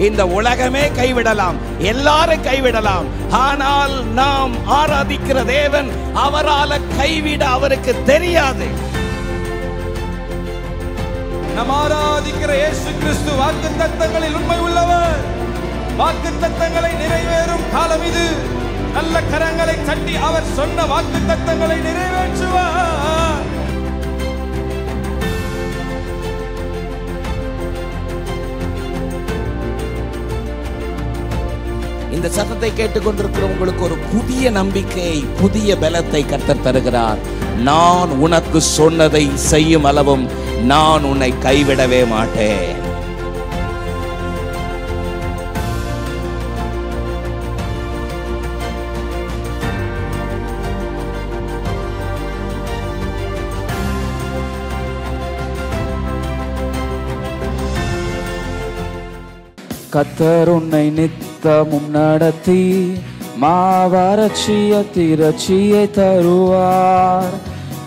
இந்த உலகமே கைவிடலாம், எல்லாரும் கைவிடலாம். ஆனால் நாம் ஆராதிக்கிற தேவன், அவரால் கைவிட அவருக்கு தெரியாது. நாம் ஆராதிக்கிற இயேசு கிறிஸ்து வாக்குத்தத்தங்களில் உண்மை உள்ளவர். வாக்குத்தத்தங்களை நிறைவேறும் காலம் இது. நல்ல கரங்களை தட்டி அவர் சொன்ன வாக்குத்தத்தங்களை நிறைவேற்றுவார். இந்த சத்தத்தை கேட்டுக்கொண்டிருக்கிற உங்களுக்கு ஒரு புதிய நம்பிக்கை, புதிய பலத்தை கர்த்தர் தருகிறார். நான் உனக்கு சொன்னதை செய்யும் அளவும் நான் உன்னை கைவிடவே மாட்டேன். கர்த்தர் உன்னை நித்தமும் நடத்தி மாவறட்சிய திரட்சியை தருவார்.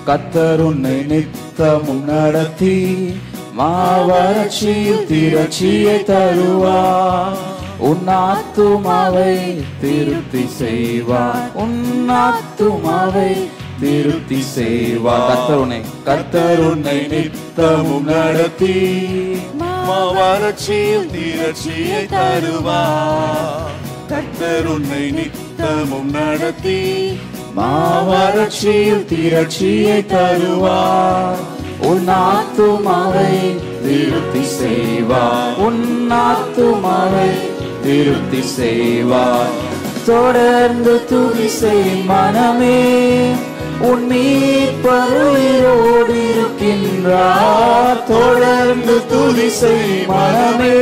கர்த்தர் உன்னை நித்தமும் நடத்தி மாவறட்சியில் திரட்சியை தருவார். உன் ஆத்துமாவை திருப்தி செய்வார். உன் ஆத்துமாவை திருப்தி செய்வார். கர்த்தர் உன்னை நித்தமும் நடத்தி மாவறட்சியில் திரட்சியை தருவார். கர்த்தர் உன்னை நித்தமும் நடத்தி மாவறட்சியில் திரட்சியை தருவார். உன் ஆத்துமாவை திருப்தி செய்வார். உன் ஆத்துமாவை திருப்தி செய்வார். தொடர்ந்து துதி செய் மனமே, உன் மீட்பர் உயிரோடு இருக்கின்றார். தொடர்ந்து துதி செய் மனமே,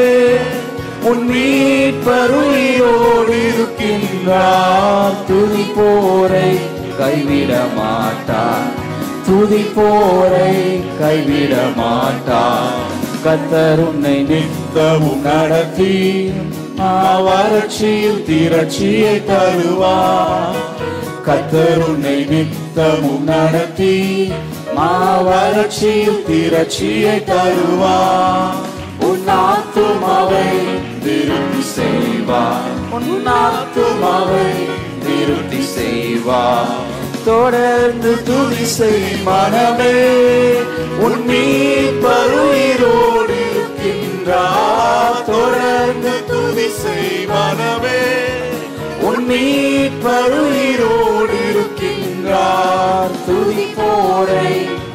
உன் மீட்பர் உயிரோடு இருக்கின்றார். துதி போரை கைவிட மாட்டார். துதி போரை கைவிட மாட்டார். கர்த்தர் உன்னை நித்தமும் நடத்தி மாவறட்சியில் திரட்சியை தருவார். கர்த்தர் உன்னை நித்தமும் நடத்தி மாவறட்சியில் திரட்சியை தருவார். உன் ஆத்துமாவை திருப்தி செய்வார். உன் ஆத்துமாவை திருப்தி செய்வார். தொடர்ந்து துதி செய் மனமே, உன் மீட்பர் உயிரோடு இருக்கின்றார். தொடர்ந்து துதி செய் மனமே, உன் மீட்பர் உயிரோடு இருக்கின்றார். துதி போரை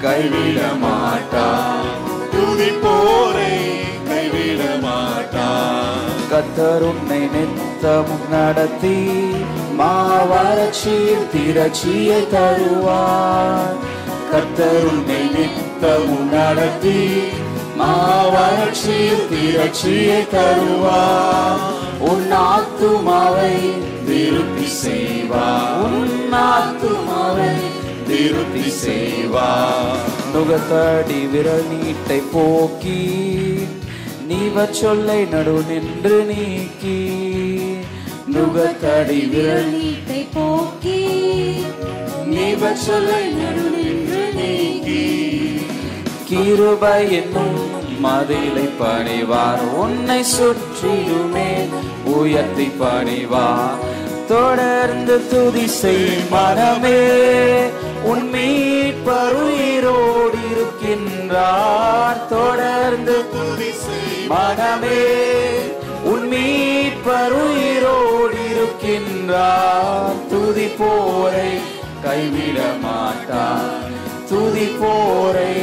கைவிட மாட்டார். துதி போரை கைவிட மாட்டார். கர்த்தர் உன்னை நித்தமும் நடத்தி மாவறட்சியில் திரட்சியை தருவார். கர்த்தர் உன்னை நித்தமும் நடத்தி மாவறட்சியில் திரட்சியை தருவார். உன் ஆத்துமாவை திருப்தி செய்வார். உன் ஆத்துமாவை திருப்தி செய்வார். நுகத்தடி விரல் நீட்டை போக்கி நீவர் சொல்லை நடு நின்று நீக்கி. நுகத்தடி விரல் நீட்டை போக்கி நீவர் சொல்லை நடு நின்று நீக்கி. கிருபை என்னும் மதிலை பணிவார். உன்னை சுற்றிலுமே உயர்த்தி பணிவார். தொடர்ந்து துதி செய் மனமே, உன் மீட்பர் உயிரோடு இருக்கின்றார். தொடர்ந்து துதி செய் மனமே, உன் மீட்பர் உயிரோடு இருக்கின்றார். துதி போரை கைவிட மாட்டார். துதி போரை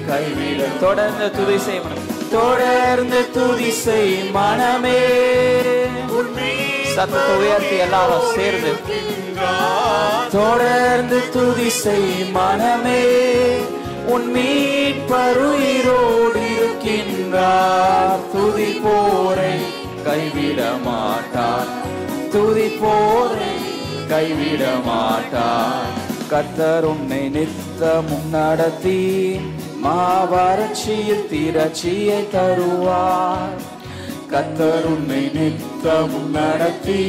கைவிட. தொடர்ந்து துதி செய் மனமே, தொடர்ந்து துதி செய் மனமே. சத்தத்தை உயர்த்தி எல்லாரும் சேர்ந்து தொடர்ந்து துதி செய் மனமே, உன் மீட்பர் உயிரோடு இருக்கின்றார். துதி போரை கைவிட மாட்டார். துதி போரை கைவிட மாட்டார். கர்த்தர் உன்னை நித்தமும் நடத்தி மாவறட்சியில் திரட்சியை தருவார். கர்த்தர் உன்னை நித்தமும் நடத்தி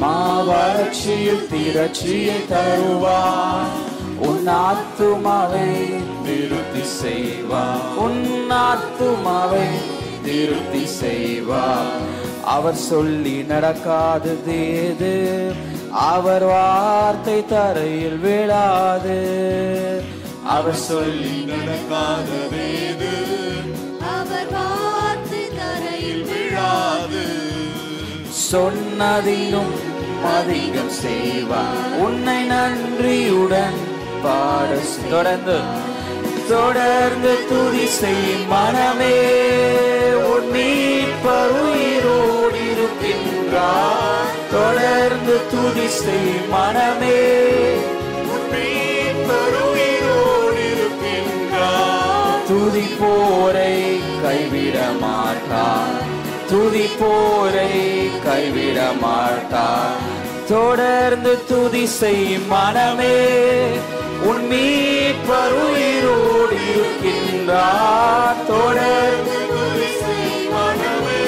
மாவறட்சியில் திரட்சியை தருவார். உன் ஆத்துமாவை திருப்தி செய்வார். உன் ஆத்துமாவை திருப்தி செய்வார். அவர் சொல்லி நடக்காதது ஏது? அவர் வார்த்தை தரையில் விழாது. அவர் சொல்லி நடக்காதது ஏது? அவர் வார்த்தை தரையில் விழாது. சொன்னதிலும் அதிகம் செய்வார். உன்னை நன்றியுடன் பாட தொடர்ந்து துதி செய் மனமே. உன் மீட்பர் உயிரோடு இருக்கின்றார். தொடர்ந்து துதி செய் மனமே. உன் மீட்பர் உயிரோடு இருக்கின்றார். துதி போரை கைவிட மாட்டார். துதி போரை கைவிட மாட்டார். தொடர்ந்து துதி செய் மனமே. உன் மீட்பர் உயிரோடு இருக்கின்றார். தொடர்ந்து துதி செய் மனமே.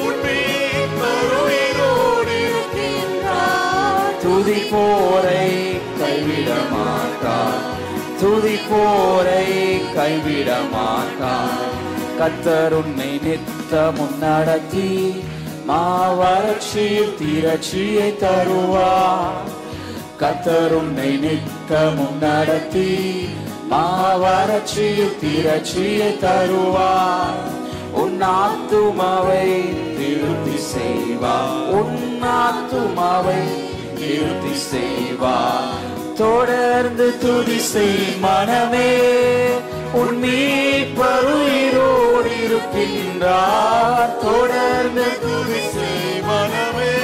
உன் மீட்பர் உயிரோடு இருக்கின்றார். துதி போரை கைவிட மாட்டார். துதி போரை கைவிட மாட்டார். கர்த்தர் உன்னை நித்தமும் நடத்தி மாவறட்சியில் திரட்சியை தருவார். கர்த்தர் உன்னை நித்தமும் நடத்தி மாவறட்சியில் திரட்சியை தருவார். உன் ஆத்துமாவை திருப்தி செய்வார். உன் ஆத்துமாவை திருப்தி செய்வார். தொடர்ந்து துதி செய் மனமே. உன் மீட்பர் உயிரோடு இருக்கின்றார். தொடர்ந்து துதி செய் மனமே.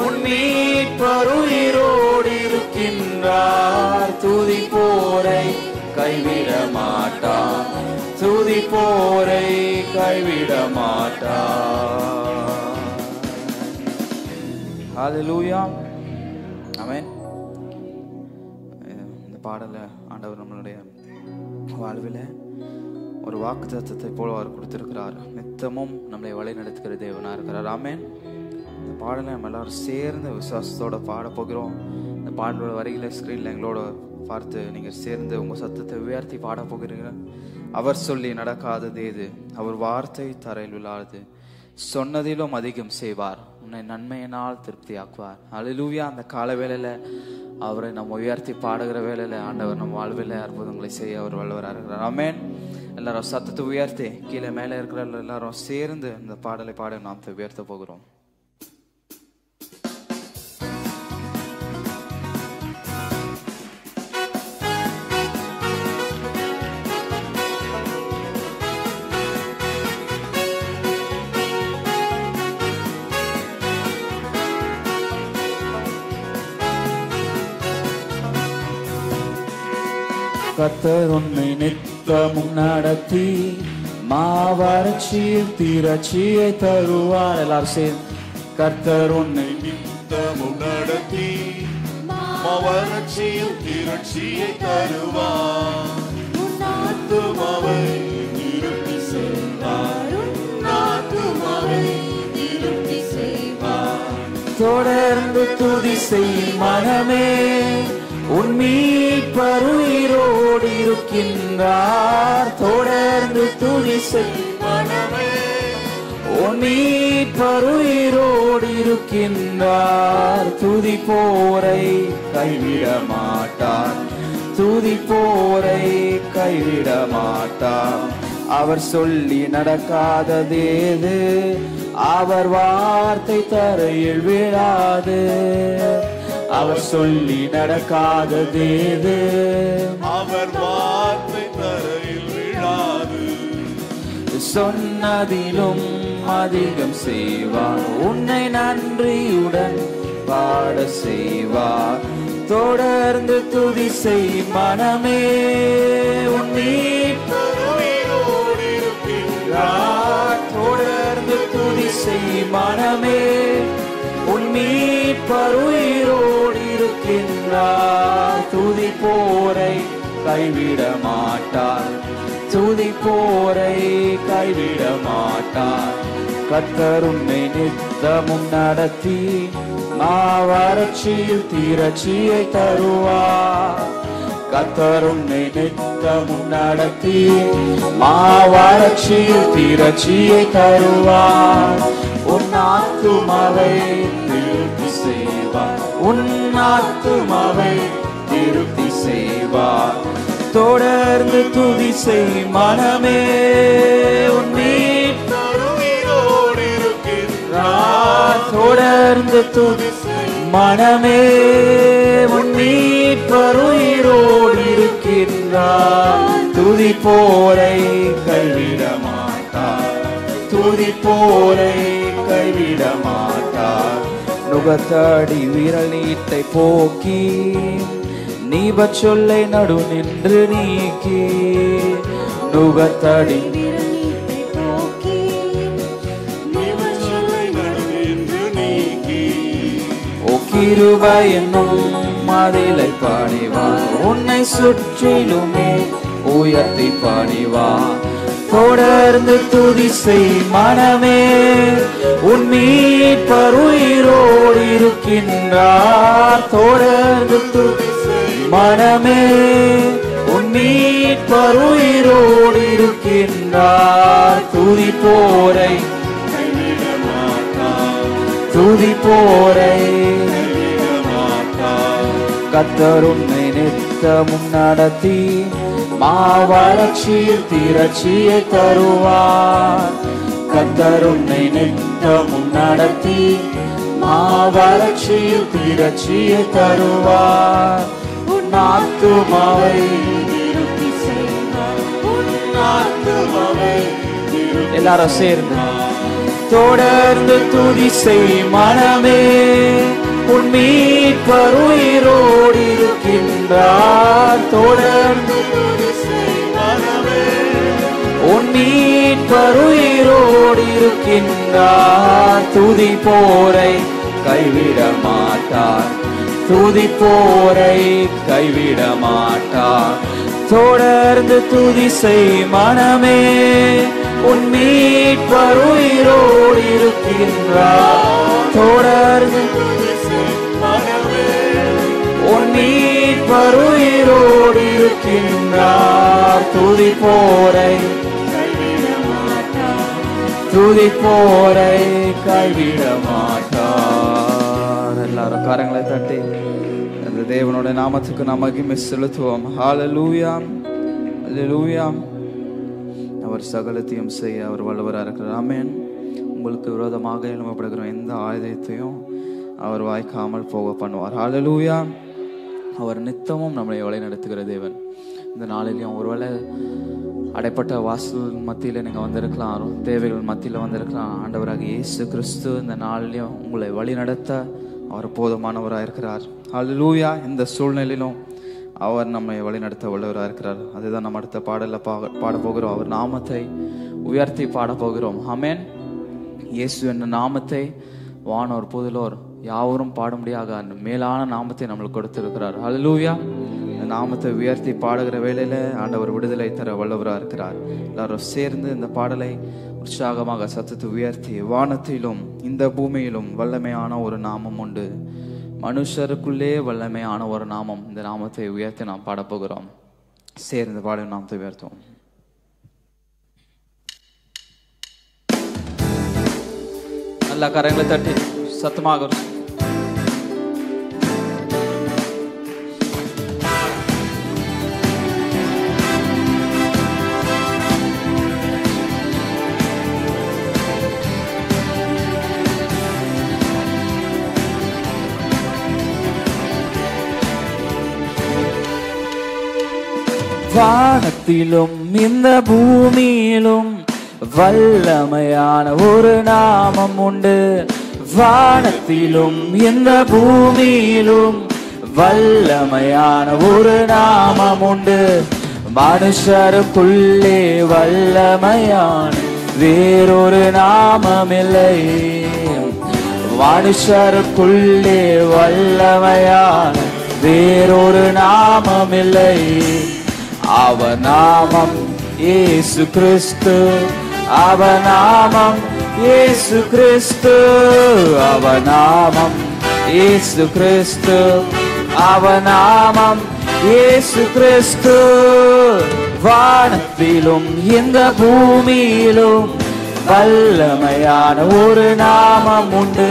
உன் மீட்பர் உயிரோடு இருக்கின்றார். துதி போரை கைவிட மாட்டார். துதி போரை கைவிட மாட்டார். ஹல்லேலூயா. ஆமென். இந்த பாடல ஆண்டவர் நம்மளுடைய வாழ்வில் ஒரு வாக்குத்தத்தத்தை போல அவர் கொடுத்திருக்கிறார். நித்தமும் நம்மளை வழி நடத்துகிற தேவனா இருக்கிறார். ஆமென். இந்த பாடலை நம்ம எல்லாரும் சேர்ந்து விசுவாசத்தோட பாட போகிறோம். இந்த பாடலோட வரிகளை ஸ்கிரீன்ல எங்களோட பார்த்து நீங்க சேர்ந்து உங்க சத்தத்தை உயர்த்தி பாட போகிறீர்கள். அவர் சொல்லி நடக்காதது ஏது? அவர் வார்த்தை தரையில் விழாது. சொன்னதிலும் அதிகம் செய்வார். உன்னை நன்மையினால் திருப்தியாக்குவார். அல்லேலூயா. அந்த கால வேளையில அவரை நம்ம உயர்த்தி பாடுகிற வேளையில ஆண்டவர் நம்ம வாழ்வில் அற்புதங்களை செய்ய அவர் வல்லவராக இருக்கிறார். ஆமென். எல்லாரும் சத்தத்தை உயர்த்தி கீழே மேலே இருக்கிற எல்லாரும் சேர்ந்து இந்த பாடலை பாட நாம் உயர்த்த போகிறோம். கர்த்தர் உன்னை நித்தமும் நடத்தி மாவறட்சியில் திரட்சியை தருவார். எல்லாரும் சேர்ந்து கர்த்தர் உன்னை நித்தமும் நடத்தி மாவறட்சியில் திரட்சியை தருவார். உன் ஆத்துமாவை திருப்தி செய்வார். உன் ஆத்துமாவை திருப்தி செய்வார். தொடர்ந்து துதி செய் மனமே. உன் மீட்பர் உயிரோடு இருக்கின்றார். தொடர்ந்து துதி செய் மனமே. உன் மீட்பர் உயிரோடு இருக்கின்றார். துதி போரை கைவிட மாட்டார். துதி போரை கைவிட மாட்டார். அவர் சொல்லி நடக்காதது ஏது? அவர் வார்த்தை தரையில் விழாது. அவர் சொல்லி நடக்காதது ஏது? அவர் வார்த்தை தரையில் விழாது. சொன்னதிலும் அதிகம் செய்வார். உன்னை நன்றியுடன் பாட செய்வார். தொடர்ந்து துதி செய் மனமே. உன் மீட்பர் உயிரோடு இருக்கின்றார். தொடர்ந்து துதி செய் மனமே. உன் மீட்பர் உயிரோடு இருக்கின்றார். துதி போரை கைவிட மாட்டார். துதி போரை கைவிட மாட்டார். கர்த்தர் உன்னை நித்தமும் நடத்தி மாவறட்சியில் திரட்சியை தருவார். கர்த்தர் உன்னை நித்தமும் நடத்தி மாவறட்சியில் திரட்சியை தருவார். உன் ஆத்துமாவை திருப்தி செய்வார், உன் ஆத்துமாவை திருப்தி செய்வார். தொடர்ந்து துதி செய் மனமே, உன் உயிரோடு இருக்கின்றார். தொடர்ந்து துதி மனமே, உன் மீட்பர் உயிரோடு இருக்கின்றார். துதிப்போரை கைவிட மாட்டார், துதிப்போரை கைவிட மாட்டார். நுகத்தடி விரல் நீட்டை போக்கி நீப சொல்லை நடு நின்று நீக்கி, நுகத்தடி கிருபை என்னும் மதிலை பாடிவார், உன்னை சுற்றிலுமே உயர்த்தி பாடிவார். தொடர்ந்து துதி செய் மனமே, உன் மீட்பர் உயிரோடு இருக்கின்றார். தொடர்ந்து துதி செய் மனமே, உன் மீட்பர் உயிரோடு இருக்கின்றார். துதிப்போரை துதிப்போரை கர்த்தர் உன்னை நித்தமும் நடத்தி மாவளர்ச்சியில் திரட்சியை தருவார். கர்த்தர் உன்னை நித்தமும் நடத்தி மாவளர்ச்சியில் திரட்சியை தருவார். உன் ஆத்துமாவை திருப்தி செய்வார், உன் ஆத்துமாவை எல்லாரும் சேர்ந்து தொடர்ந்து துதி செய் மனமே, உன் மீட்பர் உயிரோடு இருக்கின்றார். தொடர்ந்து துதி செய் மனமே, உன் மீட்பர் உயிரோடு இருக்கின்றார். துதிப்போரை கைவிட மாட்டார், துதிப்போரை கைவிட மாட்டார். தொடர்ந்து துதி செய் மனமே, உன் மீட்பர் உயிரோடு இருக்கின்றார். தொடர்ந்து உன் மீட்பர் உயிரோடு இருக்கின்றார். துதிப்போரை துதிப்போரை கைவிட மாட்டார். எல்லாரும் கரங்களை தட்டி அந்த தேவனோட நாமத்துக்கு நாம் மகிமை செலுத்துவோம். ஹல்லேலூயா, ஹல்லேலூயா. அவர் சகலத்தையும் செய்ய அவர் வல்லவராக இருக்கிறார். ஆமென். உங்களுக்கு விரோதமாக எழும்பப்படுகிற எந்த ஆயுதத்தையும் அவர் வாய்க்காமல் போக பண்ணுவார். ஹல்லேலூயா. அவர் நித்தமும் நம்மளை வழி நடத்துகிற தேவன். இந்த நாளிலையும் ஒருவேளை அடைப்பட்ட வாசல் மத்தியில் நீங்கள் வந்திருக்கலாம், தேவைகள் மத்தியில் வந்திருக்கலாம். ஆண்டவராக இயேசு கிறிஸ்து இந்த நாளிலையும் உங்களை வழி நடத்த அவர் போதுமானவராக இருக்கிறார். ஹல்லேலூயா. இந்த சூழ்நிலையிலும் அவர் நம்மை வழிநடத்த வல்லவராக இருக்கிறார். அதுதான் நம்ம அடுத்த பாடல பாட போகிறோம். அவர் நாமத்தை உயர்த்தி பாட போகிறோம். ஆமென். இயேசு என்ற நாமத்தை வானோர் புதிலோர் யாவரும் பாட முடியாத மேலான நாமத்தை நம்மளுக்கு கொடுத்திருக்கிறார். ஹல்லேலூயா. இந்த நாமத்தை உயர்த்தி பாடுகிற வேளையில ஆண்டவர் விடுதலை தர வல்லவராக இருக்கிறார். எல்லாரும் சேர்ந்து இந்த பாடலை உற்சாகமாக சத்தத்தை உயர்த்தி, வானத்திலும் இந்த பூமியிலும் வல்லமையான ஒரு நாமம் உண்டு, மனுஷருக்குள்ளே வல்லமையான ஒரு நாமம். இந்த நாமத்தை உயர்த்தி நாம் பாடப்போகிறோம். சேர்ந்து பாடும் நாமத்தை உயர்த்துவோம். நல்லா கரங்களை தட்டி சத்தமாக வானத்திலும் இந்த பூமியிலும் வல்லமையான ஒரு நாமம் உண்டு. வானத்திலும் இந்த பூமியிலும் வல்லமையான ஒரு நாமம் உண்டு. மனுஷருக்குள்ளே வல்லமையான வேறொரு நாமமில்லை. மனுஷருக்குள்ளே வல்லமையான வேறொரு நாமமில்லை. அவர் நாமம் இயேசு கிறிஸ்து, அவர் நாமம் இயேசு கிறிஸ்து, அவர் நாமம் இயேசு கிறிஸ்து, அவர் நாமம் இயேசு கிறிஸ்து. வானத்திலும் இந்த பூமியிலும் வல்லமையான ஒரு நாமம் உண்டு.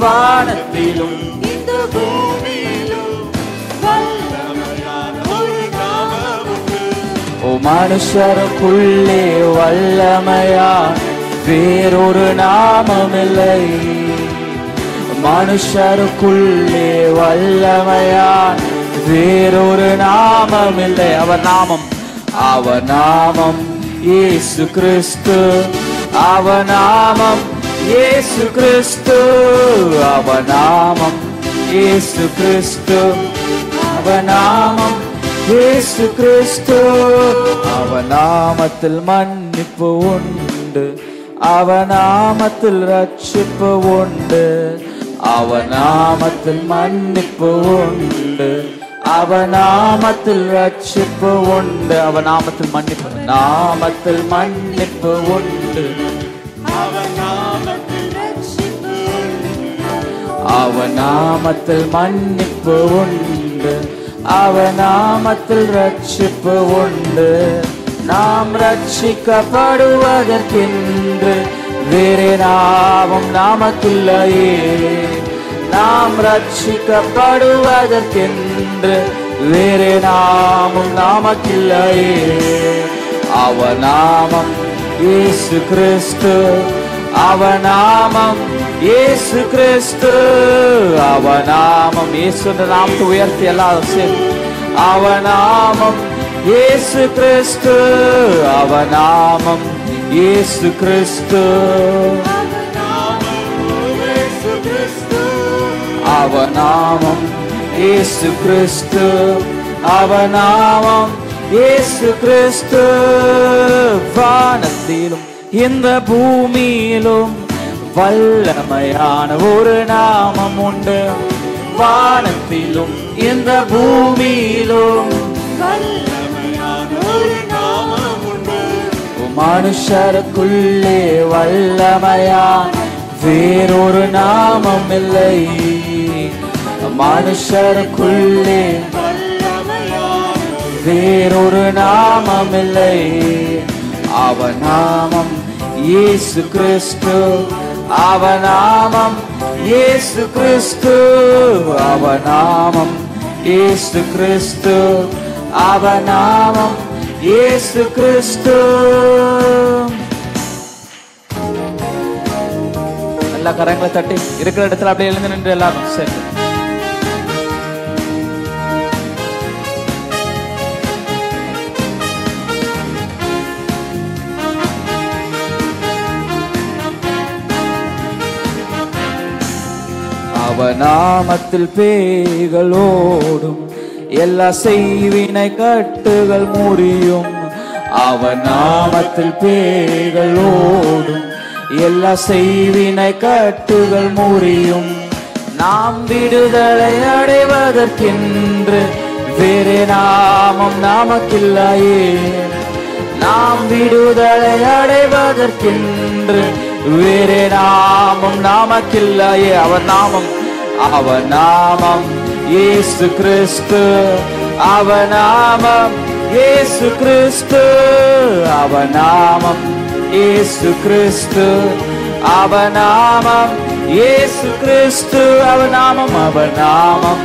வானத்திலும் இந்த பூமியிலும் வல்லமையான ஒரு நாமம் உண்டு. ஓ மனுஷருக்குள்ளே வல்லமையா வேறொரு நாமம் இல்லை. மனுஷருக்குள்ளே வல்லமையா வேறொரு நாமம் இல்லை. அவர் நாமம், அவர் நாமம் இயேசு கிறிஸ்து. அவர் நாமம் இயேசு கிறிஸ்து. அவர் நாமம் இயேசு கிறிஸ்து. அவர் நாமம் இயேசு கிறிஸ்து. அவர் நாமத்தில் மன்னிப்பு உண்டு. அவர் நாமத்தில் ரட்சிப்பு உண்டு. அவர் நாமத்தில் மன்னிப்பு உண்டு. அவர் நாமத்தில் ரட்சிப்பு உண்டு. அவர் நாமத்தில் மன்னிப்பு, நாமத்தில் மன்னிப்பு உண்டு. அவர் நாமத்தில் ரட்சிப்பு உண்டு. அவர் நாமத்தில் மன்னிப்பு உண்டு. அவர் நாமத்தில் ரட்சிப்பு உண்டு. நாம் ரட்சிக்கப்படுவதற்கென்று வேறே நாமம் நமக்கில்லையே. நாம் ரட்சிக்கப்படுவதற்கென்று வேறே நாமம் நமக்கில்லையே. அவர் நாமம் இயேசு கிறிஸ்து. அவர் நாமம் இயேசு கிறிஸ்து. அவர் நாமம், இயேசு நாமத்தை உயர்த்தி எல்லாரும் சேர்ந்து அவர் நாமம் இயேசு கிறிஸ்து. அவர் நாமம் இயேசு கிறிஸ்து. அவர் நாமம் இயேசு கிறிஸ்து. அவர் நாமம் இயேசு கிறிஸ்து. வானத்திலும் இந்த பூமியிலும் வல்லமையான ஒரு நாமம் உண்டு. வானத்திலும் இந்த பூமியிலும் வல்லமையான ஒரு நாமம் உண்டு. மனுஷருக்குள்ளே வல்லமையான வேறொரு நாமம் இல்லை. மனுஷருக்குள்ளே வேறொரு நாமம் இல்லை. அவர் நாமம் இயேசு கிறிஸ்து. அவர் நாமம் இயேசு கிறிஸ்து. அவர் நாமம் இயேசு கிறிஸ்து. அவர் நாமம் இயேசு கிறிஸ்து. எல்லா கரங்களை தட்டி இருக்கிற இடத்துல அப்படியே எழுந்து நின்று எல்லாரும் சேர்ந்து அவர் நாமத்தில் பேய்களோடும் எல்லா செய்வினை கட்டுகள் முறியும். அவர் நாமத்தில் பேய்களோடும் எல்லா செய்வினை கட்டுகள் முறியும். நாம் விடுதலை அடைவதற்கென்று வேறே நாமம் நமக்கில்லையே. நாம் விடுதலை அடைவதற்கென்று வேறே நாமம் நமக்கில்லையே. அவர் நாமம், அவர் நாமம் இயேசு கிறிஸ்து. அவர் நாமம் இயேசு கிறிஸ்து. அவர் நாமம் இயேசு கிறிஸ்து. அவர் நாமம் இயேசு கிறிஸ்து. அவர் நாமம், அவர் நாமம்.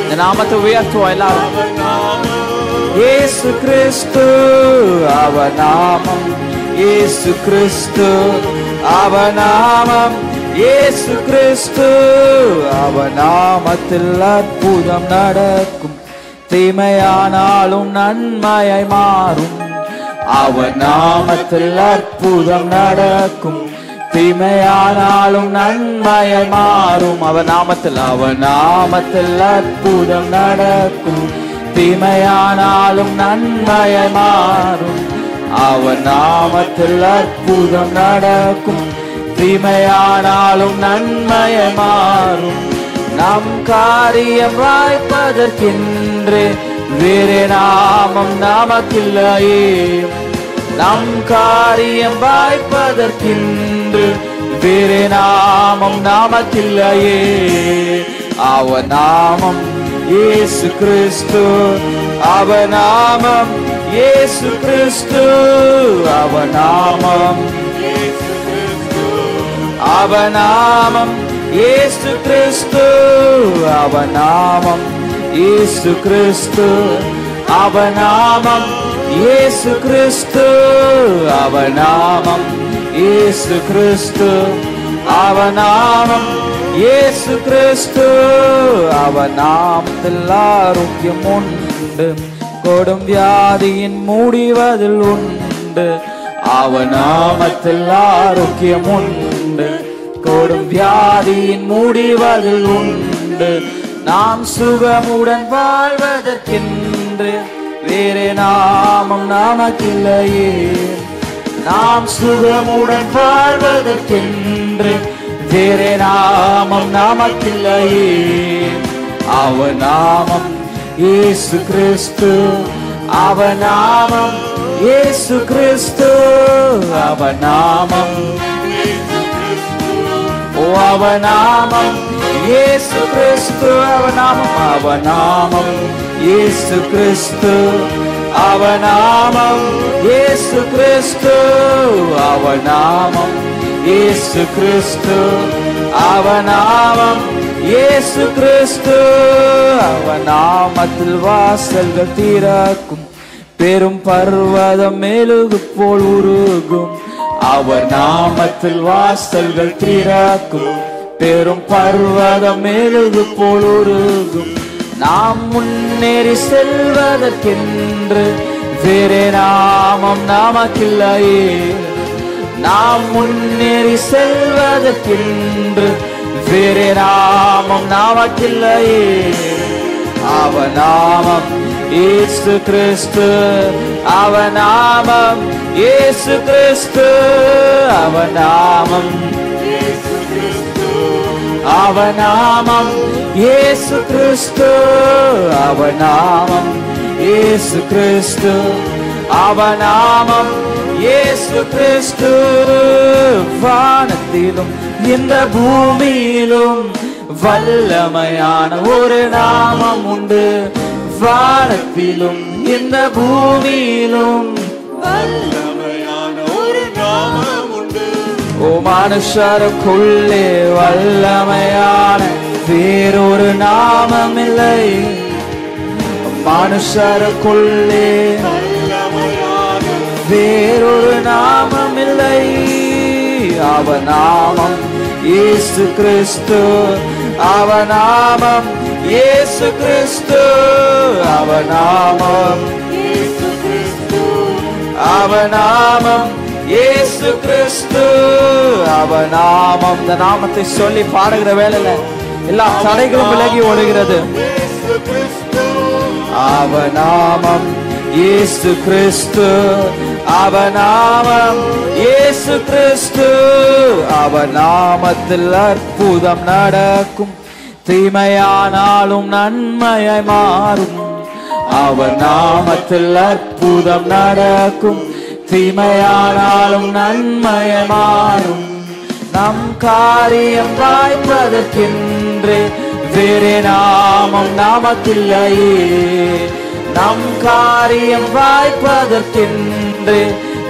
இந்த நாமத்தை உயர்த்துவோம் எல்லாரும். இயேசு கிறிஸ்து. அவர் நாமம் இயேசு கிறிஸ்து. அவர் நாமம் இயேசு கிறிஸ்து. அவர் நாமத்தில் அற்புதம் நடக்கும். தீமையானாலும் நன்மையாய் மாறும். அவர் நாமத்தில் அற்புதம் நடக்கும். தீமையானாலும் நன்மையாய் மாறும். அவர் நாமத்தில், அவர் நாமத்தில் அற்புதம் நடக்கும். தீமையானாலும் நன்மையாய் மாறும். அவர் நாமத்தில் அற்புதம் நடக்கும். தீமையானாலும் நன்மையாய் மாறும். நம் காரியம் வாய்ப்பதற்கென்று வேறே நாமம் நமக்கில்லையே. நம் காரியம் வாய்ப்பதற்கென்று வேறே நாமம் நமக்கில்லையே. அவர் நாமம் இயேசு கிறிஸ்து. அவர் நாமம் இயேசு கிறிஸ்து அவநாமம் அவநாமம் இயேசு கிறிஸ்து அவநாமம் இயேசு கிறிஸ்து அவநாமம் இயேசு கிறிஸ்து அவநாமம் இயேசு கிறிஸ்து அவநாமம் இயேசு கிறிஸ்து அவநாமத்தில் ஆரோக்கியம் உண்டு கொடும் வியாதியின் முடிவதில் உண்டு அவநாமத்தில் ஆரோக்கியம் உண்டு கொடும் வியாதியின் முடிவதில் உண்டு நாம் சுகமுடன் வாழ்வதற்கென்று வேறே நாமம் நமக்கில்லையே நாம் சுகமுடன் வாழ்வதற்கென்று வேறே நாமம் நமக்கில்லையே அவநாமம் இயேசு கிறிஸ்து அவநாமம் இயேசு கிறிஸ்து அவநாமம் அவநாமம் இயேசு கிறிஸ்து அவநாமம் அவநாமம் இயேசு கிறிஸ்து அவநாமம் இயேசு கிறிஸ்து அவநாமம் இயேசு கிறிஸ்து அவநாமம் இயேசு கிறிஸ்து அவநாமத்தில் வாசல்கள் திறக்கும் பெரும் பர்வதம் மெழுகு போல் உருகும் அவர் நாமத்தில் வாசல்கள் திறக்கும் பெரும் பர்வதம் மெழுகு போல் உருகும் நாம் முன்னேறி செல்வதற்கென்று வேறே நாமம் நமக்கில்லையே நாம் முன்னேறி செல்வதற்கென்று வேறே நாமம் நமக்கில்லையே அவநாமம் இயேசு கிறிஸ்து அவநாமம் இயேசு கிறிஸ்து அவநாமம் அவநாமம் இயேசு கிறிஸ்து அவநாமம் இயேசு கிறிஸ்து அவநாமம் இயேசு கிறிஸ்து வானத்திலும் இந்த பூமியிலும் வல்லமையான ஒரு நாமம் உண்டு வானத்திலும் இந்த பூமியிலும் வல்லமையான ஒரு நாமம் உண்டு ஓ மனுஷருக்குள்ளே வல்லமையான வேறொரு நாமம் இல்லை மனுஷருக்குள்ளே வல்லமையான வேறொரு நாமம் இல்லை அவநாமம் இயேசு கிறிஸ்து அவநாமம் இயேசு கிறிஸ்து அவநாமம் இயேசு கிறிஸ்து அவநாமம் இயேசு கிறிஸ்து அவநாமம் இந்த நாமத்தை சொல்லி பாடுகிற வேளையில எல்லா தடைகளும் விலகி ஓடுகிறது இயேசு கிறிஸ்து அவநாமம் இயேசு கிறிஸ்து அவநாமம் இயேசு கிறிஸ்து அவநாமத்தில் அற்புதம் நடக்கும் தீமையானாலும் நன்மையாய் மாறும் அவநாமத்தில் அற்புதம் நடக்கும் தீமையானாலும் நன்மையாய் மாறும் நம் காரியம் வாய்ப்பதற்கென்று வேறே நாமம் நமக்கில்லையே நம் காரியம் வாய்ப்பதற்கென்று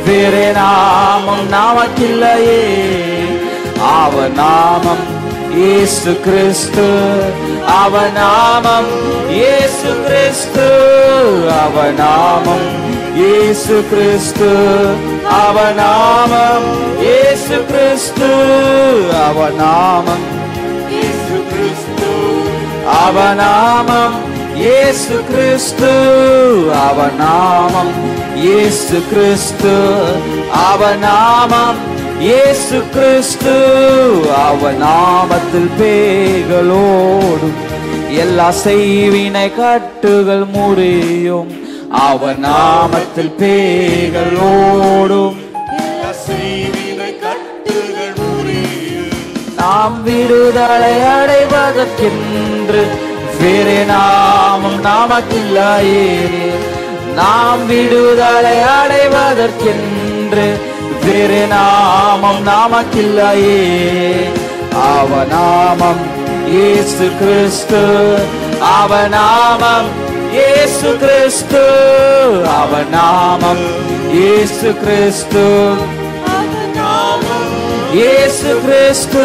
வேறே நாமம் நமக்கில்லையே அவநாமம் இயேசு கிறிஸ்து அவநாமம் இயேசு கிறிஸ்து அவநாமம் இயேசு கிறிஸ்து அவநாமம் இயேசு கிறிஸ்து அவநாமம் இயேசு கிறிஸ்து அவநாமம் இயேசு கிறிஸ்து அவநாமம் இயேசு கிறிஸ்து அவநாமம் இயேசு கிறிஸ்து அவநாமத்தில் பேய்களோடும் எல்லா செய்வினை கட்டுகள் முறியும் அவநாமத்தில் பேய்களோடும் செய்வினை கட்டுகள் முறியும் நாம் விடுதலை அடைவதற்கென்று வேறே நாமம் நமக்கில்லையே நாம் விடுதலை அடைவதற்கென்று வேறே நாமம் நமக்கில்லையே அவநாமம் இயேசு கிறிஸ்து அவநாமம் இயேசு கிறிஸ்து அவர் நாமம் இயேசு கிறிஸ்து இயேசு கிறிஸ்து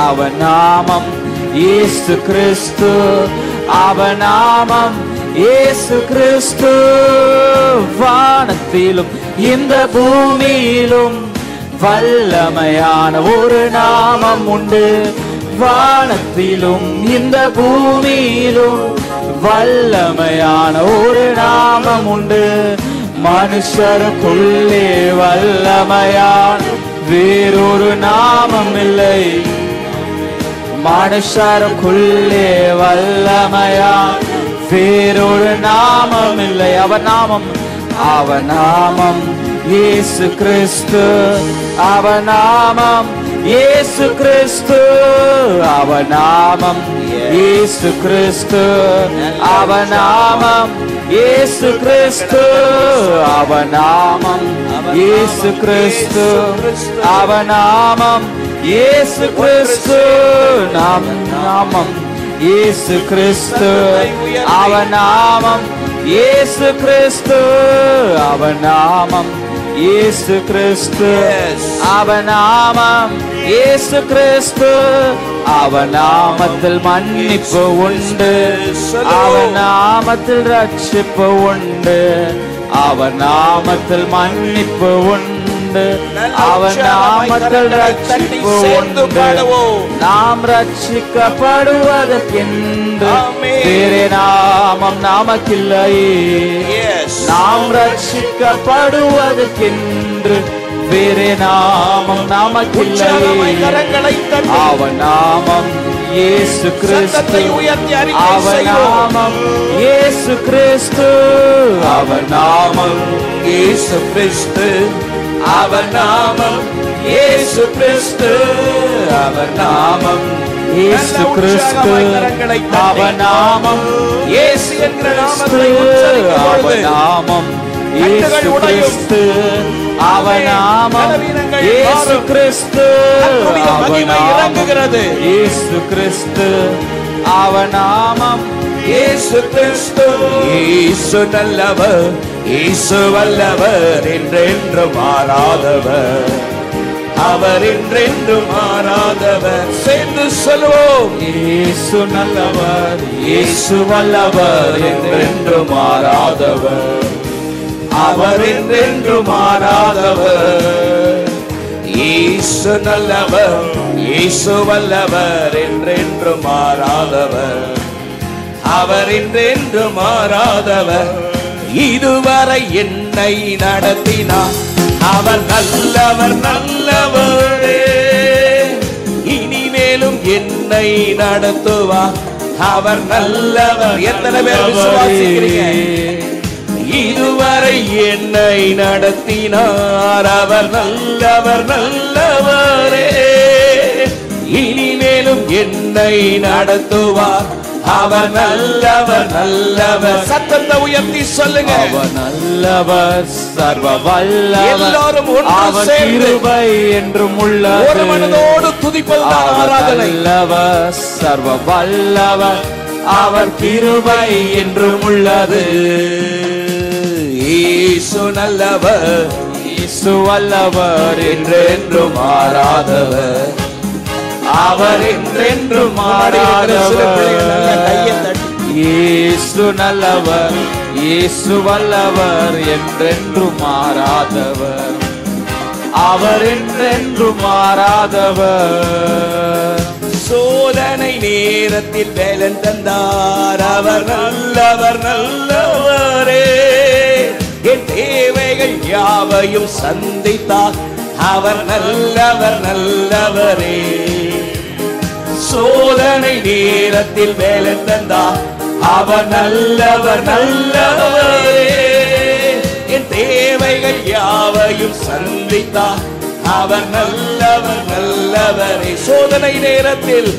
அவர் நாமம் இயேசு கிறிஸ்து அவர் நாமம் இயேசு கிறிஸ்து வானத்திலும் இந்த பூமியிலும் வல்லமையான ஒரு நாமம் உண்டு வானத்திலும் இந்த பூமியிலும் வல்லமையான ஒரு நாமம் உண்டு மனுஷருக்குள்ளே வல்லமையான வேறொரு நாமம் இல்லை மனுஷருக்குள்ளே வல்லமையான வேறொரு நாமம் இல்லை அவர் நாமம் இயேசு கிறிஸ்து அவர் நாமம் இயேசு கிறிஸ்து அவர் நாமம் இயேசு கிறிஸ்து அவர் நாமம் இயேசு கிறிஸ்து அவர் நாமம் இயேசு கிறிஸ்து அவர் நாமம் இயேசு கிறிஸ்து நாமம் இயேசு கிறிஸ்து அவர் நாமம் இயேசு கிறிஸ்து அவர் நாமம் இயேசு கிறிஸ்து அவர் நாமம் இயேசு கிறிஸ்து அவர் நாமத்தில் மன்னிப்பு உண்டு அவர் நாமத்தில் ரட்சிப்பு உண்டு அவர் நாமத்தில் மன்னிப்பு உண்டு அவர் நாமத்தில் ரட்சிப்பு உண்டு நாம் ரட்சிக்கப்படுவதற்கென்று வேறே நாமம் நமக்கில்லையே நாம் ரட்சிக்கப்படுவதற்கென்று வேறே நாமம் நமக்கில்லையே அவர் நாமம் இயேசு கிறிஸ்து அவர் நாமம் இயேசு கிறிஸ்து அவர் நாமம் இயேசு கிறிஸ்து அவர் நாமம் இயேசு கிறிஸ்து அவர் நாமம் இயேசு கிறிஸ்து அவர் நாமம் இயேசு என்கிற நாமத்தை அவர் நாமம் இயேசு கிறிஸ்து அவர் நாமம் இயேசு கிறிஸ்து அவர் நாமம் இயேசு கிறிஸ்து அவர் நாமம் இயேசு கிறிஸ்து இயேசு நல்லவர் இயேசு வல்லவர் என்றென்று மாறாதவர் அவர் என்றென்று மாறாதவர் சேர்ந்து சொல்வோம் இயேசு நல்லவர் இயேசு வல்லவர் என்றென்று மாறாதவர் அவர் என்றென்று மாறாதவர் இயேசு நல்லவர் இயேசு வல்லவர் என்றென்று மாறாதவர் அவர் என்றென்று மாறாதவர் இதுவரை என்னை நடத்தினார் அவர் நல்லவர் நல்லவரே இனிமேலும் என்னை நடத்துவார் அவர் நல்லவர் எத்தனை பேர் விசுவாசிக்கிறீங்க இதுவரை என்னை நடத்தினார் அவர் நல்லவர் நல்லவரே இனிமேலும் என்னை நடத்துவார் அவர் நல்லவர் நல்லவர் சத்தத்தை உயர்த்தி சொல்லுங்க அவர் நல்லவர் சர்வ வல்லவர் எல்லாரும் ஒன்று சேர்ந்து கிருபை என்றும் உள்ளது ஒரு மனதோடு துதிப்பதுதான் ஆராதனை நல்லவர் சர்வ வல்லவர் அவர் கிருபை என்றும் உள்ளது இயேசு நல்லவர் இயேசு வல்லவர் என்றென்றும் மாறாதவர் அவர் என்றென்றும் மாறாதவர் இயேசு நல்லவர் இயேசு வல்லவர் என்றென்றும் மாறாதவர் அவர் என்றென்றும் மாறாதவர் சோதனை நேரத்தில் பலன் தந்தார் அவர் நல்லவர் நல்லவரே என் தேவைகள் யாவையும் சந்தித்தார் அவர் நல்லவர் நல்லவரே சோதனை நேரத்தில் பலன் தந்தார் அவர் நல்லவர் நல்லவரே என் தேவைகள் யாவையும் சந்தித்தார் அவர் நல்லவர் நல்லவரே சோதனை நேரத்தில்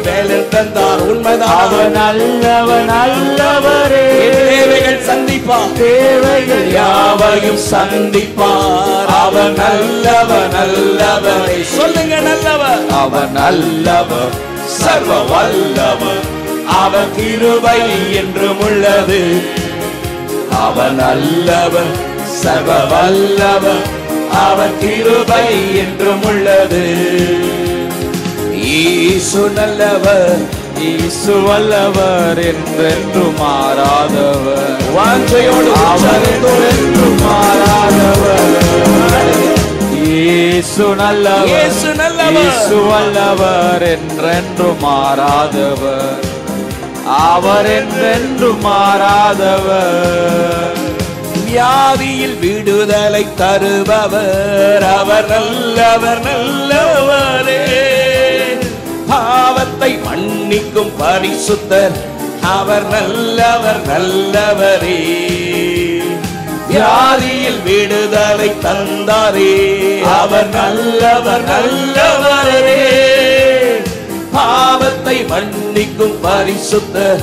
பலன் தந்தார் உண்மைதான் அவர் நல்லவர் நல்லவரே தேவைகள் சந்திப்பார் தேவைகள் யாவையும் சந்திப்பார் அவர் நல்லவர் நல்லவரே சொல்லுங்க நல்லவர் அவர் நல்லவர் சர்வ வல்லவர் அவர் கிருபை என்றும் உள்ளது. அவர் நல்லவர், சர்வ வல்லவர், அவர் கிருபை என்றும் உள்ளது. இயேசு நல்லவர், இயேசு வல்லவர், என்றென்றும் மாறாதவர். வாஞ்சையோடு அவர் என்றென்றும் மாறாதவர். இயேசு நல்லவர், இயேசு நல்லவர், இயேசு வல்லவர், என்றென்றும் மாறாதவர். அவர் என்றென்றும் மாறாதவர். வியாதியில் விடுதலை தருபவர், அவர் நல்லவர், நல்லவரே. பாவத்தை மன்னிக்கும் பரிசுத்தர், அவர் நல்லவர், நல்லவரே. வியாதியில் விடுதலை தந்தாரே, அவர் நல்லவர், நல்லவரே. பாவத்தை மன்னிக்கும் பரிசுத்தர்,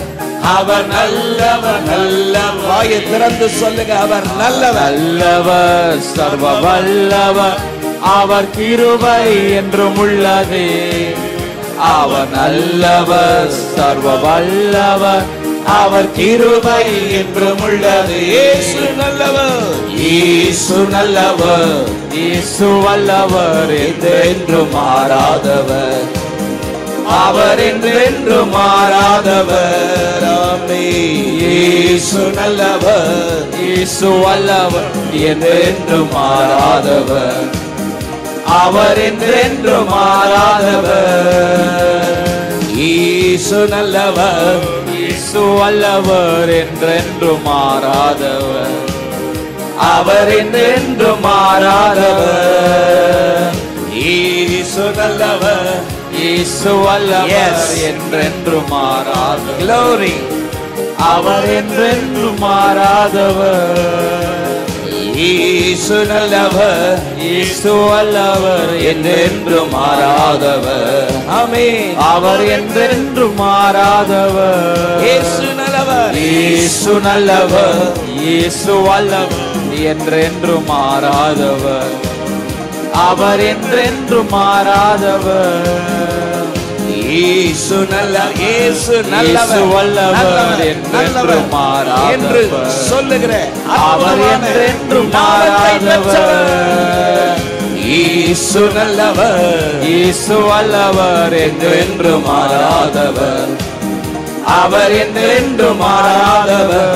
அவர் நல்லவர், நல்லவர். வாயை திறந்து சொல்லுங்க, அவர் நல்லவர், நல்லவர், சர்வ வல்லவர், அவர் கிருபை என்றும் உள்ளது. அவர் நல்லவர், சர்வ வல்லவர், அவர் கிருபை என்றும் உள்ளது. இயேசு நல்லவர், இயேசு நல்லவர், இயேசு வல்லவர், என்றென்றும் மாறாதவர். அவர் என்றென்றும் மாறாதவர். ஆமென். இயேசு நல்லவர், இயேசு வல்லவர், என்றென்றும் மாறாதவர். அவர் என்றென்றும் மாறாதவர். இயேசு நல்லவர், இயேசு வல்லவர், என்றென்றும் மாறாதவர். அவர் என்றென்றும் மாறாதவர். இயேசு நல்லவர், இயேசு வல்லவர், என்றென்றும் மாறாதவர். glory. அவர் என்றென்றும் மாறாதவர். இயேசு நல்லவர், இயேசு வல்லவர், என்றென்றும் மாறாதவர். ஆமென். அவர் என்றென்றும் மாறாதவர். இயேசு நல்லவர், இயேசு நல்லவர், இயேசு வல்லவர், என்றென்றும் மாறாதவர். அவர் என்றென்றும் மாறாதவர். இயேசு நல்லவர், இயேசு இயேசு நல்லவர், வல்லவர், நல்லவர், என்றென்றும் மாறாதவர். என்று சொல்லுகிற அவர் என்றென்றும் மாறாதவர். இயேசு நல்லவர், இயேசு வல்லவர், என்றென்றும் மாறாதவர். அவர் என்றென்றும் மாறாதவர்.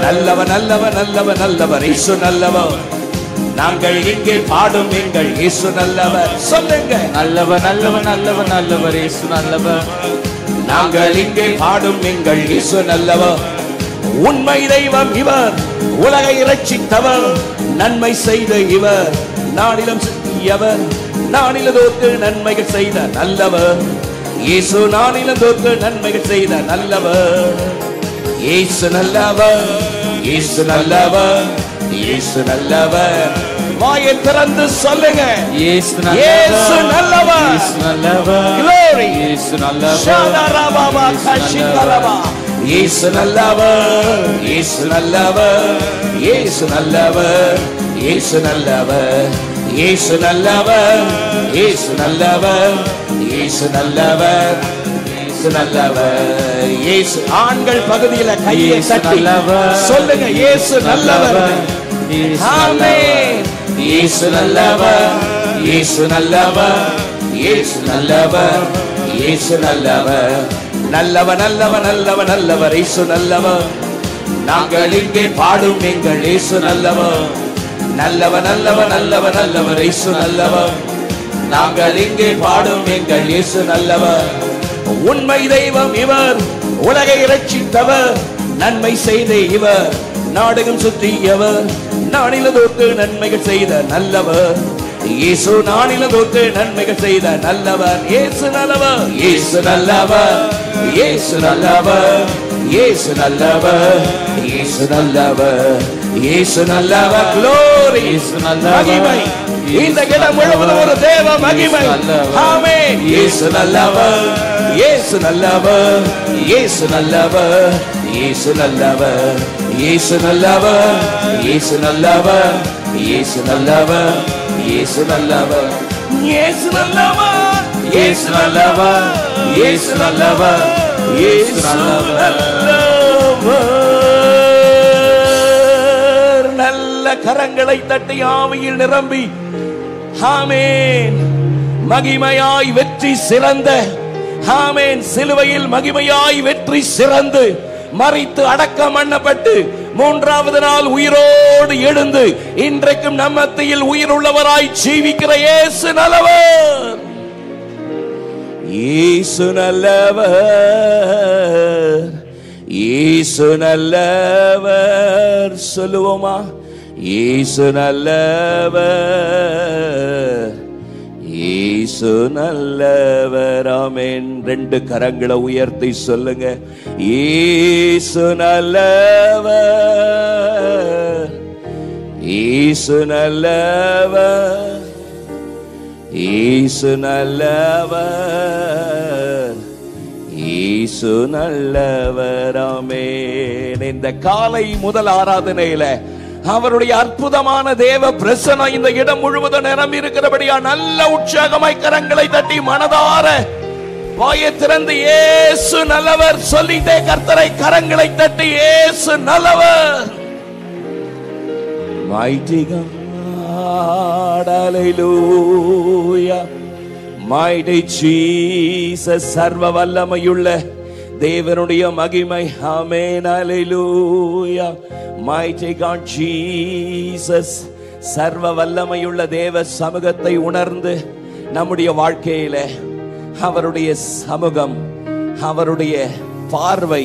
நல்லவர், நல்லவர், நல்லவர், நல்லவர். இயேசு நல்லவர். நாங்கள் இங்கே பாடும் எங்கள் இயேசு நல்லவர். சொல்லுங்க, நல்லவர், நல்லவர், நல்லவர், நல்லவர், இயேசு நல்லவர். நாங்கள் இங்கே பாடும் எங்கள் இயேசு நல்லவர். உண்மை தெய்வம் இவர், உலகை இரட்சித்தவர், நன்மை செய்த இவர், நானிலம் சுற்றியவர், நானிலதோக்கு நன்மைகள் செய்த நல்லவர். இயேசு நானிலதோக்கு நன்மைகள் செய்த நல்லவர். இயேசு நல்லவர், இயேசு நல்லவர், இயேசு நல்லவர். வாயை திறந்து சொல்லுங்க, இயேசு இயேசு நல்லவர். இயேசு நல்லவர். Glory. இயேசு நல்லவர். ஷாதரபாபா கஷிகரபா. இயேசு நல்லவர், இயேசு நல்லவர், இயேசு நல்லவர், இயேசு நல்லவர், இயேசு நல்லவர், இயேசு நல்லவர், இயேசு நல்லவர், இயேசு நல்லவர். இயேசு ஆண்கள் பகுதியில கையை தட்டி சொல்லுங்க, இயேசு நல்லவர். ஆமென். இயேசு நல்லவர், இயேசு நல்லவர், இயேசு நல்லவர், இயேசு நல்லவர். நல்லவர், நல்லவர், நல்லவர், நல்லவர். இயேசு நல்லவர். நாங்கள் இங்கே பாடும் எங்கள் இயேசு நல்லவர். நல்லவர், நல்லவர், நல்லவர், நல்லவர். இயேசு நல்லவர். நாங்கள் இங்கே பாடும் எங்கள் இயேசு நல்லவர். உண்மை தெய்வம் இவர், உலகை இரட்சித்தவர், நன்மை செய்த இவர், நாடகம் சுற்றியவர், நானிலதோக்கு நன்மைகள் செய்த நல்லவர். இயேசு நானிலதோக்கு நன்மைகள் செய்த நல்லவர். இயேசு நல்லவர், இயேசு நல்லவர், இயேசு நல்லவர், இயேசு நல்லவர், இயேசு நல்லவர், இயேசு நல்லவர். Glory. இயேசு நல்லவர். மகிமை இந்த இடம் முழுவதும் ஒரு தேவ மகிமை. ஆமென். இயேசு நல்லவர், இயேசு நல்லவர், இயேசு நல்லவர், இயேசு நல்லவர், இயேசு நல்லவர், இயேசு நல்லவர், இயேசு நல்லவர், இயேசு நல்லவர், இயேசு நல்லவர், இயேசு நல்லவர், இயேசு நல்லவர், இயேசு நல்லவர். நல்ல கரங்களை தட்டி ஆவியில் நிரம்பி ஆமென். மகிமையாய் வெற்றி சிறந்த ஆமென். சிலுவையில் மகிமையாய் வெற்றி சிறந்து மரித்து அடக்கம் பண்ணப்பட்டு மூன்றாவது நாள் உயிரோடு எழுந்து இன்றைக்கும் நம் மத்தியில் உயிருள்ளவராய் ஜீவிக்கிற இயேசு நல்லவர். இயேசு நல்லவர். இயேசு நல்லவர். சொல்லுவோமா? இயேசு நல்லவர். இயேசு நல்லவர். ஆமென். ரெண்டு கரங்களை உயர்த்தி சொல்லுங்க. இயேசு நல்லவர். இயேசு நல்லவர். இயேசு நல்லவர். இயேசு நல்லவர். ஆமென். இந்த காலை முதல் ஆராதனையில அவருடைய அற்புதமான தேவ பிரசன்னம் இந்த இடம் முழுவதும் நிரம்பி இருக்கிறபடியா நல்ல உற்சாகமாய் கரங்களை தட்டி மனதார வாயை திறந்து இயேசு நல்லவர் சொல்லிட்டே கர்த்தரை கரங்களை தட்டி இயேசு நல்லவர். Mighty God, hallelujah. Mighty Jesus, சர்வ வல்லமையுள்ள தேவனுடைய மகிமை. ஆமென். ஹalleluya. Mighty God Jesus, சர்வ வல்லமையுள்ள தேவ சமூகத்தை உணர்ந்து நம்முடைய வாழ்க்கையில அவருடைய சமூகம், அவருடைய பார்வை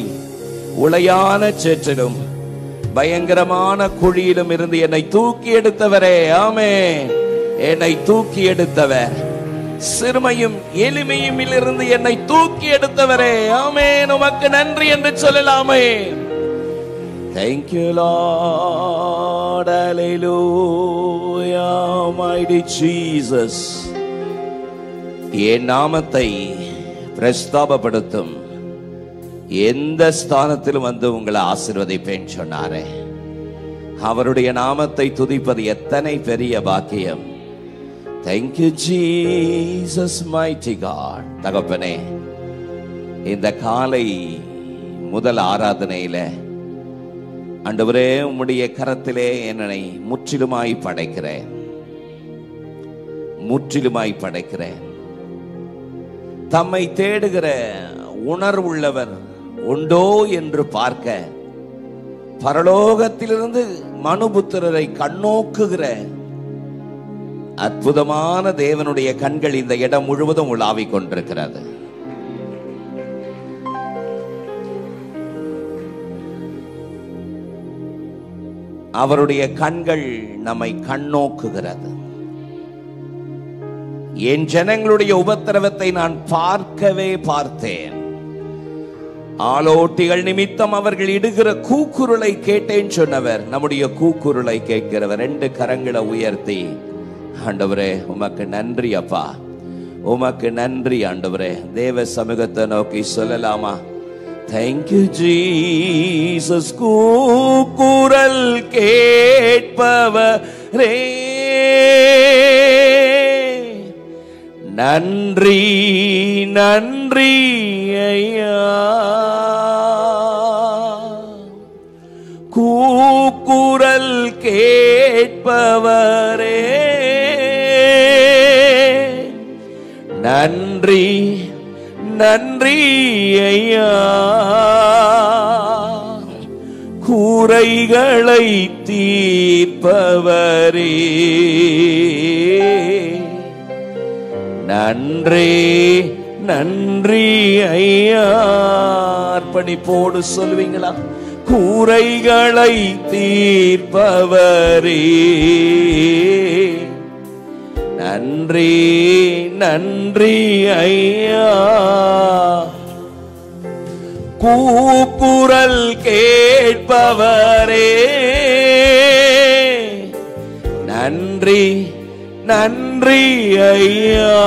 உளையான சேற்றிலும் பயங்கரமான குழியிலும் இருந்து என்னை தூக்கி எடுத்தவரே. ஆமென். என்னை தூக்கி எடுத்தவர், சிறுமையும் எளிமையும் இருந்து என்னை தூக்கி எடுத்தவரே. ஆமென். உமக்கு நன்றி என்று சொல்லலாமே. Thank you Lord. Hallelujah. Mighty Jesus. என் நாமத்தை பிரஸ்தாபப்படுத்தும் எந்த ஸ்தானத்திலும் வந்து உங்களை ஆசீர்வதிப்பேன் சொன்னாரே. அவருடைய நாமத்தை துதிப்பது எத்தனை பெரிய பாக்கியம். Thank you Jesus, mighty God. தகப்பனே, இந்த காலை முதல் ஆராதனையில ஆண்டவரே உம்முடைய கரத்திலே என்னை முற்றிலுமாய் படைக்கிறேன், முற்றிலுமாய் படைக்கிறேன். தம்மை தேடுகிற உணர்வுள்ளவர் உண்டோ என்று பார்க்க பரலோகத்திலிருந்து மனுபுத்திரரை கண்ணோக்குகிற அற்புதமான தேவனுடைய கண்கள் இந்த இடம் முழுவதும் உலாவிக் கொண்டிருக்கிறது. அவருடைய கண்கள் நம்மை கண்ணோக்குகிறது. என் ஜனங்களுடைய உபத்திரவத்தை நான் பார்க்கவே பார்த்தேன். ஆலோட்டிகள் நிமித்தம் அவர்கள் இடுகிற கூக்குரலை கேட்டேன் சொன்னவர் நம்முடைய கூக்குரலை கேட்கிறவர். ரெண்டு கரங்களை உயர்த்தி ஆண்டவரே உமக்கு நன்றி அப்பா, உமக்கு நன்றி ஆண்டவரே. தேவ சமூகத்தை நோக்கி சொல்லலாமா? Thank you Jesus. கூக்குரல் கேட்பவரே நன்றி நன்றி ஐயா. கூக்குரல் கேட்பவரே நன்றி நன்றி ஐயா. கூரைகளை தீர்ப்பவரே நன்றி நன்றி ஐயா. அர்ப்பணிப்போடு சொல்லுவீங்களா? கூரைகளை தீர்ப்பவரே நன்றி நன்றி ஐயா. கூக்குரல் கேட்பவரே நன்றி நன்றி ஐயா.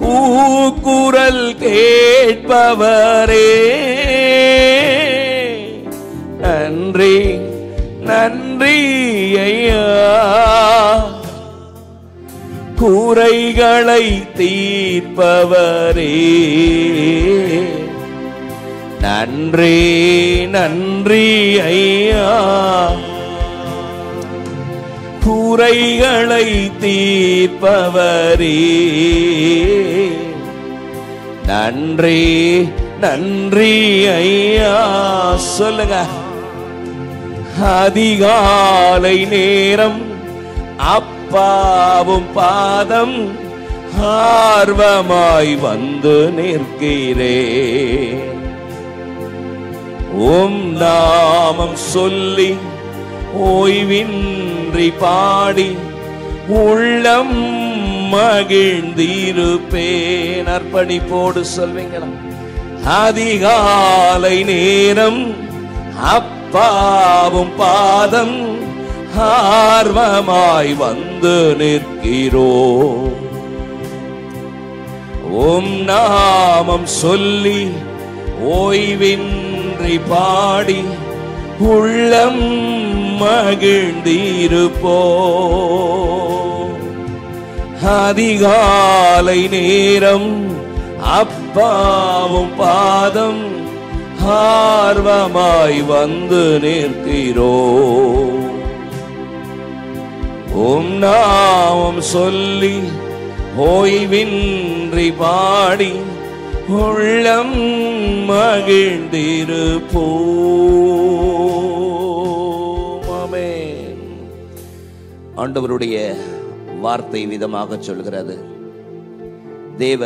கூக்குரல் கேட்பவரே நன்றி நன்றி ஐயா. குறைகளை தீர்ப்பவரே, நன்றி நன்றி ஐயா. குறைகளை தீர்ப்பவரே, நன்றி நன்றி ஐயா. சொல்லுங்க. அதிகாலை நேரம் அப்பாவும் பாதம் ஆர்வமாய் வந்து நிற்கிறேன். உம் நாமம் சொல்லி ஓய்வின்றி பாடி உள்ளம் மகிழ்ந்திருப்பேன். அர்ப்பணிப்போடு சொல்வீங்களா? அதிகாலை நேரம் அப்பாவும் பாதம் ஆர்வமாய் வந்து நிற்கிறோ. உம் நாமம் சொல்லி ஓய்வின்றி பாடி உள்ளம் மகிழ்ந்திருப்போ. அதிகாலை நேரம் அப்பாவும் பாதம் ஆர்வமாய் வந்து நிற்கிறோ. உம் நாமம் சொல்லி ஓய்வின்றி பாடி உள்ளம் மகிழ்ந்திருப்போ. ஆமென். ஆண்டவருடைய வார்த்தை விதமாக சொல்கிறது, தேவ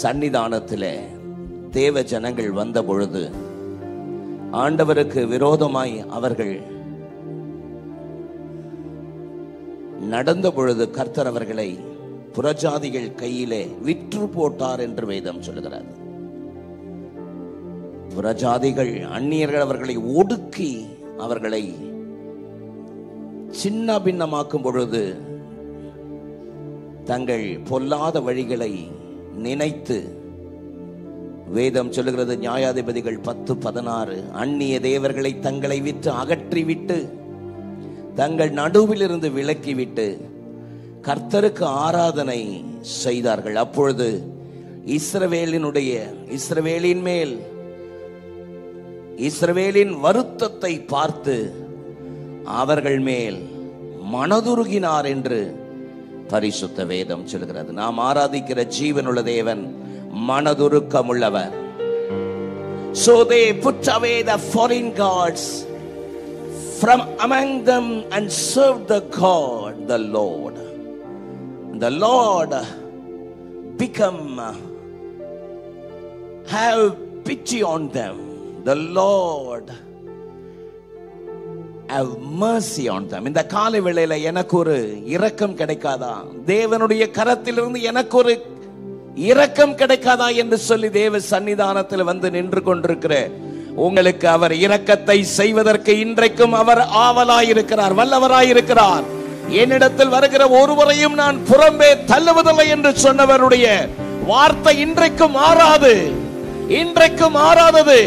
சன்னிதானத்திலே தேவ ஜனங்கள் வந்த பொழுது ஆண்டவருக்கு விரோதமாய் அவர்கள் நடந்த பொழுது கர்த்தர் அவர்களை புறஜாதிகள் கையிலே விற்று போட்டார் என்று வேதம் சொல்கிறது. புறஜாதிகள் அந்நியர்கள் அவர்களை ஒடுக்கி அவர்களை சின்ன பின்னமாக்கும் பொழுது தங்கள் பொல்லாத வழிகளை நினைத்து வேதம் சொல்லுகிறது, நியாயாதிபதிகள் 10:16, அந்நிய தேவர்களை தங்களை விட்டு அகற்றிவிட்டு தங்கள் நடுவில் இருந்து விலக்கிவிட்டு கர்த்தருக்கு ஆராதனை செய்தார்கள். அப்பொழுது இஸ்ரவேலின் மேல் இஸ்ரவேலின் வருத்தத்தை பார்த்து அவர்கள் மேல் மனதுருகினார் என்று பரிசுத்த வேதம் சொல்கிறது. நாம் ஆராதிக்கிற ஜீவனுள்ள தேவன் மனதுருக்கம் உள்ளவர். So they put away the foreign gods from among them and served the God, the Lord. The Lord become have pity on them. The Lord have mercy on them. இந்த காலை வேளையில எனக்கு ஒரு இரக்கம் கிடைக்காதா? தேவனுடைய கரத்திலிருந்து எனக்கு ஒரு இரக்கம் கிடைக்காதா என்று சொல்லி தேவ சன்னிதானத்தில் வந்து நின்று கொண்டிருக்கிற உங்களுக்கு அவர் இரக்கத்தை செய்வதற்கு இன்றைக்கும் அவர் ஆவலாயிருக்கிறார், வல்லவராயிருக்கிறார். என்னிடத்தில் வருகிற ஒருவரையும் நான் புறம்பே தள்ளுவதில்லை என்று சொன்னவருடைய வார்த்தை இன்றைக்கும் மாறாது, இன்றைக்கும் மாறாதது.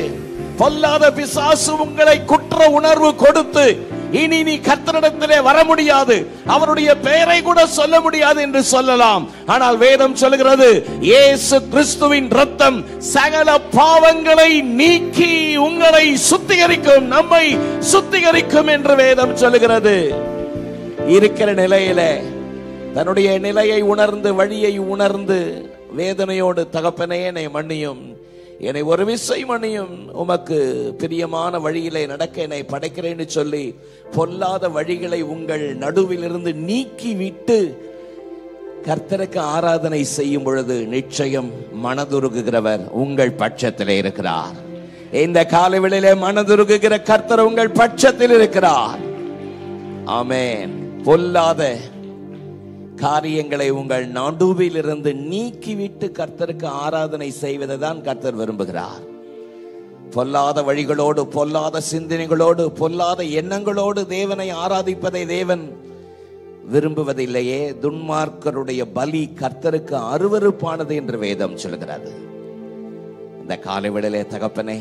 பொல்லாத பிசாசு உங்களை குற்ற உணர்வு கொடுத்து இனி நீ கர்த்தரிடத்திலே வர முடியாது, அவருடைய பெயரை கூட சொல்ல முடியாது என்று சொல்லலாம். ஆனால் வேதம் சொல்கிறது, இயேசு கிறிஸ்துவின் இரத்தம் சகல பாவங்களை நீக்கி உங்களை சுத்திகரிக்கும், நம்மை சுத்திகரிக்கும் என்று வேதம் சொல்கிறது. இருக்கிற நிலையில தன்னுடைய நிலையை உணர்ந்து வழியை உணர்ந்து வேதனையோடு தகப்பனே என்னை மன்னியும், என்னை ஒரு விசை மன்னியும், உமக்கு பிரியமான வழியிலே நடக்க என்னை படைக்கிறேன்னு சொல்லி பொல்லாத வழிகளை உங்கள் நடுவில் இருந்து நீக்கி விட்டு கர்த்தருக்கு ஆராதனை செய்யும் பொழுது நிச்சயம் மனதுருகுகிறவர் உங்கள் பட்சத்திலே இருக்கிறார். இந்த காலைவேளையிலே மனதுருகுகிற கர்த்தர் உங்கள் பட்சத்தில் இருக்கிறார். ஆமென். பொல்லாத காரியங்களை உங்கள் நடுவில் இருந்து நீக்கிவிட்டு கர்த்தருக்கு ஆராதனை செய்வதை தான் கர்த்தர் விரும்புகிறார். பொல்லாத வழிகளோடு, பொல்லாத சிந்தனைகளோடு, பொல்லாத எண்ணங்களோடு தேவனை ஆராதிப்பதை தேவன் விரும்புவதில்லையே. துன்மார்க்கருடைய பலி கர்த்தருக்கு அருவருப்பானது என்று வேதம் சொல்கிறது. இந்த காலைவேளையிலே தகப்பனே,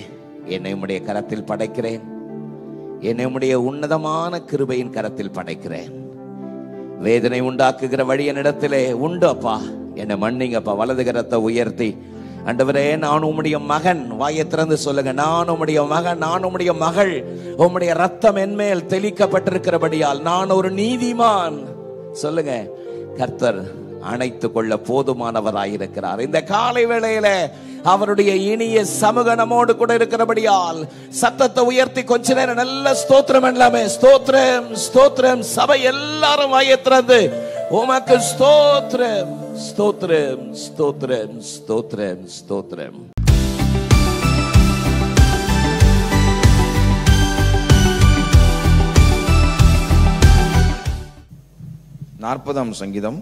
என்னை உம்முடைய கரத்தில் படைக்கிறேன், என்னை உம்முடைய உன்னதமான கிருபையின் கரத்தில் படைக்கிறேன். வேதனை உண்டாக்குகிற வழி என்னிடத்திலே உண்டு அப்பா, என்னை மன்னிங்கப்பா. வலது கரத்தை உயர்த்தி, ஆண்டவரே நான் உம்முடைய மகன், வாயை திறந்து சொல்லுங்க, நான் உம்முடைய மகன், நான் உம்முடைய மகள், உம்முடைய ரத்தம் என்மேல் தெளிக்கப்பட்டிருக்கிறபடியால் நான் ஒரு நீதிமான். சொல்லுங்க, கர்த்தர் அணைத்துக் கொள்ள போதுமானவராயிருக்கிறார். இந்த காலை வேளையில அவருடைய இனிய சமூக நம்மோடு கூட இருக்கிறபடியால் சத்தத்தை உயர்த்தி கொஞ்ச நேரம் நல்ல ஸ்தோத்திரம் எல்லாமே, ஸ்தோத்திரம் ஸ்தோத்திரம். சபை எல்லாரும் வாயை திறந்து உமக்கு ஸ்தோத்திரம் ஸ்தோத்திரம் ஸ்தோத்திரம் ஸ்தோத்திரம் ஸ்தோத்திரம். நாற்பதாம் சங்கீதம்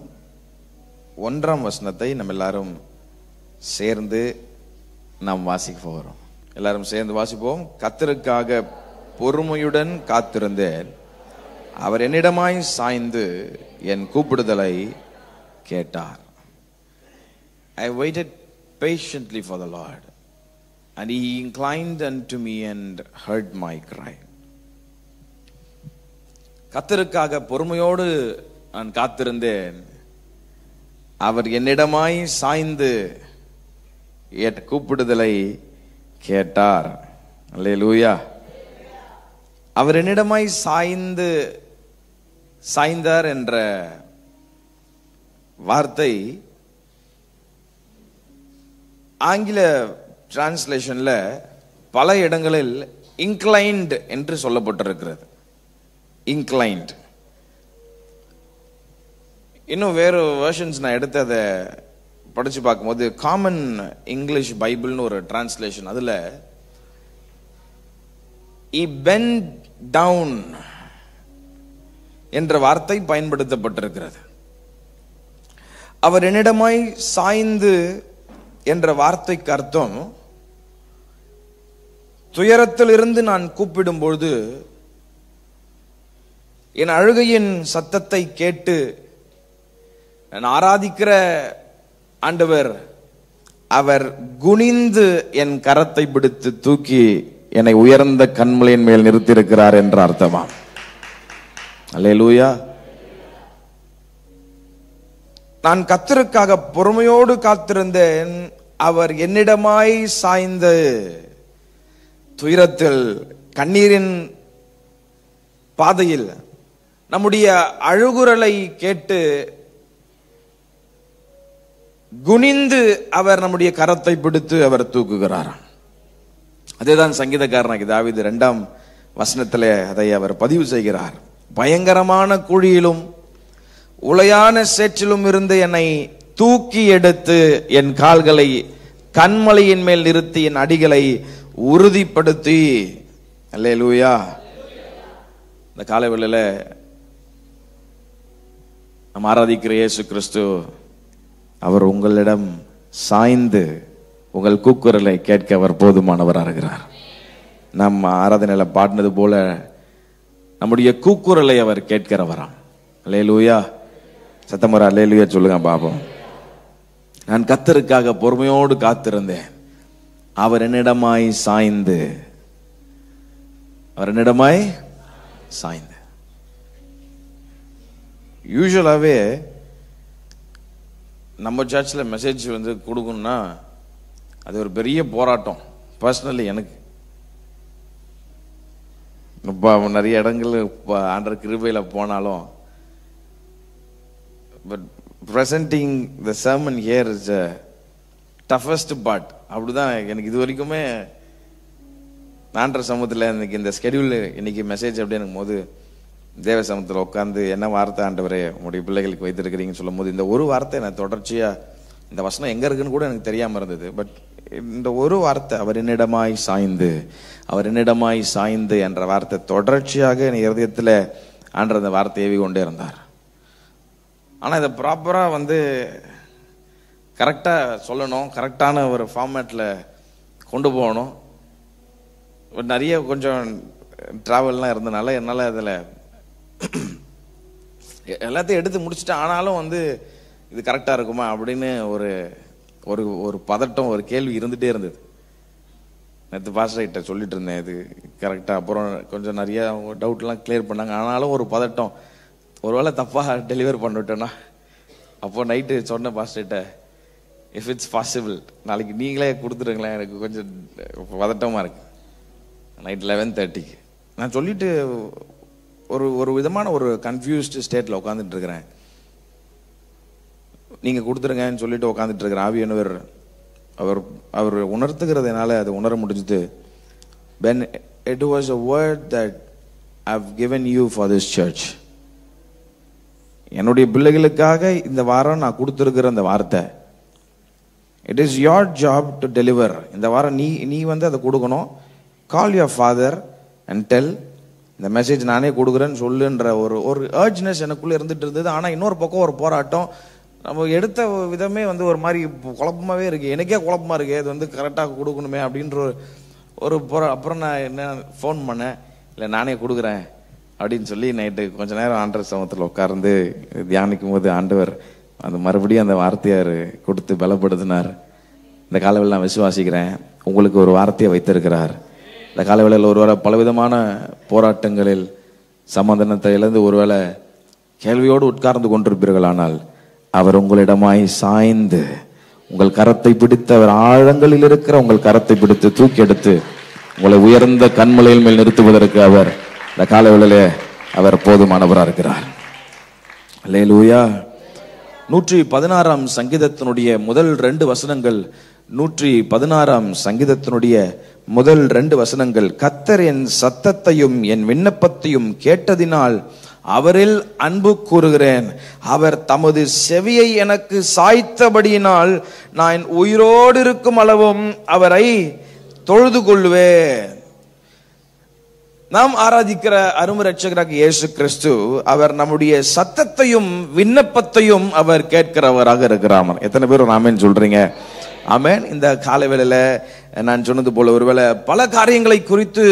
1ஆம் வசனத்தை நம்ம எல்லாரும் சேர்ந்து நாம் வாசிக்க போகிறோம். எல்லாரும் சேர்ந்து வாசிப்போம். கர்த்தருக்காக பொறுமையுடன் காத்திருந்தேன், அவர் என்னிடமாய் சாய்ந்து என் கூப்பிடுதலை கேட்டார். I waited patiently for the Lord, and he inclined unto me and heard my cry. கர்த்தருக்காக பொறுமையோடு நான் காத்திருந்தேன், அவர் என்னிடமாய் சாய்ந்து என் கூப்பிடுதலை கேட்டார். அல்லேலூயா. அவர் என்னிடமாய் சாய்ந்தார் என்ற வார்த்தை ஆங்கில டிரான்ஸ்லேஷன்ல பல இடங்களில் இன்க்ளைன்ட் என்று சொல்லப்பட்டிருக்கிறது. இன்க்ளைன்ட். இன்னும் வேறு வெர்ஷன்ஸ் நான் எடுத்து அதை படிச்சு பார்க்கும்போது காமன் இங்கிலீஷ் பைபிள்னு ஒரு டிரான்ஸ்லேஷன், அதுல he bent down என்ற வார்த்தை பயன்படுத்தப்பட்டிருக்கிறது. அவர் என்னிடமாய் சாய்ந்து என்ற வார்த்தைக்கு அர்த்தம், துயரத்தில் இருந்து நான் கூப்பிடும் பொழுது என் அழுகையின் சத்தத்தை கேட்டு நான் ஆராதிக்கிற ஆண்டவர் அவர் குனிந்து என் கரத்தை பிடித்து தூக்கி என்னை உயர்ந்த கன்மலையின் மேல் நிறுத்தியிருக்கிறார் என்ற அர்த்தமா? அல்லேலூயா. நான் கர்த்தருக்காக பொறுமையோடு காத்திருந்தேன், அவர் என்னிடமாய் சாய்ந்து துயரத்தில் கண்ணீரின் பாதையில் நம்முடைய அழுகுரலை கேட்டு குனிந்து அவர் நம்முடைய கரத்தை பிடித்து அவர் தூக்குகிறார். அதேதான் சங்கீதக்காரனாகி தாவீது 2ஆம் வசனத்திலே அதை அவர் பதிவு செய்கிறார். பயங்கரமான குழியிலும் உளையான சேற்றிலும் இருந்து என்னை தூக்கி எடுத்து என் கால்களை கன்மலையின் மேல் நிறுத்தி என் அடிகளை உறுதிப்படுத்தி. அல்லேலூயா. இந்த காலை வேளையில நாம் ஆராதிக்கிற இயேசு கிறிஸ்து அவர் உங்களிடம் சாய்ந்து உங்கள் கூக்குரலை கேட்க அவர் போதுமானவராக இருக்கிறார். நம் ஆராதனையில பாடினது போல நம்முடைய கூக்குரலை அவர் கேட்கிறவராம். அல்லேலூயா. சத்தமுறை அல்லேலூயா சொல்லுங்க பாப்போம். நான் கர்த்தருக்காக பொறுமையோடு காத்திருந்தேன், அவர் என்னிடமாய் சாய்ந்து, அவர் என்னிடமாய் சாய்ந்து. யூசுவலாவே நம்ம சர்ச்சில் மெசேஜ் வந்து கொடுக்கணும்னா அது ஒரு பெரிய போராட்டம். பர்சனலி எனக்கு இப்போ நிறைய இடங்கள் ஆண்டவர் கிருபையில் போனாலும், but presenting the sermon here is the toughest part. அப்படிதான் எனக்கு இது வரைக்குமே ஆண்டவர் சமூகத்தில் இன்னைக்கு இந்த ஸ்கெடியூல் இன்னைக்கு மெசேஜ் அப்படி எனக்கு போது தேவ சமூகத்தில் உட்காந்து என்ன வார்த்தை ஆண்டவரே உங்களுடைய பிள்ளைகளுக்கு வைத்திருக்கிறீங்கன்னு சொல்லும் போது இந்த ஒரு வார்த்தை எனக்கு தொடர்ச்சியா, இந்த வசனம் எங்க இருக்குன்னு கூட எனக்கு தெரியாம இருந்தது. பட் இந்த ஒரு வார்த்தை, அவர் என்னிடமாய் சாய்ந்து, அவர் என்னிடமாய் சாய்ந்து என்ற வார்த்தை தொடர்ச்சியாக என் இருதயத்தில் ஆண்டவர் அந்த வார்த்தை ஏவி கொண்டே இருந்தார். ஆனா இதை ப்ராப்பரா வந்து கரெக்டா சொல்லணும், கரெக்டான ஒரு ஃபார்மேட்ல கொண்டு போகணும். நிறைய கொஞ்சம் டிராவல்லாம் இருந்தனால என்னால் அதில் எல்லாத்தையும் எடுத்து முடிச்சுட்டேன். ஆனாலும் வந்து இது கரெக்டாக இருக்குமா அப்படின்னு ஒரு ஒரு ஒரு பதட்டம், ஒரு கேள்வி இருந்துகிட்டே இருந்தது. நேற்று பாஸ்டர்கிட்ட சொல்லிட்டு இருந்தேன் இது கரெக்டாக. அப்புறம் கொஞ்சம் நிறைய டவுட்லாம் கிளியர் பண்ணாங்க. ஆனாலும் ஒரு பதட்டம், ஒருவேளை தப்பாக டெலிவர் பண்ணிவிட்டேன்னா அப்போ நைட்டு சொன்ன பாஸ்டர்கிட்ட, இஃப் இட்ஸ் பாசிபிள் நாளைக்கு நீங்களே கொடுத்துருங்களேன், எனக்கு கொஞ்சம் பதட்டமாக இருக்கு. நைட் 11:30க்கு நான் சொல்லிட்டு ஒரு விதமான ஒரு கன்ஃபியூஸ்டு ஸ்டேட்டில் உட்காந்துட்டு இருக்கிறேன். நீங்கள் கொடுத்துருங்கன்னு சொல்லிட்டு உட்காந்துட்டு இருக்கிறேன். ஆவியானவர் அவர் உணர்த்துகிறதுனால அதை உணர முடிஞ்சுது. when it was a word that I've given you for this church, என்னுடைய பிள்ளைகளுக்காக இந்த வாரம் நான் கொடுத்துருக்கிற அந்த வார்த்தை, it is your job to deliver. இந்த வாரம் நீ வந்து அதை கொடுக்கணும். Call your father and tell, இந்த மெசேஜ் நானே கொடுக்குறேன்னு சொல்லுன்ற ஒரு அர்ஜ்னஸ் எனக்குள்ளே இருந்துட்டு இருந்தது. ஆனால் இன்னொரு பக்கம் ஒரு போராட்டம். நம்ம எடுத்த விதமே வந்து ஒரு மாதிரி குழப்பமாகவே இருக்குது. எனக்கே குழப்பமாக இருக்குது, அது வந்து கரெக்டாக கொடுக்கணுமே அப்படின்ற ஒரு அப்புறம் நான் என்ன ஃபோன் பண்ணேன், இல்லை நானே கொடுக்குறேன் அப்படின்னு சொல்லி நைட்டு கொஞ்ச நேரம் ஆண்டவர் சமூகத்தில் உட்கார்ந்து தியானிக்கும் போது ஆண்டவர் அந்த மறுபடியும் அந்த வார்த்தையார் கொடுத்து பலப்படுத்தினார். இந்த காலவேளையில் நான் விசுவாசிக்கிறேன் உங்களுக்கு ஒரு வார்த்தையை வைத்திருக்கிறார். இந்த காலவேளையில் ஒருவேளை பலவிதமான போராட்டங்களில் சமாதானத்தை இழந்து ஒருவேளை கேள்வியோடு உட்கார்ந்து கொண்டிருப்பீர்கள். ஆனால் அவர் உங்களிடமாய் சாய்ந்து உங்கள் கரத்தை பிடித்து, அவர் ஆழங்களில் இருக்கிற உங்கள் கரத்தை பிடித்து தூக்கி எடுத்து உங்களை உயர்ந்த கண்மலையில் மேல் நிறுத்துவதற்கு அவர் இந்த காலவேளையிலே அவர் போதுமானவராக இருக்கிறார். அல்லேலூயா. 116ஆம் சங்கீதத்தினுடைய முதல் 2 வசனங்கள், 116ஆம் சங்கீதத்தினுடைய முதல் 2 வசனங்கள், கர்த்தர் என் சத்தத்தையும் என் விண்ணப்பத்தையும் கேட்டதினால் அவரில் அன்பு கூறுகிறேன். அவர் தமது செவியை எனக்கு சாய்த்தபடியினால் நான் உயிரோடு இருக்கும் அளவும் அவரை தொழுது கொள்வேன். நாம் ஆராதிக்கிற அருமை இரட்சகராக இயேசு கிறிஸ்து, அவர் நம்முடைய சத்தத்தையும் விண்ணப்பத்தையும் அவர் கேட்கிறவராக இருக்கிறார். எத்தனை பேர் ஆமென் சொல்றீங்க? ஆமென். இந்த காலவேளையில நான் சொன்னது போல ஒருவேளை பல காரியங்களை குறித்து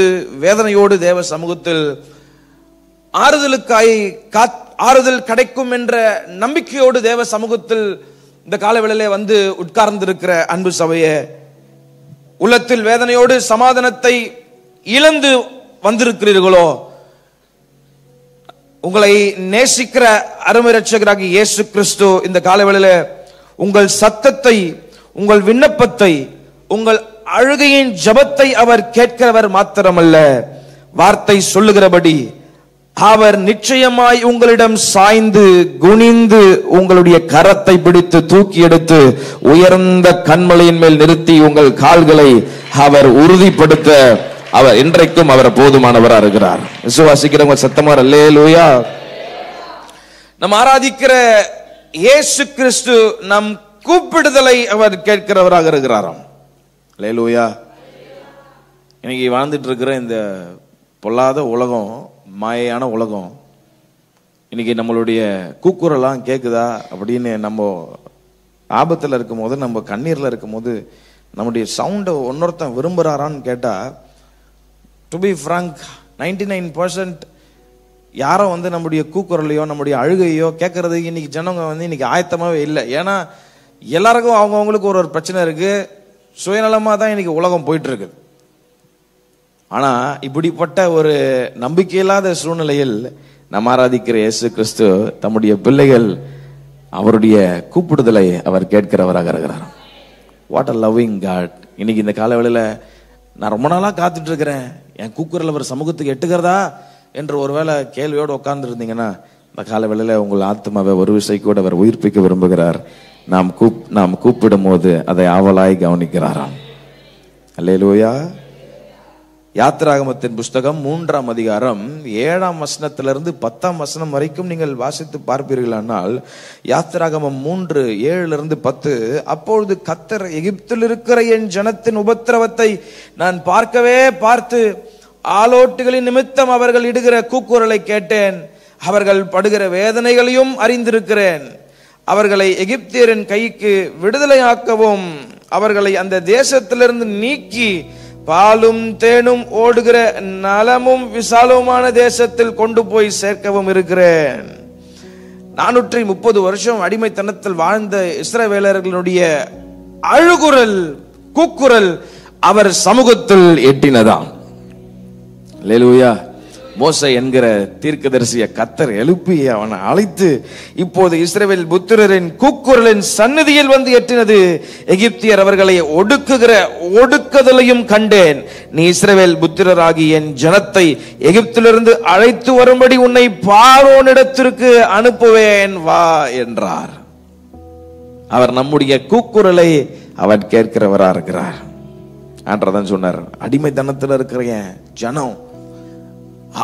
வேதனையோடு தேவ சமூகத்தில் ஆறுதல் கிடைக்கும் என்ற நம்பிக்கையோடு தேவ சமூகத்தில் இந்த காலவேளையிலே வந்து உட்கார்ந்திருக்கிற அன்பு சபையே, உள்ளத்தில் வேதனையோடு சமாதானத்தை இழந்து வந்திருக்கிறீர்களோ, உங்களை நேசிக்கிற அருமை இரட்சகராக இயேசு கிறிஸ்து இந்த காலவேளையிலே உங்கள் சத்தத்தை, உங்கள் விண்ணப்பத்தை, உங்கள் அழுகையின் ஜெபத்தை அவர் கேட்கிறவர் மாத்திரமல்ல, வார்த்தை சொல்லுகிறபடி அவர் நிச்சயமாய் உங்களிடம் சாய்ந்து குனிந்து உங்களுடைய கரத்தை பிடித்து தூக்கி எடுத்து உயர்ந்த கண்மலையின் மேல் நிறுத்தி உங்கள் கால்களை அவர் உறுதிப்படுத்த அவர் இன்றைக்கும் அவர் போதுமானவராக இருக்கிறார். விசுவாசிக்கிறவங்க சத்தமா அல்லேலூயா. நம் ஆராதிக்கிற இயேசு கிறிஸ்து நம் கூப்பிடுதலை அவர் கேட்கிறவராக இருக்கிறாராம். அல்லேலூயா. இன்னைக்கு வாழ்ந்துட்டு இருக்கிற இந்த பொல்லாத உலகம், மாயான உலகம், இன்னைக்கு நம்மளுடைய கூக்குரலாம் கேட்குதா அப்படின்னு நம்ம ஆபத்தில் இருக்கும் போது, நம்ம கண்ணீரில் இருக்கும் போது நம்முடைய சவுண்டை இன்னொருத்தன் விரும்புகிறாரான்னு கேட்டால், டு பி ஃப்ராங்க் 99% யாரும் வந்து நம்முடைய கூக்குரலையோ நம்முடைய அழுகையோ கேட்கறதுக்கு இன்னைக்கு ஜனங்க வந்து இன்னைக்கு ஆயத்தமாகவே இல்லை. ஏன்னா எல்லாருக்கும் அவங்கவுங்களுக்கு ஒரு பிரச்சனை இருக்கு, சுயநலமாக தான் இன்னைக்கு உலகம் போயிட்டு இருக்குது. ஆனா இப்படிப்பட்ட ஒரு நம்பிக்கையில்லாத சூழ்நிலையில் நம்ம ஆராதிக்கிற இயேசு கிறிஸ்து தம்முடைய பிள்ளைகள் அவருடைய கூப்பிடுதலை அவர் கேட்கிறவராக இருக்கிறார். What a loving God. இன்னைக்கு இந்த காலவேளையில நான் ரொம்ப நாளா காத்துட்டு இருக்கிறேன், என் கூக்குரல் அவர் சமூகத்துக்கு எட்டுகிறதா என்று ஒருவேளை கேள்வியோடு உட்கார்ந்து இருந்தீங்கன்னா, இந்த காலவேளையில உங்கள் ஆத்மாவை ஒரு விசை கூட அவர் உயிர்ப்பிக்க விரும்புகிறார். நாம் கூப்பிடும் போது அதை ஆவலாய் கவனிக்கிறாராம். அல்லேலூயா. யாத்திராகமத்தின் புஸ்தகம் 3ஆம் அதிகாரம் 7ஆம் வசனத்திலிருந்து 10ஆம் வசனம் வரைக்கும் நீங்கள் வாசித்து பார்ப்பீர்களானால், யாத்திராகமம் 3:7-10, அப்பொழுது கர்த்தர் எகிப்தில் இருக்கிற என் ஜனத்தின் உபத்திரவத்தை நான் பார்த்து ஆலோட்டுகளின் நிமித்தம் அவர்கள் இடுகிற கூக்குரலை கேட்டேன். அவர்கள் படுகிற வேதனைகளையும் அறிந்திருக்கிறேன். அவர்களை எகிப்தியரின் கைக்கு விடுதலையாக்கவும் அவர்களை அந்த தேசத்திலிருந்து நீக்கி பாலும் தேனும் ஓடுகிற நலமும் விசாலமான தேசத்தில் கொண்டு போய் சேர்க்கவும் இருக்கிறேன். 430 வருஷம் அடிமைத்தனத்தில் வாழ்ந்த இஸ்ரவேலர்களுடைய அழுகுரல், கூக்குரல் அவர் சமூகத்தில் எட்டினதாம். அல்லேலூயா. மோசே என்கிற தீர்க்கதரிசிய கர்த்தர் எழுப்பி அவனை அழைத்து, இப்போது இஸ்ரவேல் புத்திரரின் கூக்குரலின் சந்நிதியில் வந்து எட்டினது. எகிப்தியர் அவர்களை ஒடுக்குதலையும் கண்டேன். நீ இஸ்ரவேல் புத்திரராகி என் ஜனத்தை எகிப்திலிருந்து அழைத்து வரும்படி உன்னை பார்வோனிடத்திற்கு அனுப்புவேன், வா என்றார். அவர் நம்முடைய கூக்குரலை அவர் கேட்கிறவரா இருக்கிறார். ஆண்டவர்தான் சொன்னார், அடிமைத்தனத்தில் இருக்கிற ஜனம்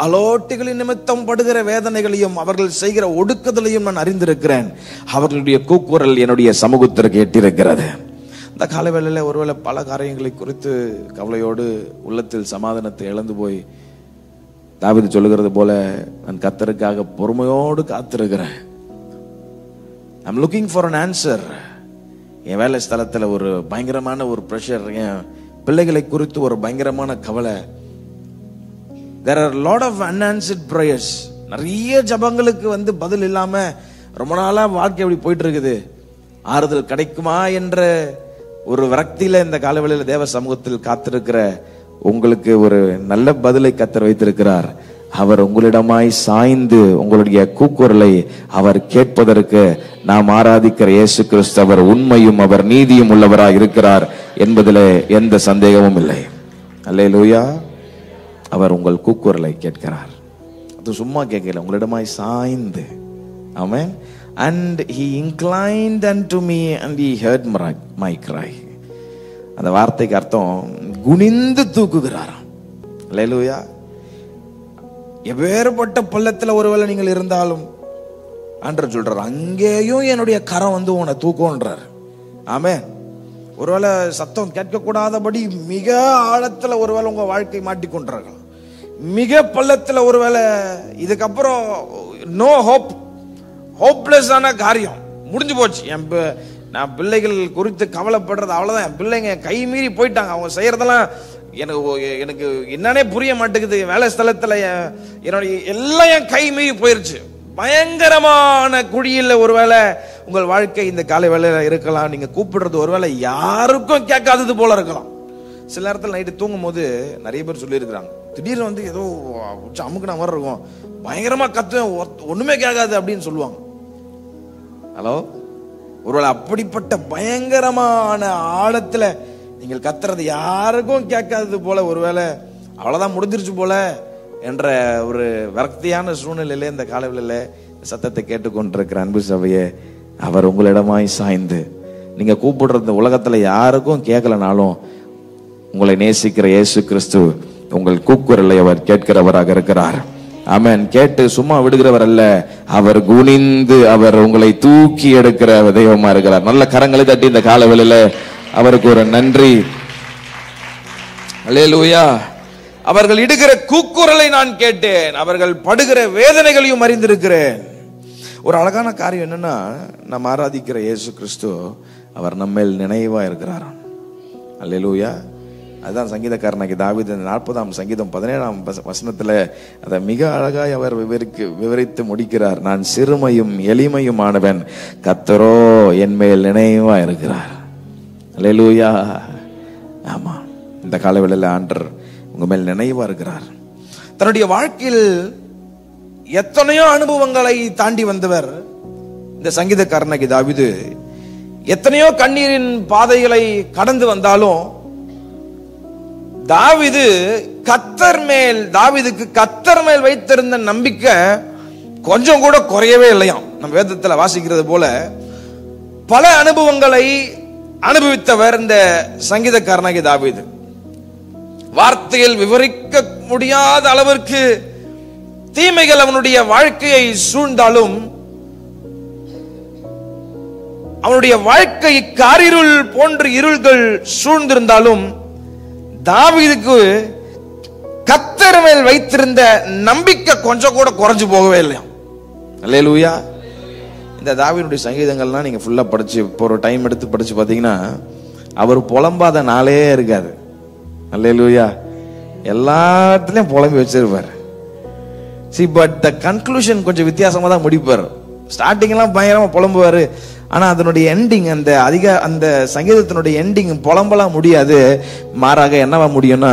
ஆலோட்டிகளின் நிமித்தம் படுகிற வேதனைகளையும் அவர்கள் செய்கிற ஒடுக்குதலையும் நான் அறிந்திருக்கிறேன். அவர்களுடைய கூக்குரல் என்னுடைய சமூகத்திற்கு எட்டிருக்கிறது. இந்த காலவேளையில ஒருவேளை பல காரியங்களை குறித்து கவலையோடு உள்ளத்தில் சமாதானத்தை இழந்து போய் தாவீது சொல்லுகிறது போல, நான் கர்த்தருக்காக பொறுமையோடு காத்திருக்கிறேன். I'm looking for an answer. என் வேலை ஸ்தலத்துல ஒரு பயங்கரமான ஒரு பிரஷர், என் பிள்ளைகளை குறித்து ஒரு பயங்கரமான கவலை. There are a lot of unanswered prayers. நிறைய ஜபங்களுக்கு பதில் இல்லாம ரொம்ப நாளா வாழ்க்கை எப்படி போயிட்டு இருக்குது. ஆறுதல் கிடைக்குமா என்ற ஒரு விரக்தியில இந்த காலவெளியில தேவ சமூகத்தில் காத்திருக்கிற உங்களுக்கு ஒரு நல்ல பதிலை கர்த்தர் வைத்திருக்கிறார். அவர் உங்களிடமாய் சாய்ந்து உங்களுடைய கூக்குரலை அவர் கேட்பதற்கு நாம் ஆராதிக்கிற இயேசு கிறிஸ்து அவர் உண்மையும் அவர் நீதியும் உள்ளவராய் இருக்கிறார் என்பதிலே எந்த சந்தேகமும் இல்லை. அல்லேலூயா. அவர் உங்கள் கூக்குரலை கேட்கிறார். அது சும்மா கேட்கல, உங்களிடமாய் சாய்ந்து. ஆமென். And he inclined unto me and he heard my cry. அந்த வார்த்தைக்கு அர்த்தம் குனிந்து தூக்குகிறார். அல்லேலூயா. எவ்வேறுபட்ட பள்ளத்துல ஒருவேளை நீங்கள் இருந்தாலும் ஆண்டவர் சொல்றார், அங்கேயும் என்னுடைய கரம் உன்னை தூக்கும்ன்றார். ஆமென். ஒருவேளை சத்தம் கேட்க கூடாதபடி மிக ஆழத்துல ஒருவேளை உங்க வாழ்க்கை மாட்டிக்கொண்டார்கள். மிக பள்ளத்துல ஒருவேளை இதுக்கப்புறம் நோ ஹோப், ஹோப்லெஸ் ஆன காரியம் முடிஞ்சு போச்சு. நான் பிள்ளைகள் குறித்து கவலைப்படுறது அவ்வளவுதான். என் பிள்ளைங்க கை மீறி போயிட்டாங்க. அவங்க செய்யறதெல்லாம் எனக்கு என்னன்னே புரிய மாட்டேங்குது. வேலை ஸ்தலத்துல என்னுடைய எல்லாம் என் கை மீறி போயிருச்சு. பயங்கரமான குழியில் ஒருவேளை உங்கள் வாழ்க்கை இந்த காலை வேளையில இருக்கலாம். நீங்க கூப்பிடுறது ஒருவேளை யாருக்கும் கேட்காதது போல இருக்கலாம். சில நேரத்தில் நைட்டு தூங்கும் போது நிறைய பேர் சொல்லி இருக்கிறாங்க, திடீர்னு ஏதோ அமுக்குன மாதிரி இருக்கும், பயங்கரமா கத்துவேன், ஒண்ணுமே கேட்காது அப்படின்னு சொல்லுவாங்க. ஹலோ, ஒருவேளை அப்படிப்பட்ட பயங்கரமான ஆழத்துல நீங்கள் கத்துறது யாருக்கும் கேட்காதது போல, ஒருவேளை அவ்வளவுதான் முடிஞ்சிருச்சு போல என்ற ஒரு விரக்தியான சூழ்நிலையில இந்த காலவெளியில சத்தத்தை கேட்டுக்கொண்டிருக்கிற அன்பு சபையே, அவர் உங்களிடமாய் சாய்ந்து, நீங்க கூப்பிடுறது உலகத்துல யாருக்கும் கேட்கலனாலும் உங்களை நேசிக்கிற இயேசு கிறிஸ்து உங்கள் கூக்குரலை அவர் கேட்கிறவராக இருக்கிறார். ஆமென். கேட்டு சும்மா விடுகிறவர் அல்ல, அவர் குனிந்து அவர் உங்களை தூக்கி எடுக்கிற தெய்வமா இருக்கிறார். நல்ல கரங்களை தட்டி இந்த காலவெளியில அவருக்கு ஒரு நன்றி. அல்லேலூயா. அவர்கள் இடுகிற கூக்குரலை நான் கேட்டேன், அவர்கள் படுகிற வேதனைகளையும் அறிந்திருக்கிறேன். ஒரு அழகான காரியம் என்னன்னா, நாம் ஆராதிக்கிற இயேசு கிறிஸ்து அவர் நம்மேல் நினைவா இருக்கிறாராம். அல்லேலூயா. அதுதான் சங்கீதக்காரனாகி தாவீது 40ஆம் சங்கீதம் 17ஆம் வசனத்துல அதை மிக அழகாய் அவர் விவரித்து முடிக்கிறார். நான் சிறுமையும் எளிமையுமானவன், கர்த்தரோ என் மேல் நினைவா இருக்கிறார். அல்லேலூயா. ஆமா, இந்த காலவெளியில ஆண்டவர் உங்க மேல் நினைவா இருக்கிறார். தன்னுடைய வாழ்க்கையில் எத்தனையோ அனுபவங்களை தாண்டி வந்தவர் இந்த சங்கீதக்காரனாகி தாவீது. எத்தனையோ கண்ணீரின் பாதைகளை கடந்து வந்தாலும் தாவீதுக்கு கர்த்தர் மேல் வைத்திருந்த நம்பிக்கை கொஞ்சம் கூட குறையவே இல்லையாம். நம்ம வேதத்துல வாசிக்கிறது போல பல அனுபவங்களை அனுபவித்தவர் இந்த சங்கீதக்காரனாகிய தாவீது. வார்த்தையில் விவரிக்க முடியாத அளவிற்கு தீமைகள் அவனுடைய வாழ்க்கையை சூழ்ந்தாலும், அவனுடைய வாழ்க்கை காரிருள் போன்ற இருள்கள் சூழ்ந்திருந்தாலும், தாவீதுக்கு கர்த்தர் மேல் வைத்திருந்த நம்பிக்கை கொஞ்சம் கூட குறைஞ்சு போகவே இல்லையா. அல்லேலூயா. இந்த தாவீதுடைய சங்கீதங்கள்லாம் நீங்க ஃபுல்லா படிச்சு இப்போ ஒரு டைம் எடுத்து படிச்சு பாத்தீங்கன்னா அவர் புலம்பாத நாளே இருக்காது. அல்லேலூயா. எல்லாத்துலயும் புலம்பி வச்சிருப்பார். See, but the conclusion கொஞ்சம் வித்தியாசமா தான் முடிப்பார். ஸ்டார்டிங் எல்லாம் பயங்கரமா புலம்புவாரு, ஆனா அதனுடைய எண்டிங், அந்த சங்கீதத்தினுடைய எண்டிங் புலம்பலாம் முடியாது. மாறாக என்னவா முடியும்னா,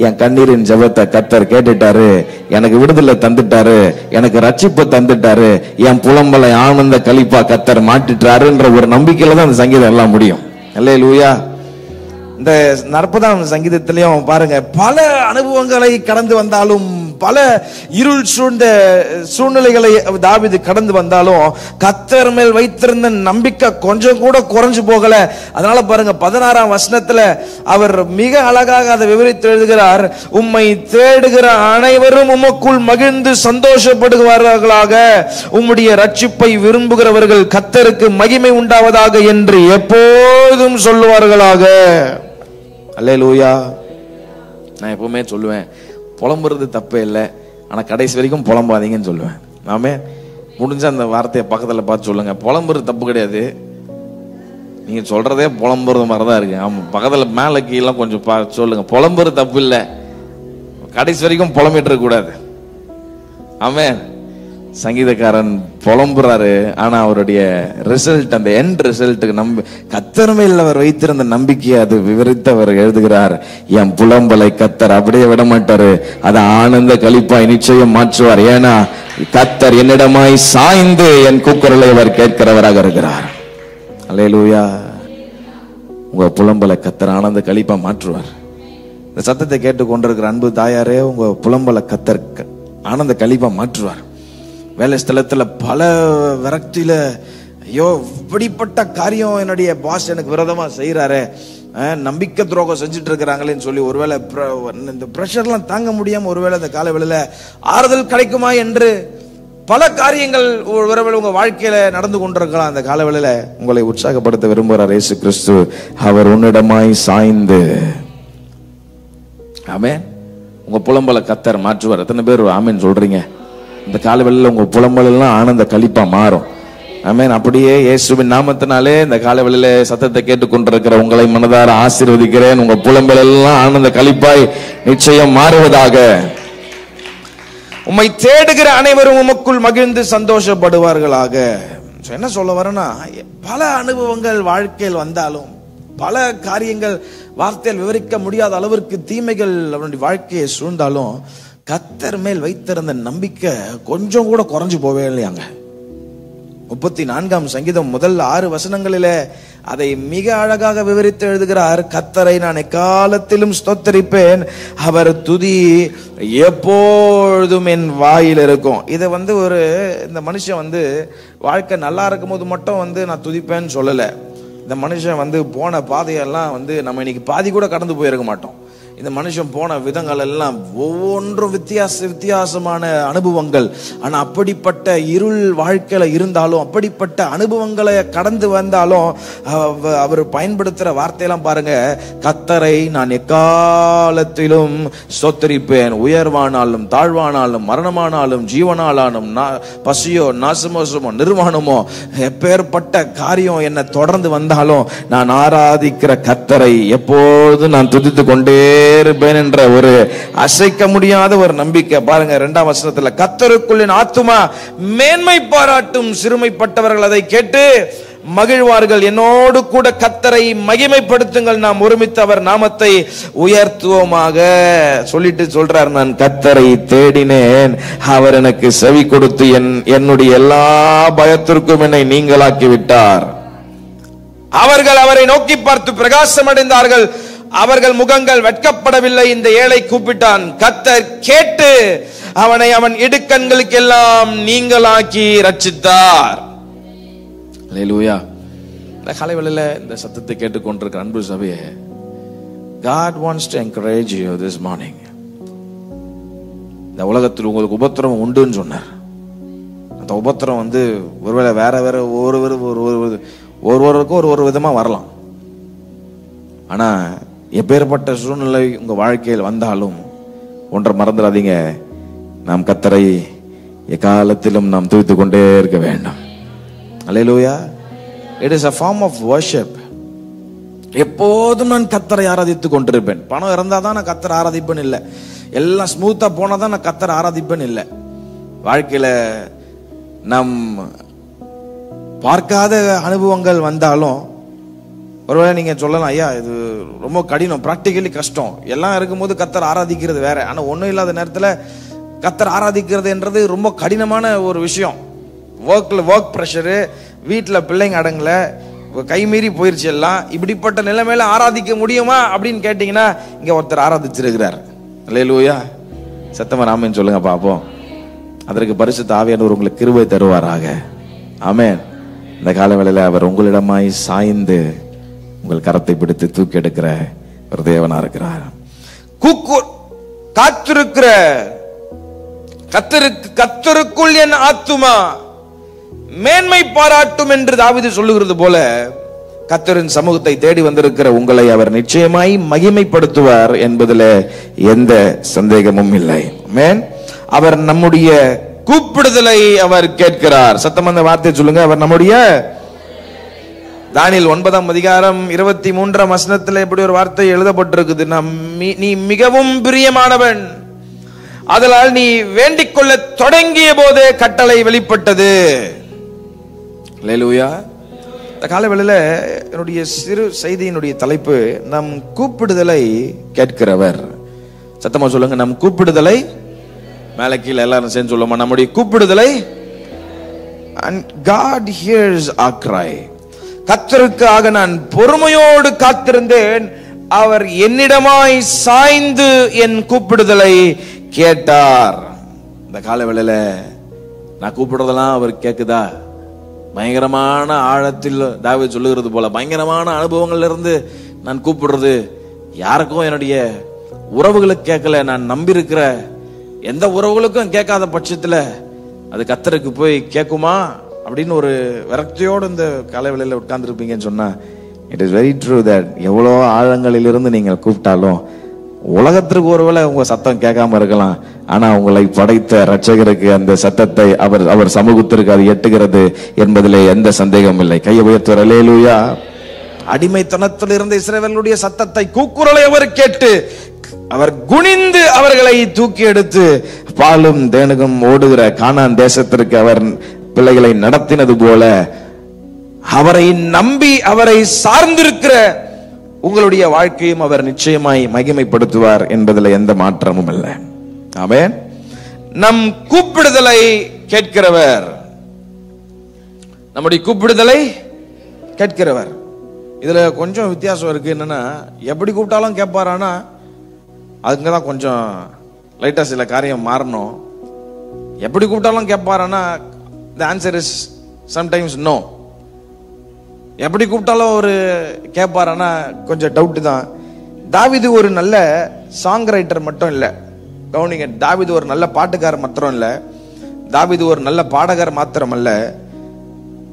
என் கண்ணீரின் ஜெபத்தை கர்த்தர் கேட்டுட்டாரு, எனக்கு விடுதலை தந்துட்டாரு, எனக்கு ரட்சிப்பு தந்துட்டாரு, என் புலம்பலை ஆனந்த களிப்பா கர்த்தர் மாட்டிட்டாருன்ற ஒரு நம்பிக்கையில தான் அந்த சங்கீதம் எல்லாம் முடியும். அல்லேலூயா. இந்த 40ஆம் சங்கீதத்திலையும் பாருங்க, பல அனுபவங்களை கடந்து வந்தாலும், பல இருள் சூழ்ந்த சூழ்நிலைகளை தாவீது கடந்து வந்தாலும் கர்த்தர் மேல் வைத்திருந்த நம்பிக்கை கொஞ்சம் கூட குறைஞ்சு போகல. அதனால பாருங்க 16ஆம் வசனத்துல அவர் மிக அழகாக அதை விவரித்து எழுதுகிறார். உம்மை தேடுகிற அனைவரும் உமக்குள் மகிழ்ந்து சந்தோஷப்படுவார்களாக, உம்முடைய ரட்சிப்பை விரும்புகிறவர்கள் கர்த்தருக்கு மகிமை உண்டாவதாக என்று எப்போதும் சொல்லுவார்களாக. அல்லேலூயா. நான் எப்பவுமே சொல்லுவேன், புலம்புறது தப்பே இல்லை, ஆனா கடைசி வரைக்கும் புலம்பாதீங்கன்னு சொல்லுவேன். நாமே முடிஞ்ச அந்த வார்த்தையை பக்கத்துல பார்த்து சொல்லுங்க. புலம்புறது தப்பு கிடையாது, நீங்க சொல்றதே புலம்புறது மாதிரிதான் இருக்கு. ஆமா, பக்கத்துல மேல கீழே கொஞ்சம் சொல்லுங்க. புலம்புறது தப்பு இல்லை, கடைசி வரைக்கும் புலம்பிட்டு இருக்க கூடாது. ஆமே, சங்கீதக்காரன் புலம்புறாரு, ஆனா அவருடைய ரிசல்ட், அந்த எண்ட் ரிசல்ட்டுக்கு கர்த்தர் மேல் அவர் வைத்திருந்த நம்பிக்கையை அது விவரித்து அவர் எழுதுகிறார். என் புலம்பலை கர்த்தர் அப்படியே விட மாட்டாரு, அதை ஆனந்த களிப்பாய் நிச்சயம் மாற்றுவார். ஏன்னா கர்த்தர் என்னிடமாய் சாய்ந்து என் கூக்குரலை அவர் கேட்கிறவராக இருக்கிறார். அல்லேலூயா. உங்க புலம்பலை கர்த்தர் ஆனந்த களிப்பா மாற்றுவார். இந்த சத்தத்தை கேட்டு கொண்டிருக்கிற அன்பு தாயாரே, உங்க புலம்பலை கர்த்தர் ஆனந்த களிப்பா மாற்றுவார். வேலை ஸ்தலத்துல பல விரக்தியில, ஐயோ இப்படிப்பட்ட காரியம் என்னுடைய பாஸ் எனக்கு விரோதமா செய்யறாரு, நம்பிக்கை துரோகம் செஞ்சுட்டு இருக்கிறாங்களேன்னு சொல்லி ஒருவேளை இந்த பிரஷர்லாம் தாங்க முடியாம ஒருவேளை இந்த காலவேளையில ஆறுதல் கிடைக்குமா என்று பல காரியங்கள் ஒருவேளை உங்க வாழ்க்கையில நடந்து கொண்டிருக்கலாம். அந்த காலவேளையில உங்களை உற்சாகப்படுத்த விரும்புகிறார் இயேசு கிறிஸ்து. அவர் உன்னிடமாய் சாய்ந்து, ஆமென், உங்க புலம்பலை கர்த்தர் மாற்றுவார். எத்தனை பேர் ஆமென் சொல்றீங்க? இந்த காலவெளியில உங்க புலம்பல் எல்லாம் ஆனந்த களிப்பா மாறும். ஆமென். அப்படியே இயேசுவின் நாமத்தினாலே இந்த காலவெளியில சத்தத்தை கேட்டுக்கொண்டிருக்கிற உங்களை மனதார ஆசீர்வதிக்கிறேன். உங்க புலம்பல் எல்லாம் ஆனந்த களிப்பாய் நிச்சயம் மாறுவதாக. உம்மை தேடுகிற அனைவரும் உமக்குள் மகிழ்ந்து சந்தோஷப்படுவார்களாக. என்ன சொல்ல வரேன்னா, பல அனுபவங்கள் வாழ்க்கையில் வந்தாலும், பல காரியங்கள் வார்த்தையில் விவரிக்க முடியாத அளவிற்கு தீமைகள் அவனுடைய வாழ்க்கையை சூழ்ந்தாலும், கர்த்தர் மேல் வைத்திருந்த நம்பிக்கை கொஞ்சம் கூட குறைஞ்சு போவே இல்லையாங்க. 34ஆம் சங்கீதம் முதல் 6 வசனங்களிலே அதை மிக அழகாக விவரித்து எழுதுகிறார். கர்த்தரை நான் எக்காலத்திலும் ஸ்தோத்தரிப்பேன், அவர் துதி எப்பொழுதும் என் வாயில் இருக்கும். இதை இந்த மனுஷன் வாழ்க்கை நல்லா இருக்கும் போது மட்டும் நான் துதிப்பேன்னு சொல்லல. இந்த மனுஷன் போன பாதையெல்லாம் நம்ம இன்னைக்கு பாதி கூட கடந்து போயிருக்க மாட்டோம். இந்த மனுஷன் போன விதங்கள் எல்லாம் ஒவ்வொன்றும் வித்தியாசமான அனுபவங்கள். ஆனா அப்படிப்பட்ட இருள் வாழ்க்கையில இருந்தாலும், அப்படிப்பட்ட அனுபவங்களை கடந்து வந்தாலும் அவர் பயன்படுத்துற வார்த்தையெல்லாம் பாருங்க. கர்த்தரை நான் எக்காலத்திலும் ஸ்தோத்தரிப்பேன், உயர்வானாலும் தாழ்வானாலும் மரணமானாலும் ஜீவனாலும் பசியோ நாசமோசமோ நிர்வாணமோ எப்பேற்பட்ட காரியம் என்னை தொடர்ந்து வந்தாலும் நான் ஆராதிக்கிற கர்த்தரை எப்போதும் நான் துதித்து கொண்டே இருப்பேன் என்ற ஒரு அசைக்க முடியாத ஒரு நம்பிக்கை. பாருங்க 2ஆம் வசனத்துல, கர்த்தருக்குள் என் ஆத்துமா மேன்மை பாராட்டும், சிறுமைப்பட்டவர்கள் அதை கேட்டு மகிழ்வார்கள். என்னோடு கூட கர்த்தரை மகிமைப்படுத்துங்கள், நாம் ஒருமித்து அவர் நாமத்தை உயர்த்துவோமாக. சொல்லிட்டு சொல்றார், நான் கர்த்தரை தேடினேன், அவர் எனக்கு செவி கொடுத்து என்னுடைய எல்லா பயத்திற்கும் என்னை நீங்களாக்கி விட்டார். அவர்கள் அவரை நோக்கி பார்த்து பிரகாசம் அடைந்தார்கள், அவர்கள் முகங்கள் வெட்கப்படவில்லை. இந்த ஏழை கூப்பிட்டான், கர்த்தர் கேட்டு அவனை அவன் இடுக்கண்களுக்கு எல்லாம் நீங்களாக்கி ரட்சித்தார். அல்லேலூயா. இந்த காலைவேளையில இந்த சத்தத்தை கேட்டுக்கொண்டிருக்கிற அன்பு சபையே, God wants to encourage you this morning. இந்த உலகத்தில் உங்களுக்கு உபத்திரம் உண்டுன்னு சொன்னார். அந்த உபத்திரம் ஒருவேளை வேற வேற ஒருவருக்கும் ஒரு விதமா வரலாம். ஆனா எப்பேற்பட்ட சூழ்நிலை உங்க வாழ்க்கையில் வந்தாலும் ஒன்றை மறந்துடாதீங்க, நாம் கர்த்தரை எக்காலத்திலும் நாம் துதித்துக் கொண்டே இருக்க வேண்டும். அல்லேலூயா. It is a form of worship. எப்போதும் நான் கர்த்தரை ஆராதித்துக் கொண்டிருப்பேன். பணம் இருந்தா தான் நான் கர்த்தரை ஆராதிப்பேன் இல்லை, எல்லாம் ஸ்மூத்தா போனாதான் நான் கர்த்தரை ஆராதிப்பேன் இல்லை. வாழ்க்கையில நம் பார்க்காத அனுபவங்கள் வந்தாலும் ஒருவேளை நீங்க சொல்லலாம், ஐயா இது ரொம்ப கடினம், பிராக்டிகலி கஷ்டம், எல்லாம் இருக்கும்போது கர்த்தர் ஆராதிக்கிறது வேற, ஆனா ஒண்ணும் இல்லாத நேரத்துல கர்த்தர் ஆராதிக்கிறதுன்றது ரொம்ப கடினமான ஒரு விஷயம். ஒர்க் ப்ரெஷரு, வீட்டுல பிள்ளைங்க அடங்கல, கைமீறி போயிருச்சு எல்லாம், இப்படிப்பட்ட நிலைமையில ஆராதிக்க முடியுமா அப்படின்னு கேட்டீங்கன்னா இங்க ஒருத்தர் ஆராதிச்சிருக்கிறார். அல்லேலூயா, சத்தமா ஆமென் சொல்லுங்க பாப்போம். அதற்கு பரிசுத்த ஆவியானவர் உங்களுக்கு கிருபை தருவாராக. ஆமென். இந்த காலவேளையில அவர் உங்களிடமாய் சாய்ந்து உங்கள் கரத்தை பிடித்து தூக்கி எடுக்கிற ஒரு தேவனா இருக்கிறார். காத்திருக்கிற கர்த்தருக்குள் என் ஆத்துமா மேன்மை பாராட்டும் என்று தாவீது சொல்லுகிறது போல, கர்த்தரின் சமூகத்தை தேடி வந்திருக்கிற உங்களை அவர் நிச்சயமாய் மகிமைப்படுத்துவார் என்பதில் எந்த சந்தேகமும் இல்லை. ஆமென். அவர் நம்முடைய கூப்பிடுதலை அவர் கேட்கிறார். சத்தம் அந்த வார்த்தை சொல்லுங்க. அவர் நம்முடைய தானியேல் 9ஆம் அதிகாரம் 23ஆம் வசனத்தில் இப்படி ஒரு வார்த்தை எழுதப்பட்டிருக்குது, நீ மிகவும் பிரியமானவன், அதனால் நீ வேண்டிக் கொள்ள தொடங்கிய போதே கட்டளை வெளிப்பட்டது. அல்லேலூயா. இந்த காலவேளையில என்னுடைய சிறு செய்தியினுடைய தலைப்பு நம் கூப்பிடுதலை கேட்கிறவர். சத்தமா சொல்லுங்க, நம் கூப்பிடுதலை. மேல கீழே எல்லாரும் சேர்ந்து சொல்லுமா, நம்முடைய கூப்பிடுதலை. And God hears our cry. கர்த்தருக்காக நான் பொறுமையோடு காத்திருந்தேன், அவர் என்னிடமாய் சாய்ந்து என் கூப்பிடுதலை கேட்டார். இந்த காலவேளையில நான் கூப்பிடுறதெல்லாம் அவர் கேக்குதா? பயங்கரமான ஆழத்தில் தாவீது சொல்லுகிறது போல பயங்கரமான அனுபவங்கள்ல இருந்து நான் கூப்பிடுறது யாருக்கும் என்னுடைய உறவுகளுக்கு கேட்கல, நான் நம்பி இருக்கிற எந்த உறவுகளுக்கும் கேட்காத பட்சத்துல அது கர்த்தருக்கு போய் கேட்குமா அப்படின்னு ஒரு விரக்தியோடு இந்த காலவேளையில உட்கார்ந்து இருப்பீங்கன்னு சொன்னா, it is very true that எவ்வளோ ஆழங்களிலிருந்து நீங்கள் கூப்பிட்டாலும் உலகத்திற்கு ஒருவேளை உங்க சத்தம் கேட்காம இருக்கலாம், ஆனா உங்களை படைத்த ரட்சகருக்கு அந்த சத்தத்தை அவர் சமூகத்திற்கு அது எட்டுகிறது என்பதிலே எந்த சந்தேகமும் இல்லை. கையை உயர்த்துவார். அல்லேலூயா. அடிமைத்தனத்தில் இருந்த இஸ்ரவேலுடைய சத்தத்தை, கூக்குரலை அவர் கேட்டு அவர் குனிந்து அவர்களை தூக்கி எடுத்து பாலும் தேனுக்கும் ஓடுகிற கானான் தேசத்திற்கு அவர் பிள்ளைகளை நடத்தினது போல அவரை நம்பி அவரை சார்ந்திருக்கிற உங்களுடைய வாழ்க்கையும் அவர் நிச்சயமாய் மகிமைப்படுத்துவார் என்பதில் எந்த மாற்றமும் இல்லை. ஆமென். நம் கூப்பிடுதலை கேட்கிறவர், நம்முடைய கூப்பிடுதலை கேட்கிறவர். இதுல கொஞ்சம் வித்தியாசம் இருக்கு. என்னன்னா, எப்படி கூப்பிட்டாலும் கேட்பாரானா அதுக்குதான் கொஞ்சம் லைட்டா சில காரியம் மாறணும். எப்படி கூப்பிட்டாலும் கேட்பாரானா the answer is sometimes no. எப்படி கூப்பிட்டாலும் ஒரு கேட்பாரானா கொஞ்சம் டவுட் தான். தாவீது ஒரு நல்ல சாங் ரைட்டர் மட்டும் இல்லை, கவனிங்க. தாவீது ஒரு நல்ல பாட்டுக்காரர் மாத்திரம் இல்லை, தாவீது ஒரு நல்ல பாடகர் மாத்திரம் அல்ல,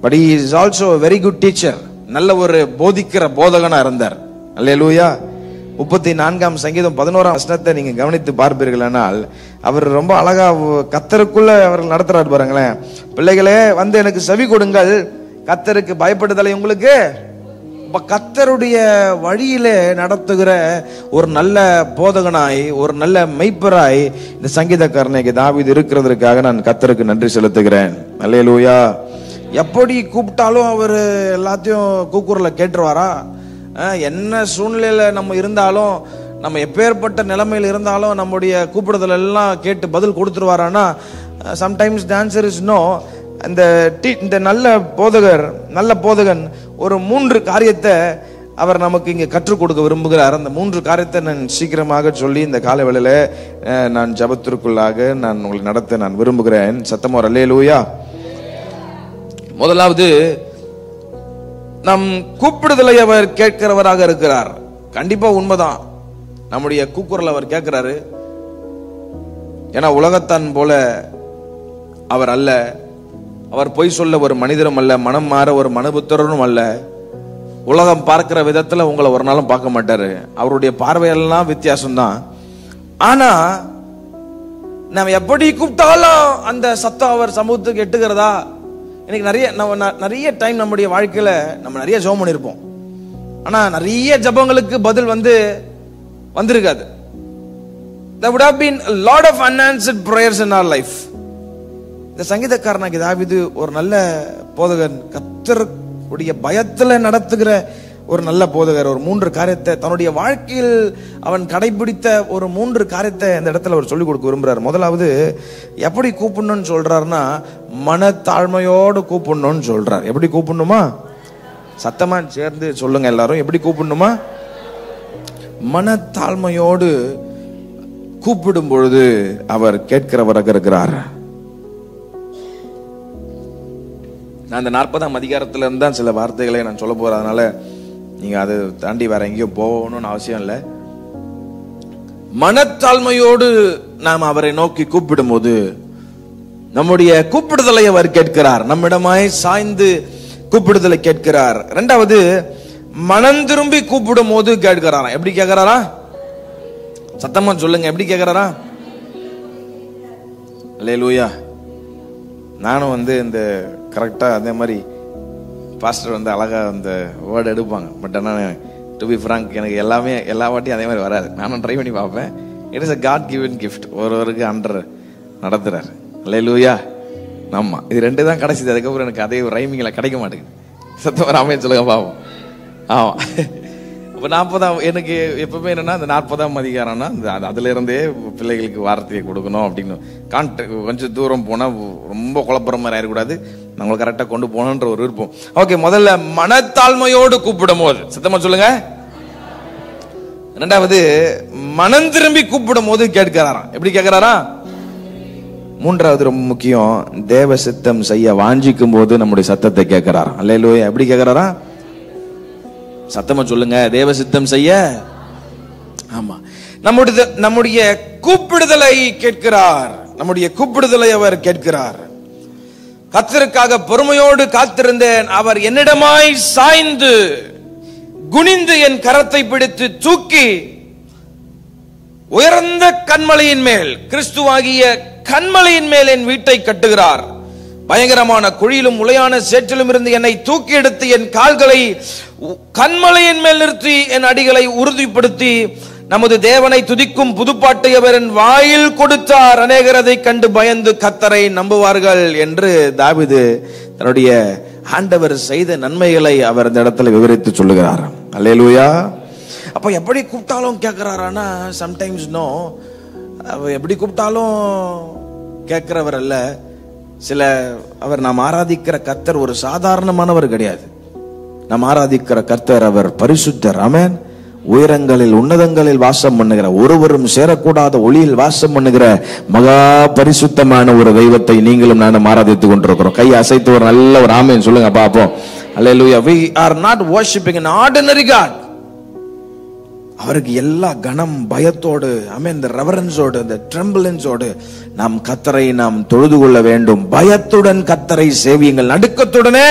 but he is also a very good teacher. நல்ல ஒரு போதிக்கிற போதகனா இருந்தார். அல்லேலூயா. 34ஆம் சங்கீதம் 11ஆம் வசனத்தை நீங்க கவனித்து பார்ப்பீர்களானால் அவர் ரொம்ப அழகா கர்த்தருக்குள்ள அவர் நடத்துறாரு பாருங்களேன். பிள்ளைகளே வந்து எனக்கு செவி கொடுங்கள், கர்த்தருக்கு பயப்படுதலை உங்களுக்கு. கர்த்தருடைய வழியிலே நடத்துகிற ஒரு நல்ல போதகனாய், ஒரு நல்ல மெய்ப்பராய் இந்த சங்கீதக்காரனுக்கு தாவீது இருக்கிறதற்காக நான் கர்த்தருக்கு நன்றி செலுத்துகிறேன். அல்லேலூயா. எப்படி கூப்பிட்டாலும் அவர் எல்லாத்தையும் கூக்குரல கேட்டுருவாரா? என்ன சூழ்நிலையில நம்ம இருந்தாலும், நம்ம எப்பேற்பட்ட நிலைமையில் இருந்தாலும் நம்முடைய கூப்பிடுதல் எல்லாம் கேட்டு பதில் கொடுத்துருவாரானா? Sometimes the answer is no. இந்த நல்ல போதகன் ஒரு 3 காரியத்தை அவர் நமக்கு இங்க கற்றுக் கொடுக்க விரும்புகிறார். அந்த 3 காரியத்தை நான் சீக்கிரமாக சொல்லி இந்த காலவேளையில நான் ஜெபத்திற்குள்ளாக நான் உங்களுக்கு நடத்த நான் விரும்புகிறேன். சத்தமா ஒரு அல்லேலூயா. முதலாவது, நம் கூப்பிடுதலை அவர் கேட்கிறவராக இருக்கிறார். கண்டிப்பா உண்மைதான், நம்முடைய கூக்குரல் அவர் கேட்கிறாரு. ஏன்னா உலகத்தான் போல அவர் அல்ல, அவர் பொய் சொல்ல ஒரு மனிதரும் அல்ல, மனம் மாற ஒரு மனுபுத்திரனும் அல்ல. உலகம் பார்க்கிற விதத்துல உங்களை ஒரு நாளும் பார்க்க மாட்டாரு. அவருடைய பார்வையெல்லாம் வித்தியாசம்தான். ஆனா நம்ம எப்படி கூப்பிட்டாலும் அந்த சத்தம் அவர் சமூகத்துக்கு எட்டுகிறதா? இன்னைக்கு நிறைய டைம் நம்முடைய வாழ்க்கையில நம்ம நிறைய ஜெபம் பண்ணிருப்போம், ஆனா நிறைய ஜெபங்களுக்கு பதில் வந்திருக்காது. There would have been a lot of unanswered prayers in our life. இந்த சங்கீதக்காரனாகிய தாவீது ஒரு நல்ல போதகன், கர்த்தருடைய பயத்துல நடத்துகிற ஒரு நல்ல போதகர். ஒரு 3 காரியத்தை தன்னுடைய வாழ்க்கையில் அவன் கடைபிடித்த ஒரு 3 காரியத்தை இந்த இடத்துல அவர் சொல்லிக் கொடுக்க விரும்புறாரு. முதலாவது எப்படி கூப்பிடணும்னு சொல்றாருன்னா, மனத்தாழ்மையோடு கூப்பிடணும்னு சொல்றார். எப்படி கூப்பிடணுமா? சத்தமா சேர்ந்து சொல்லுங்க எல்லாரும். எப்படி கூப்பிடணுமா? மனத்தாழ்மையோடு கூப்பிடும் பொழுது அவர் கேட்கிறவராக இருக்கிறார். நான் அந்த 40ஆம் அதிகாரத்துல இருந்து தான் சில வார்த்தைகளை நான் சொல்ல போறேன். அதனால நீங்க அதை தாண்டி வேற எங்கேயும் போகணும்னு அவசியம் இல்லை. மனத்தாழ்மையோடு நாம் அவரை நோக்கி கூப்பிடும் போது நம்முடைய கூப்பிடுதலை அவர் கேட்கிறார். நம்மிடமாய் சாய்ந்து கூப்பிடுதலை கேட்கிறார். 2வது, மனம் திரும்பி கூப்பிடும் போது கேட்கிறாரா. எப்படி கேட்கிறாரா? சத்தமா சொல்லுங்க. எப்படி கேட்கிறாரா? அல்லேலூயா. நானும் இந்த கரெக்டா அதே மாதிரி பாஸ்டர் அழகா அந்த வேர்டு எடுப்பாங்க. பட் ஆனால் டு பி ஃப்ராங்க் எனக்கு எல்லா வாட்டியும் அதே மாதிரி வராது. நானும் ட்ரை பண்ணி பார்ப்பேன். It is a God given gift. ஒருவருக்கு அண்டர் நடத்துறாரு. அல்லேலூயா. ஆமா, இது 2 தான் கடைசி. அதுக்கப்புறம் எனக்கு அதே ரைமிங்ல கிடைக்க மாட்டேங்குது. சத்தமா ராமேன் சொல்லுங்க பாப்போம். ஆமா, இப்போ 40ஆம் எனக்கு எப்பவுமே என்னன்னா அந்த 40ஆம் அதிகாரம்னா அதுல இருந்தே பிள்ளைகளுக்கு வார்த்தையை கொடுக்கணும் அப்படின்னு கொஞ்சம் தூரம் போனா ரொம்ப குழப்பற மாதிரி ஆயிடக்கூடாது. நம்மளை கரெக்டா கொண்டு போகணுன்ற ஒரு விருப்பம். ஓகே, முதல்ல மனத்தாழ்மையோடு கூப்பிடும் போது சத்தமா சொல்லுங்க. 2வது, மனம் திரும்பி கூப்பிடும் போது கேட்கிறாராம். எப்படி கேட்கிறாரா? 3வது ரொம்ப முக்கியம், தேவ சித்தம் செய்ய வாஞ்சிக்கும் போது நம்முடைய சத்தத்தை கேட்கிறாராம். அல்லேலூயா. எப்படி கேட்கிறாரா? சத்தமா சொல்லுங்க. தேவ சித்தம் செய்ய. ஆமா, நம்முடைய கூப்பிடுதலை கேட்கிறார். நம்முடைய கூப்பிடுதலை அவர் கேட்கிறார். கர்த்தருக்காக பொறுமையோடு காத்திருந்தேன். அவர் என்னிடமாய் சாய்ந்து குனிந்து என் கரத்தை பிடித்து தூக்கி உயர்ந்த கன்மலையின் மேல், கிறிஸ்துவாகிய கன்மலையின் மேல் என் வீட்டை கட்டுகிறார். பயங்கரமான குழியிலும் உளையான சேற்றிலும் இருந்து என்னை தூக்கி எடுத்து என் கால்களை கன்மலையின் மேல் நிறுத்தி என் அடிகளை உறுதிப்படுத்தி நமது தேவனை துதிக்கும் புதுப்பாட்டை அவர் என் வாயில் கொடுத்தார். அநேகர் அதை கண்டு பயந்து கர்த்தரை நம்புவார்கள் என்று தாவீது தன்னுடைய ஆண்டவர் செய்த நன்மைகளை அவர் இந்த இடத்துல விவரித்து சொல்லுகிறார். அல்லேலூயா. அப்ப எப்படி கூப்பிட்டாலும் கேட்கிறாரானா? Sometimes no. எப்படி கூப்பிட்டாலும் கேட்கிறவர் அல்ல. அவர் நாம் ஆராதிக்கிற கர்த்தர் ஒரு சாதாரணமானவர் கிடையாது. நாம் ஆராதிக்கிற கர்த்தர் அவர் பரிசுத்தர். ஆமென். உயரங்களில் உன்னதங்களில் வாசம் பண்ணுகிற, ஒருவரும் சேரக்கூடாத ஒளியில் வாசம் பண்ணுகிற மகா பரிசுத்தமான ஒரு தெய்வத்தை நீங்களும் நானும் ஆராதித்துக் கொண்டிருக்கிறோம். கை அசைத்து ஒரு நல்ல ஒரு ஆமென் சொல்லுங்க பாப்போம். அல்லேலூயா. We are not worshiping an ordinary God. அவருக்கு எல்லா கனம் பயத்தோடு, ஆமென், இந்த ரெவரன்ஸோடு, இந்த ட்ரெம்பிளன்ஸோடு நாம் கர்த்தரை நாம் தொழுது கொள்ள வேண்டும். பயத்துடன் கர்த்தரை சேவியுங்கள், நடுக்கத்துடனே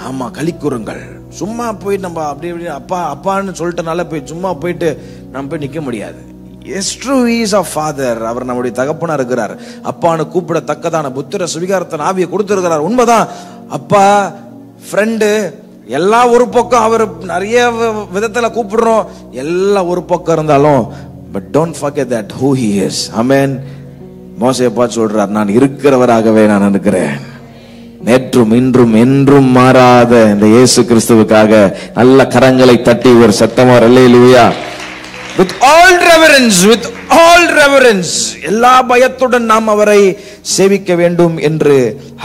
ஆமா களிக்குறுங்கள். சும்மா போய் நம்ம அப்படி அப்பா அப்பான்னு சொல்லிட்டனால போய் சும்மா போயிட்டு நம்ம போய் நிக்க முடியாது. Yes, true, he is our father. அவர் நம்முடைய தகப்பனா இருக்கிறார். அப்பான்னு கூப்பிடத்தக்கதான புத்திர சுவிகாரத்தின் ஆவியை கொடுத்திருக்கிறார். உண்மைதான். அப்பா, ஃப்ரெண்டு எல்லாம் ஒரு பக்கம், அவர் நிறைய விதத்துல கூப்பிடுறோம், எல்லாம் ஒரு பக்கம் இருந்தாலும் but don't forget that who he is. Amen. மோசேயை பார்த்து சொல்றார், நான் இருக்கிறவராகவே நான் இருக்கிறேன். நேற்றும் இன்றும் என்றும் மாறாத இந்த இயேசு கிறிஸ்துவுக்காக நல்ல கரங்களை தட்டி ஒரு சத்தமா அல்லேலூயா. With all reverence, எல்லா பயத்துடன் நாம் அவரை சேவிக்க வேண்டும் என்று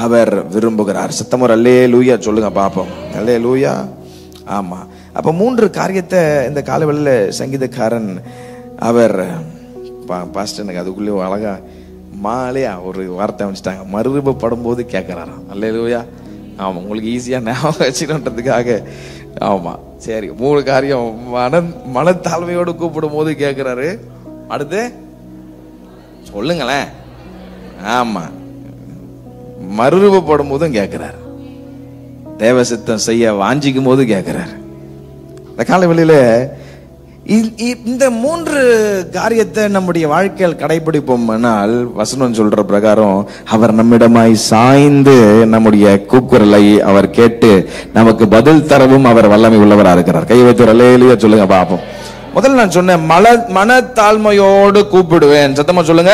அவர் விரும்புகிறார். சத்தமா அல்லேலூயா சொல்லுங்க பாப்போம். அல்லேலூயா. ஆமா, அப்ப 3 காரியத்தை இந்த காலவெளியில சங்கீதக்காரன் அவர் பாஸ்டர் எனக்கு அதுக்குள்ளே அழகா மாலையா ஒரு வார்த்தை அமைச்சிட்டாங்க, மறுரூபப்படும் போது கேட்கிறாராம். அல்லேலூயா. ஆமா, உங்களுக்கு ஈஸியா ஞாபகம் வச்சுக்கணுன்றதுக்காக. ஆமா, சரி, 3 காரியம். மனத்தாழ்மையோடு கூப்பிடும் போது கேட்கிறாரு. அடுத்து சொல்லுங்களேன். ஆமா, மறுரூபப்படும் போதும் கேட்கிறார். தேவ சித்தம் செய்ய வாஞ்சிக்கும் போது கேட்கிறார். இந்த காலவெளியில இந்த 3 காரியத்தை நம்முடைய வாழ்க்கையில் கடைபிடிப்போம்னால், வசனம் சொல்ற பிரகாரம் அவர் நம்மிடமாய் சாய்ந்து நம்முடைய கூக்குரலை அவர் கேட்டு நமக்கு பதில் தரவும் அவர் வல்லமை உள்ளவராக இருக்கிறார். கை வைத்து அல்லேலூயா சொல்லுங்க பாப்போம். முதல்ல நான் சொன்னேன், மனத்தாழ்மையோடு கூப்பிடுவேன். சத்தமா சொல்லுங்க.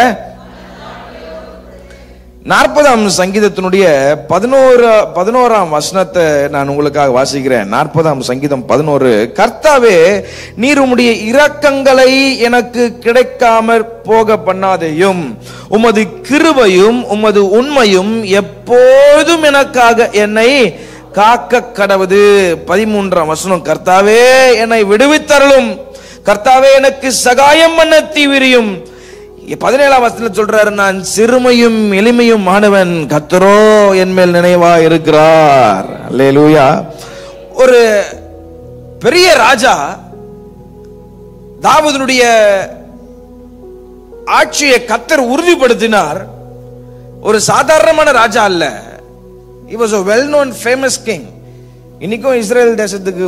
40ஆம் சங்கீதத்தினுடைய 11ஆம் வசனத்தை நான் உங்களுக்காக வாசிக்கிறேன். 40ஆம் சங்கீதம் 11. கர்த்தாவே, நீர் உம்முடைய இரக்கங்களை எனக்கு கிடைக்காமற் போக பண்ணாதேயும், உமது கிருபையும் உமது உண்மையும் எப்போதும் எனக்காக என்னை காக்க கடவுது. 13ஆம் வசனம். கர்த்தாவே, என்னை விடுவித்தருளும், கர்த்தாவே எனக்கு சகாயம் பண்ண தீவிரியும். 17ஆம் வசனத்தில் சொல்றாரு, நான் சிறுமையும் எளிமையும் ஆனவன், கர்த்தரோ என் மேல் நினைவா இருக்கிறார். அல்லேலூயா. ஒரு பெரிய ராஜா தாவீதுடைய ஆட்சியை கர்த்தர் உறுதிப்படுத்தினார். ஒரு சாதாரணமான ராஜா அல்ல. he was a well known famous king. இன்னைக்கும் இஸ்ரேல் தேசத்துக்கு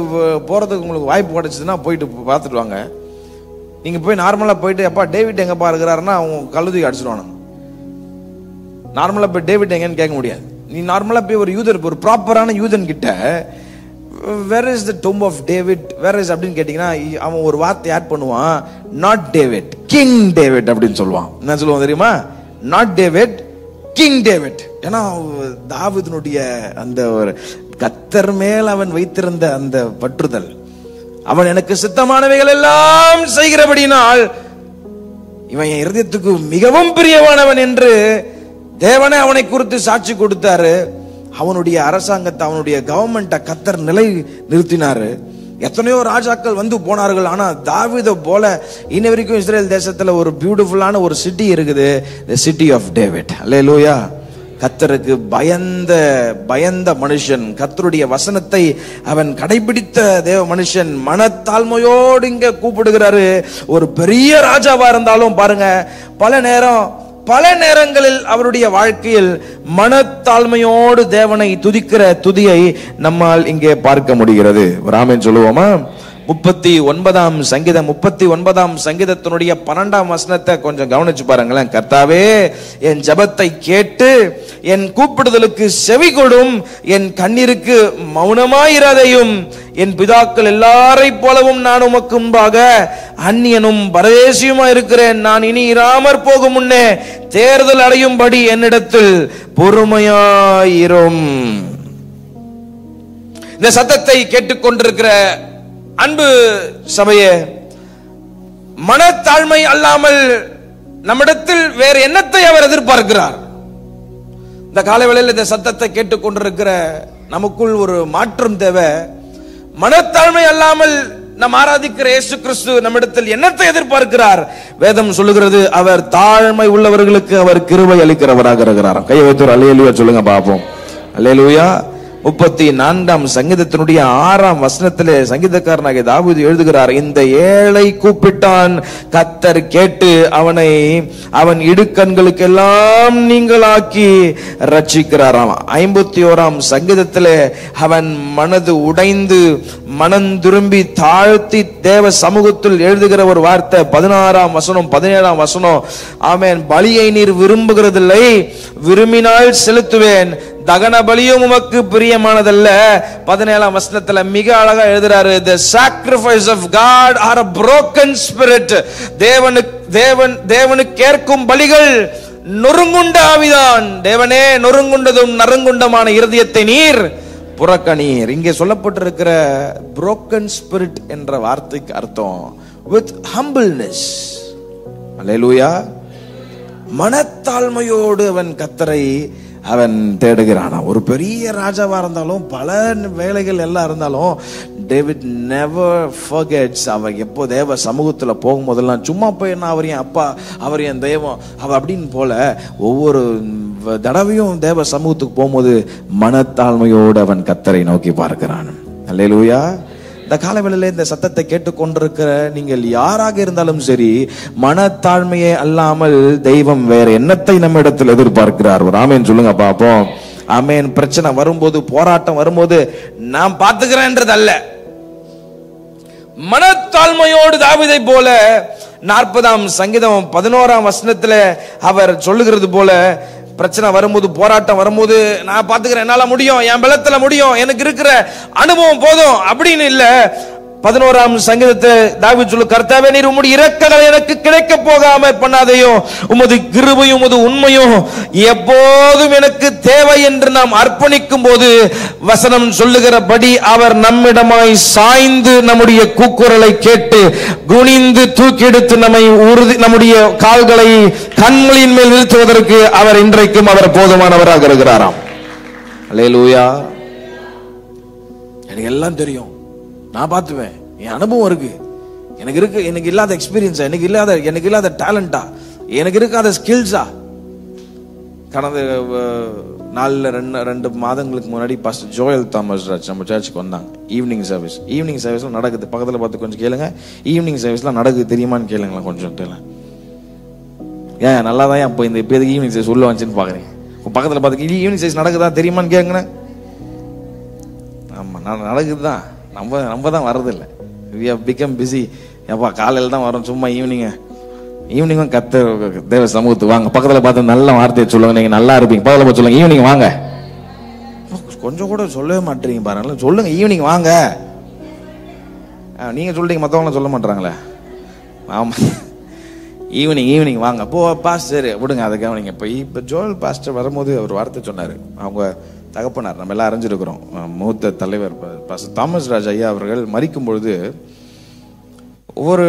போறதுக்கு உங்களுக்கு வாய்ப்பு கிடைச்சதுன்னா போயிட்டு பார்த்துட்டு வாங்க. நீங்க போய் நார்மலா போயிட்டு, அப்பா டேவிட் எங்கப்பா இருக்கிறாருன்னா அவங்க கழுதுக்கு அடிச்சிருவாங்க. நார்மலா போய் டேவிட் எங்கன்னு கேட்க முடியாது. நீ நார்மலா போய் ஒரு யூதர், ஒரு ப்ராப்பரான யூதன் கிட்ட where is the tomb of David, where is அப்படின்னு கேட்டீங்கன்னா அவன் ஒரு வார்த்தை ஆட் பண்ணுவான், நாட் டேவிட், கிங் டேவிட் அப்படின்னு சொல்லுவான். என்ன சொல்லுவான் தெரியுமா? Not David, king David. ஏன்னா தாவீதுனுடைய அந்த ஒரு கர்த்தர் மேல் அவன் வைத்திருந்த அந்த பற்றுதல், அவன் எனக்கு சித்தமானவைகள் எல்லாம் செய்கிறபடினால் இவன் என் இருதயத்துக்கு மிகவும் பிரியமானவன் என்று தேவனே அவனை குறித்து சாட்சி கொடுத்தாரு. அவனுடைய அரசாங்கத்தை, அவனுடைய கவர்மெண்ட்டை கர்த்தர் நிலை நிறுத்தினாரு. எத்தனையோ ராஜாக்கள் வந்து போனார்கள். ஆனா தாவீதை போல இன்ன வரைக்கும் இஸ்ரேல் தேசத்துல ஒரு பியூட்டிஃபுல்லான ஒரு சிட்டி இருக்குது, the city of David. அல்லேலூயா. கர்த்தருக்கு பயந்த மனுஷன், கர்த்தருடைய வசனத்தை அவன் கடைபிடித்த தேவ மனுஷன், மனத்தாழ்மையோடு இங்க கூப்பிடுகிறாரு. ஒரு பெரிய ராஜாவா இருந்தாலும் பாருங்க, பல நேரங்களில் அவருடைய வாழ்க்கையில் மனத்தாழ்மையோடு தேவனை துதிக்கிற துதியை நம்மால் இங்கே பார்க்க முடிகிறது. ஆமென் சொல்லுவோமா? 39ஆம் சங்கீதம் 39ஆம் சங்கீதத்தினுடைய 12ஆம் வசனத்தை கொஞ்சம் கவனிச்சு பாருங்களேன். கர்த்தாவே, என் ஜெபத்தை கேட்டு என் கூப்பிடுதலுக்கு செவி கொடும், என் கண்ணீருக்கு மௌனமாயிராதையும். என் பிதாக்கள் எல்லாரை போலவும் நான் உமக்கு முன்பாக அந்நியனும் பரதேசியுமா இருக்கிறேன். நான் இனி இராமற் போகும் முன்னே தேர்தல் அடையும்படி என்னிடத்தில் பொறுமையாயிரும். இந்த சத்தத்தை கேட்டுக்கொண்டிருக்கிற அன்பு சபையே, மனத்தாழ்மை அல்லாமல் நம்மிடத்தில் வேறு என்னத்தை அவர் எதிர்பார்க்கிறார்? இந்த காலைவேளையில் இந்த சத்தத்தை கேட்டுக்கொண்டிருக்கிற நமக்குள் ஒரு மாற்றம் தேவை. மனத்தாழ்மை அல்லாமல் நாம் ஆராதிக்கிற இயேசு கிறிஸ்து நம்மிடத்தில் என்னத்தை எதிர்பார்க்கிறார்? வேதம் சொல்லுகிறது, அவர் தாழ்மை உள்ளவர்களுக்கு அவர் கிருபை அளிக்கிறவராக இருக்கிறார். கையை வைத்து அல்லேலூயா சொல்லுங்க பாப்போம். அல்லேலூயா. 34ஆம் சங்கீதத்தினுடைய 6ஆம் வசனத்திலே சங்கீதக்காரனாகிய தாவீது எழுதுகிறார், இந்த ஏழை கூப்பிட்டான், கர்த்தர் கேட்டு அவன் இடுக்கண்களுக்கு எல்லாம் நீங்களாக்கி ரட்சிக்கிறாராம். 51ஆம் சங்கீதத்திலே அவன் மனது உடைந்து மனம் திரும்பி தாழ்த்தி தேவ சமூகத்தில் எழுதுகிற ஒரு வார்த்தை 16ஆம் வசனம் 17ஆம் வசனம். ஆமென். பலியை நீர் விரும்புகிறதில்லை, விரும்பினால் செலுத்துவேன், தகன பலியும் உமக்கு பிரியமானதல்ல. 17ஆம் வசனத்துல மிக அழகா எழுதுறாரு, the sacrifice of God are a broken spirit. தேவனுக்கு கேட்கும் பலிகள் நொறுங்குண்ட ஆவிதான். தேவனே, நொறுங்குண்டதும் நறுங்குண்டமான இருதயத்தை நீர் புறக்கணீர். இங்கே சொல்லப்பட்டிருக்கிற broken spirit என்ற வார்த்தைக்கு அர்த்தம் with humbleness. அல்லேலூயா. மனத்தாழ்மையோடு அவன் கர்த்தரை அவன் தேடுகிறான். ஒரு பெரிய ராஜாவா இருந்தாலும், பல வேலைகள் எல்லாம் இருந்தாலும், டேவிட் நெவர் ஃபர்கெட்ஸ். அவன் எப்போ தேவ சமூகத்துல போகும்போதெல்லாம் சும்மா போய் என்ன அவர் என் அப்பா, அவர் என் தெய்வம், அவ அப்படின்னு போல ஒவ்வொரு தடவையும் தேவ சமூகத்துக்கு போகும்போது மனத்தாழ்மையோடு அவன் கர்த்தரை நோக்கி பார்க்கிறான். அல்லேலூயா. இந்த காலவேளையில இந்த சத்தத்தை கேட்டுக்கொண்டிருக்கிற நீங்கள் யாராக இருந்தாலும் சரி, மனத்தாழ்மையே அல்லாமல் தெய்வம் வேற என்னத்தை நம்ம இடத்தில் எதிர்பார்க்கிறார்? ஆமென் சொல்லுங்க பாப்போம். ஆமென். பிரச்சனை வரும்போது, போராட்டம் வரும்போது நான் பார்த்துக்கிறேன்றது அல்ல. மனத்தாழ்மையோடு தாவீதை போல 40ஆம் சங்கீதம் 11ஆம் வசனத்துல அவர் சொல்லுகிறது போல, பிரச்சனை வரும்போது, போராட்டம் வரும்போது நான் பாத்துக்கிறேன், என்னால முடியும், என் பலத்துல முடியும், எனக்கு இருக்கிற அனுபவம் போதும் அப்படின்னு இல்ல. 11ஆம் சங்கீதத்தை தாவீது சொல்லு, கர்த்தாவே நீர் உம்முடைய இரக்கங்கள் எனக்கு கிடைக்க போகாம பண்ணாதையோ, உமது கிருபையும் உமது உண்மையும் எப்போதும் எனக்கு தேவை என்று நாம் அர்ப்பணிக்கும் போது வசனம் சொல்லுகிறபடி அவர் நம்மிடமாய் சாய்ந்து நம்முடைய கூக்குரலை கேட்டு குனிந்து தூக்கி எடுத்து நம்மை நம்முடைய கால்களை கண்களின் மேல் நிறுத்துவதற்கு அவர் இன்றைக்கும் அவர் போதுமானவராக இருக்கிறாராம். அல்லேலூயா. எனக்கு எல்லாம் தெரியும், நான் பார்த்துவேன், என் அனுபவம் இருக்கு, எனக்கு இல்லாத எக்ஸ்பீரியன்ஸா, எனக்கு இல்லாத டேலண்டா, எனக்கு இருக்காத ஸ்கில்ஸா. கடந்த 2 மாதங்களுக்கு முன்னாடி பாஸ்டர் ஜோயல் தாமஸ் ராஜ் நம்ம சர்ச்சுக்கு வந்தாங்க. ஈவினிங் சர்வீஸ்ல நடக்குது, பக்கத்துல பார்த்து கொஞ்சம் கேளுங்க. ஈவினிங் சர்வீஸ்ல நடக்குது தெரியுமான்னு கேளுங்களா கொஞ்சம். ஏன் நல்லா தான் இப்போ இந்த இப்போ ஈவினிங் சர்வீஸ் உள்ள வந்துச்சுன்னு பாக்குறீங்க. பக்கத்துல பார்த்து ஈவினிங் சர்வீஸ் நடக்குதா தெரியுமான்னு கேட்குறேன். ஆமா, நடக்குது தான், நம்ம தான் வர்றதில்லை. we have become busy. ஏப்பா காலையில் தான் வரோம், சும்மா ஈவினிங்கும் கத்த தேவ சமூகத்துக்கு வாங்க. பக்கத்தில் பார்த்து நல்ல வார்த்தையை சொல்லுங்க, நீங்க நல்லா இருப்பீங்க. பக்கத்தில் பார்த்து சொல்லுங்க ஈவினிங் வாங்க. கொஞ்சம் கூட சொல்லவே மாட்டீங்க பாருங்க. சொல்லுங்க ஈவினிங் வாங்க. நீங்க சொல்றீங்க, மற்றவங்களும் சொல்ல மாட்டாங்களே. ஆமா, ஈவினிங் வாங்க. போ பாஸ்டர் விடுங்க, அதை கவனிங்க. இப்போ ஜோயல் பாஸ்டர் வரும்போது ஒரு வார்த்தை சொன்னாரு. அவங்க தகப்பனார் நம்ம எல்லாம் அறிஞ்சிருக்கிறோம், மூத்த தலைவர் பாஸ்டர் தாமஸ் ராஜ் ஐயா அவர்கள் மரிக்கும் பொழுது ஒவ்வொரு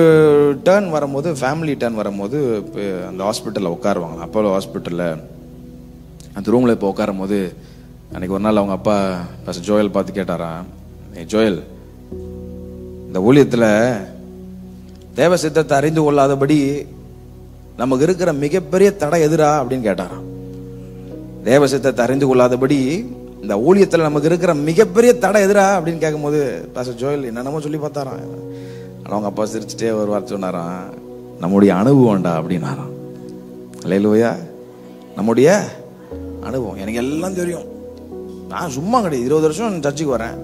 டர்ன் வரும்போது, ஃபேமிலி டர்ன் வரும்போது அந்த ஹாஸ்பிட்டலில் உட்காருவாங்க. அப்போலோ ஹாஸ்பிட்டலில் அந்த ரூமில் இப்போ உட்காரும் போது அன்னைக்கு ஒரு நாள் அவங்க அப்பா பாஸ்டர் ஜோயல் பார்த்து கேட்டாராம், ஜோயல், இந்த ஊழியத்தில் தேவ சித்தத்தை அறிந்து கொள்ளாதபடி நமக்கு இருக்கிற மிகப்பெரிய தடை எதிரா அப்படின்னு கேட்டாராம். தேவ சித்தத்தை அறிந்து கொள்ளாதபடி இந்த ஊழியத்தில் நமக்கு இருக்கிற மிகப்பெரிய தடை எதிரா அப்படின்னு கேட்கும்போது பாஸ்டர் ஜோயல் என்னென்னமோ சொல்லி பார்த்தாராம். அவங்க அப்பா சிரிச்சுட்டே ஒரு வார்த்தை சொன்னாராம், நம்முடைய அனுபவம்டா அப்படின்னாராம். அல்லேலூயா. நம்முடைய அனுபவம். எனக்கு எல்லாம் தெரியும், நான் சும்மா கிடையாது, 20 வருஷம் சர்ச்சுக்கு வரேன்,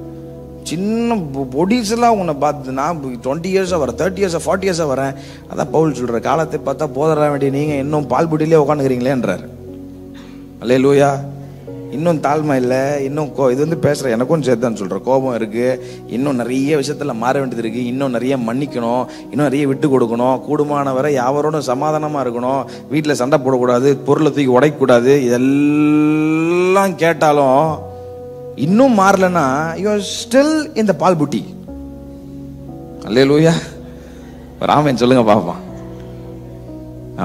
சின்ன பொடிஸ் எல்லாம் உன்னை பார்த்து நான் 20 இயர்ஸாக வரேன், 30 இயர்ஸாக 40 இயர்ஸாக வரேன். அதான் பவுல் சொல்ற, காலத்தை பார்த்தா போதர வேண்டிய நீங்க இன்னும் பால் புட்டிலே உட்காந்துக்கிறீங்களேன்றார். அல்லேலூயா. இன்னும் தாழ்மை இல்லை, இன்னும் இது வந்து பேசுற எனக்கும் சேர்த்தான்னு சொல்ற கோபம் இருக்கு, இன்னும் நிறைய விஷயத்துல மாற வேண்டியது இருக்கு, இன்னும் நிறைய மன்னிக்கணும், இன்னும் நிறைய விட்டு கொடுக்கணும், கூடுமானவரை யாவரோடும் சமாதானமா இருக்கணும், வீட்டில் சண்டை போடக்கூடாது, பொருளை தூக்கி உடைக்கக்கூடாது. இதெல்லாம் கேட்டாலும் இன்னும் மாறலன்னா யூ ஆர் ஸ்டில் இன் தி பால் புட்டி. அல்லேலூயா. ராமன் சொல்லுங்க பாப்போம்.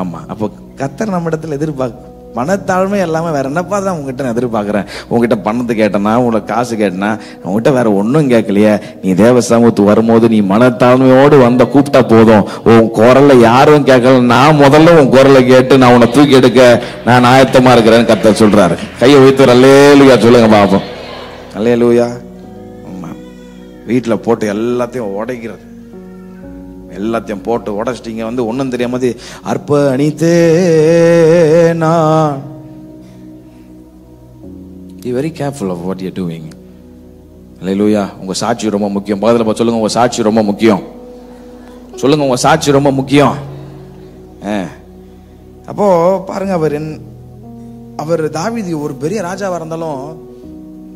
ஆமா, அப்போ கர்த்தர் நம்ம இடத்துல எதிர்பார்க்க மனத்தாழ்மை எல்லாமே. வேற என்னப்பா தான் உங்ககிட்ட நான் எதிர்பார்க்கிறேன்? உங்ககிட்ட பணத்தை கேட்டனா, உனக்கு காசு கேட்டனா, உங்ககிட்ட வேற ஒன்றும் கேட்கலையே. நீ தேவ சமூகத்துக்கு வரும்போது நீ மனத்தாழ்மையோடு வந்த கூப்பிட்டா போதும். உன் குரல்ல யாரும் கேட்கல, நான் முதல்ல உன் குரலை கேட்டு நான் உன்னை தூக்கி எடுக்க நான் ஆயத்தமா இருக்கிறேன்னு கர்த்தர் சொல்றாரு. கையை வைத்து அல்லேலூயா சொல்லுங்க பாப்போம். அல்லேலூயா. வீட்டில் போட்டு எல்லாத்தையும் உடைக்கிறது, எல்லாத்தையும் போட்டு உடைச்சிட்டீங்க, வந்து ஒன்றும் தெரியாம அர்ப்பணித்தே நான். Be very careful of what you're doing. அல்லேலூயா. உங்க சாட்சி ரொம்ப முக்கியம். பக்கத்துல சொல்லுங்க, உங்க சாட்சி ரொம்ப முக்கியம். சொல்லுங்க, உங்க சாட்சி ரொம்ப முக்கியம். அப்போ பாருங்க, அவர் தாவீது ஒரு பெரிய ராஜாவா இருந்தாலும்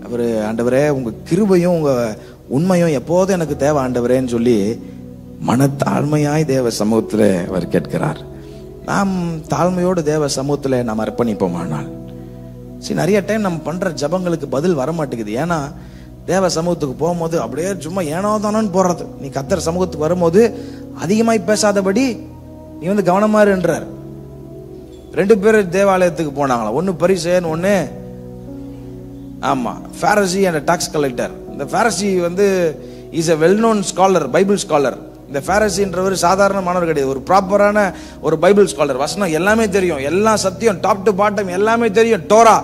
அவர், ஆண்டவரே உங்க கிருபையும் உங்க உண்மையும் எப்போதும் எனக்கு தேவை ஆண்டவரேன்னு சொல்லி மனத்தாழ்மையாய் தேவ சமூகத்தில் அவர் கேட்கிறார். நாம் தாழ்மையோடு தேவ சமூகத்தில் நாம் அர்ப்பணிப்போமானால் நிறைய டைம் நம்ம பண்ற ஜபங்களுக்கு பதில் வர மாட்டேங்குது. ஏன்னா தேவ சமூகத்துக்கு போகும்போது அப்படியே சும்மா ஏனோ தானோன்னு போறது. நீ கர்த்தர் சமூகத்துக்கு வரும்போது அதிகமாய் பேசாதபடி நீ வந்து கவனமா இருன்றார். 2 பேர் தேவாலயத்துக்கு போனாங்களா, ஒன்னு பரிசேயன், ஒன்னு ஆமா பாரசி அண்ட் டாக்ஸ் கலெக்டர். இந்த பாரசி வந்து is a well known scholar, Bible scholar. இந்த பாரசின்றவர் சாதாரண மாணவர் கிடையாது, ஒரு ப்ராப்பரான ஒரு பைபிள் ஸ்காலர். வசனம் எல்லாமே தெரியும், எல்லாம் சத்தியம், டாப் டு பாட்டம் எல்லாமே தெரியும், டோரா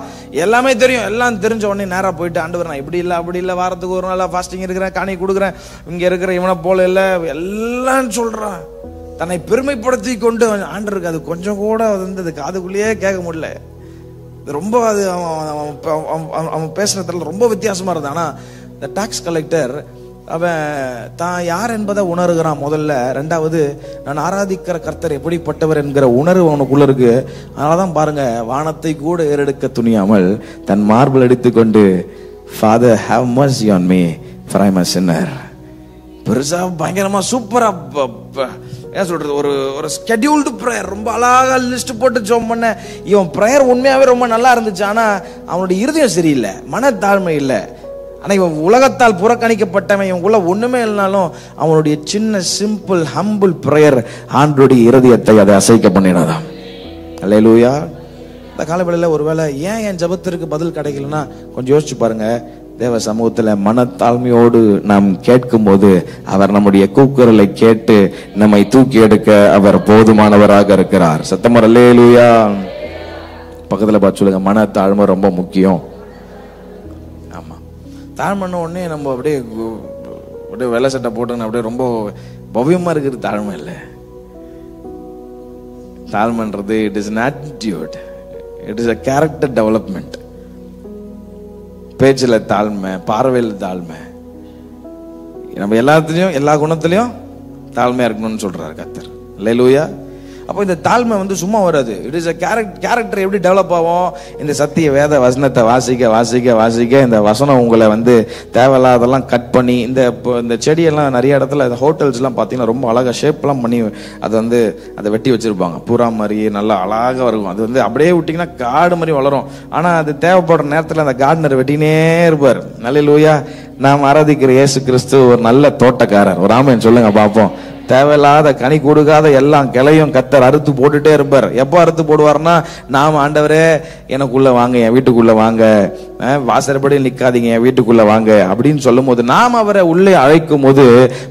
எல்லாமே தெரியும். எல்லாம் தெரிஞ்ச உடனே நேரா போயிட்டு, ஆண்டவர் நான் இப்படி இல்லை அப்படி இல்லை, வாரத்துக்கு ஒரு நாள் ஃபாஸ்டிங் இருக்கிறேன், காணி கொடுக்குறேன், இங்க இருக்கிற இவனை போல இல்லை, எல்லாம் சொல்றான். தன்னை பெருமைப்படுத்தி கொண்டு ஆண்டருக்கு அது கொஞ்சம் கூட வந்து அது காதுக்குள்ளேயே கேட்க முடியல. ரொம்ப அது அவன் பேசுறதுல ரொம்ப வித்தியாசமா இருந்தான். ஆனா இந்த டாக்ஸ் கலெக்டர் அவன் தான் யார் என்பதை உணர்கிறான் முதல்ல. 2வது, நான் ஆராதிக்கிற கர்த்தர் எப்படிப்பட்டவர் என்கிற உணர்வு அவனுக்குள்ள இருக்கு. அதனாலதான் பாருங்க, வானத்தை கூட ஏறெடுக்க துணியாமல் தன் மார்பிள் எடுத்துக்கொண்டு, Father have mercy on me for I am a sinner. பெருசா பயங்கரமா சூப்பரா என்ன சொல்றது, ஒரு ஸ்கெடியூல்டு ப்ரேயர், ரொம்ப அழகா லிஸ்ட் போட்டு ஜெபம் பண்ண. இவன் ப்ரேயர் உண்மையாவே ரொம்ப நல்லா இருந்துச்சு, ஆனா அவனுடைய இருதயம் சரியில்லை, மனத்தாழ்மை இல்லை. ஆனா இவன் உலகத்தால் புறக்கணிக்கப்பட்டவன், இவனுக்குள்ள ஒண்ணுமே இல்லைனாலும் அவனுடைய சின்ன சிம்பிள் ஹம்பிள் ப்ரேயர் ஆண்டவருடைய இருதயத்தை அதை அசைக்க பண்ணினதாம். அல்லேலூயா. இந்த காலவெளியில் ஒருவேளை ஏன் என் ஜெபத்திற்கு பதில் கிடைக்கலன்னா கொஞ்சம் யோசிச்சு பாருங்க. தேவ சமூகத்துல மனத்தாழ்மையோடு நாம் கேட்கும் போது அவர் நம்முடைய கூக்குரலை கேட்டு நம்மை தூக்கி எடுக்க அவர் போதுமானவராக இருக்கிறார். சத்தமர் அல்லேலூயா. பக்கத்துல பார்த்து சொல்லுங்க, மனத்தாழ்மை ரொம்ப முக்கியம். ஆமா, தாழ்மைன உடனே நம்ம அப்படியே வெள்ளை சட்டை போட்டு அப்படியே ரொம்ப பவ்யமா இருக்கிறது தாழ்மை இல்லை. தாழ்மைன்றது it is an attitude, it is a character development. பேச்சில் தாழ்மை, பார்வையில் தாழ்மை, நம்ம எல்லாத்துலயும் எல்லா குணத்திலையும் தாழ்மையா இருக்கணும்னு சொல்றாரு கர்த்தர். அல்லேலூயா. அப்போ இந்த தாழ்மை சும்மா வராது. It is a character. எப்படி டெவலப் ஆகும்? இந்த சத்திய வேத வசனத்தை வாசிக்க வாசிக்க வாசிக்க இந்த வசனம் உங்களை தேவையில்லாதெல்லாம் கட் பண்ணி, இந்த செடியெல்லாம் நிறைய இடத்துல ஹோட்டல்ஸ்லாம் பார்த்தீங்கன்னா ரொம்ப அழகாக ஷேப்லாம் பண்ணி அதை வெட்டி வச்சிருப்பாங்க. புறா மாதிரி நல்லா அழகாக இருக்கும். அது அப்படியே விட்டிங்கன்னா காடு மாதிரி வளரும். ஆனால் அது தேவைப்படுற நேரத்தில் அந்த கார்டனர் வெட்டினே இருப்பார். அல்லேலூயா. நாம் ஆராதிக்கிற இயேசு கிறிஸ்து ஒரு நல்ல தோட்டக்காரர். ஒரு ஆமென் சொல்லுங்க பார்ப்போம். தேவையில்லாத கனி கொடுக்காத எல்லாம் கிளையும் கர்த்தர் அறுத்து போட்டுட்டே இருப்பார். எப்போ அறுத்து போடுவார்னா, நாம் ஆண்டவரே எனக்குள்ள வாங்க, என் வீட்டுக்குள்ள வாங்க, வாசற்படி நிக்காதீங்க, என் வீட்டுக்குள்ள வாங்க அப்படின்னு சொல்லும் போது, நாம் அவரை உள்ளே அழைக்கும் போது